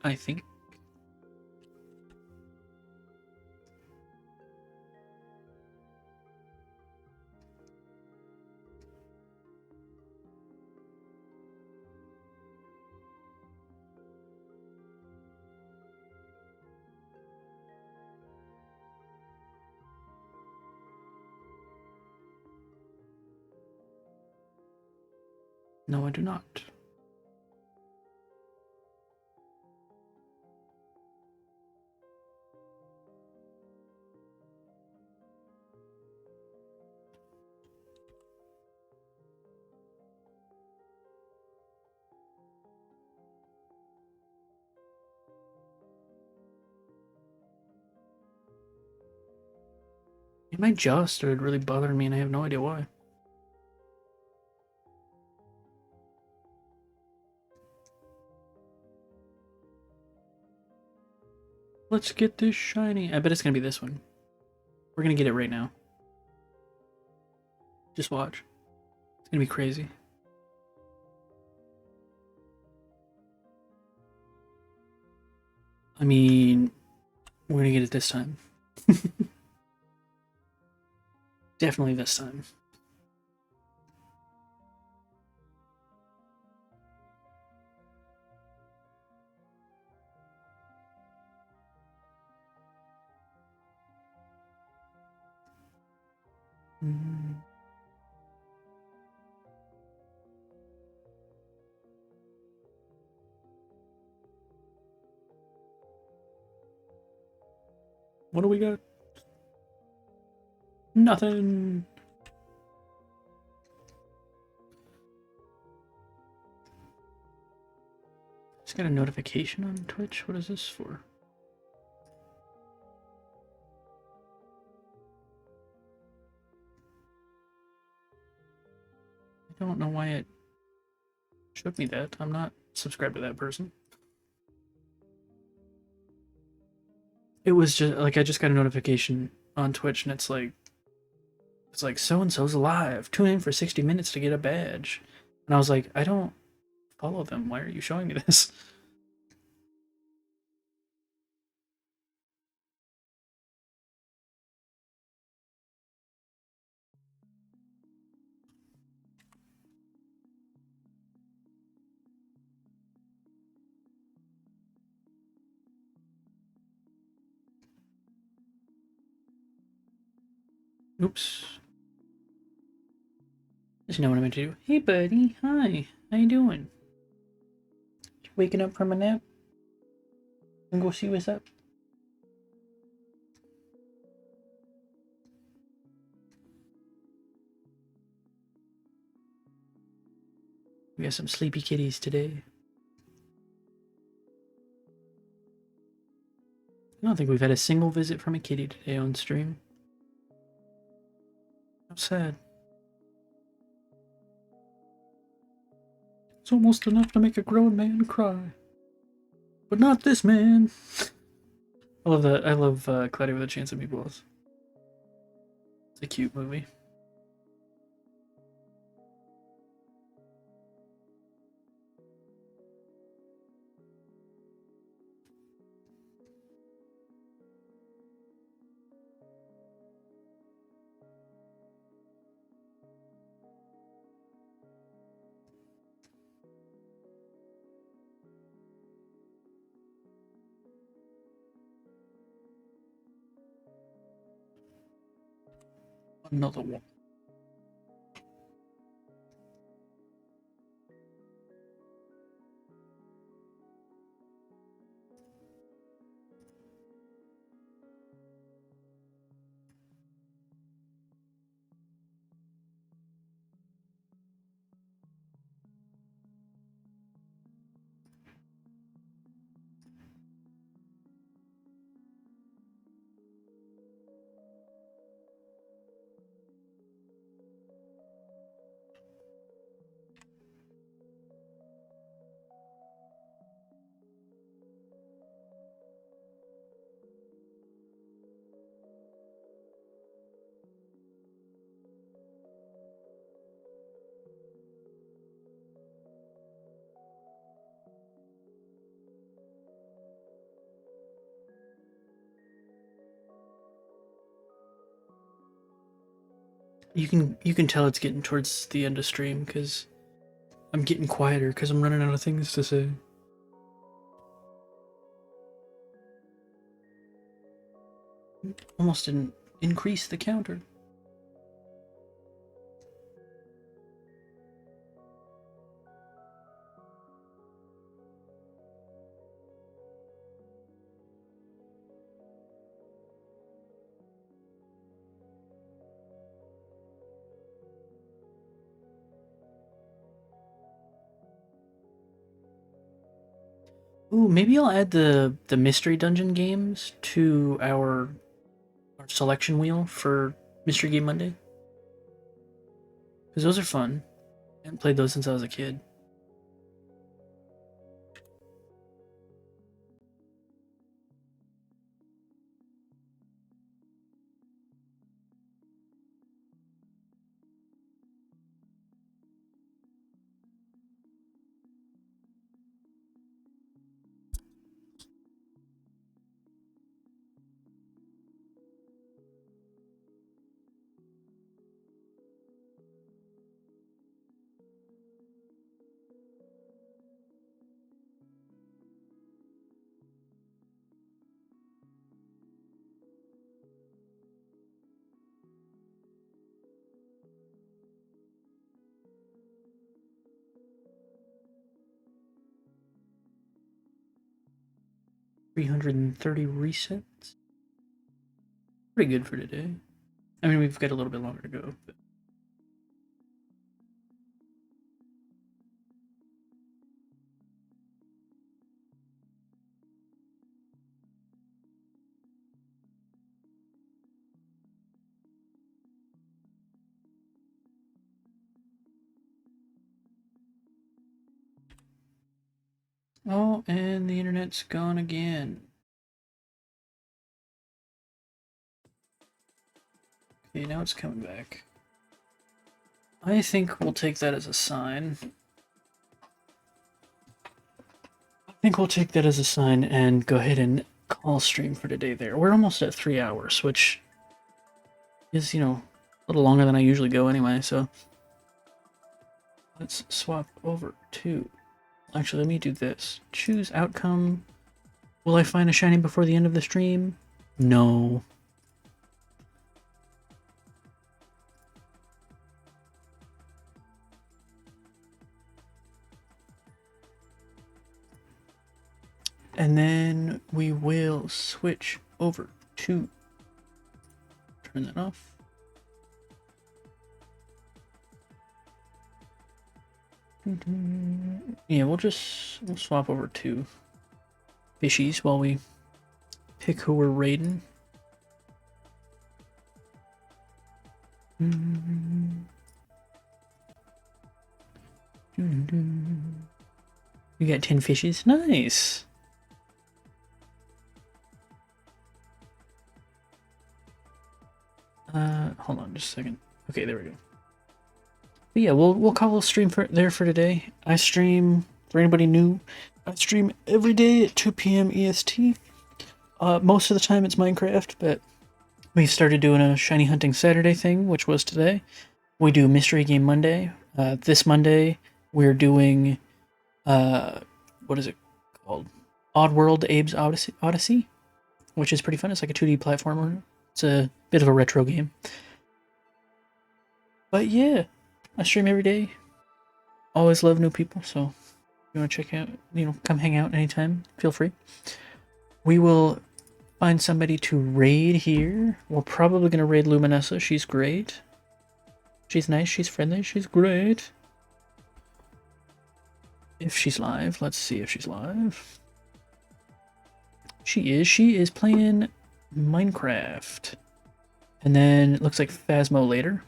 I think. No, I do not. My jaw started really bothering me and I have no idea why. Let's get this shiny. I bet it's gonna be this one. We're gonna get it right now. Just watch. It's gonna be crazy. I mean, we're gonna get it this time. Definitely this time. What do we got? Nothing. Just got a notification on Twitch. What is this for? I don't know why it showed me that. I'm not subscribed to that person. It was just like I just got a notification on Twitch and it's like so and so's alive. Tune in for 60 minutes to get a badge. And I was like, I don't follow them. Why are you showing me this? Oops. Just know what I meant to do. Hey buddy, hi. How you doing? Waking up from a nap? And go see what's up. We got some sleepy kitties today. I don't think we've had a single visit from a kitty today on stream. How sad. It's almost enough to make a grown man cry. But not this man. I love that. I love Cloudy with a Chance of Meatballs. It's a cute movie. Another one. You can tell it's getting towards the end of stream because I'm getting quieter because I'm running out of things to say. Almost didn't increase the counter. Ooh, maybe I'll add the mystery dungeon games to our selection wheel for Mystery Game Monday. Because those are fun. I haven't played those since I was a kid. $330 resets. Pretty good for today. I mean, we've got a little bit longer to go. But... Oh, and the internet's gone again. Okay, now it's coming back. I think we'll take that as a sign. I think we'll take that as a sign and go ahead and call stream for today there. We're almost at 3 hours, which is, a little longer than I usually go anyway, so let's swap over to... Actually, let me do this. Choose outcome. Will I find a shiny before the end of the stream? No. And then we will switch over to... Turn that off. Yeah, we'll swap over to fishies while we pick who we're raiding. You got 10 fishies? Nice! Hold on just a second. Okay, there we go. But yeah, we'll call a stream for today. I stream, for anybody new, I stream every day at 2 p.m. EST. Most of the time it's Minecraft, but we started doing a shiny hunting Saturday thing, which was today. We do Mystery Game Monday. This Monday we're doing, what is it called? Oddworld Abe's Odyssey, which is pretty fun. It's like a 2D platformer. It's a bit of a retro game. But yeah, I stream every day. Always love new people, so if you want to check out, come hang out anytime, feel free. We will find somebody to raid here. We're probably going to raid Luminessa. She's great. She's nice, she's friendly, she's great. If she's live, let's see if she's live. She is playing Minecraft. And then it looks like Phasmo later.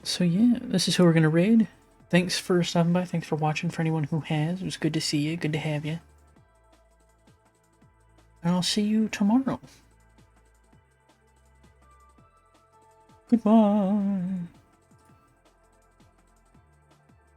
So yeah, this is who we're gonna raid. Thanks for stopping by, thanks for watching for anyone who has. It was good to see you, good to have you. And I'll see you tomorrow. Goodbye.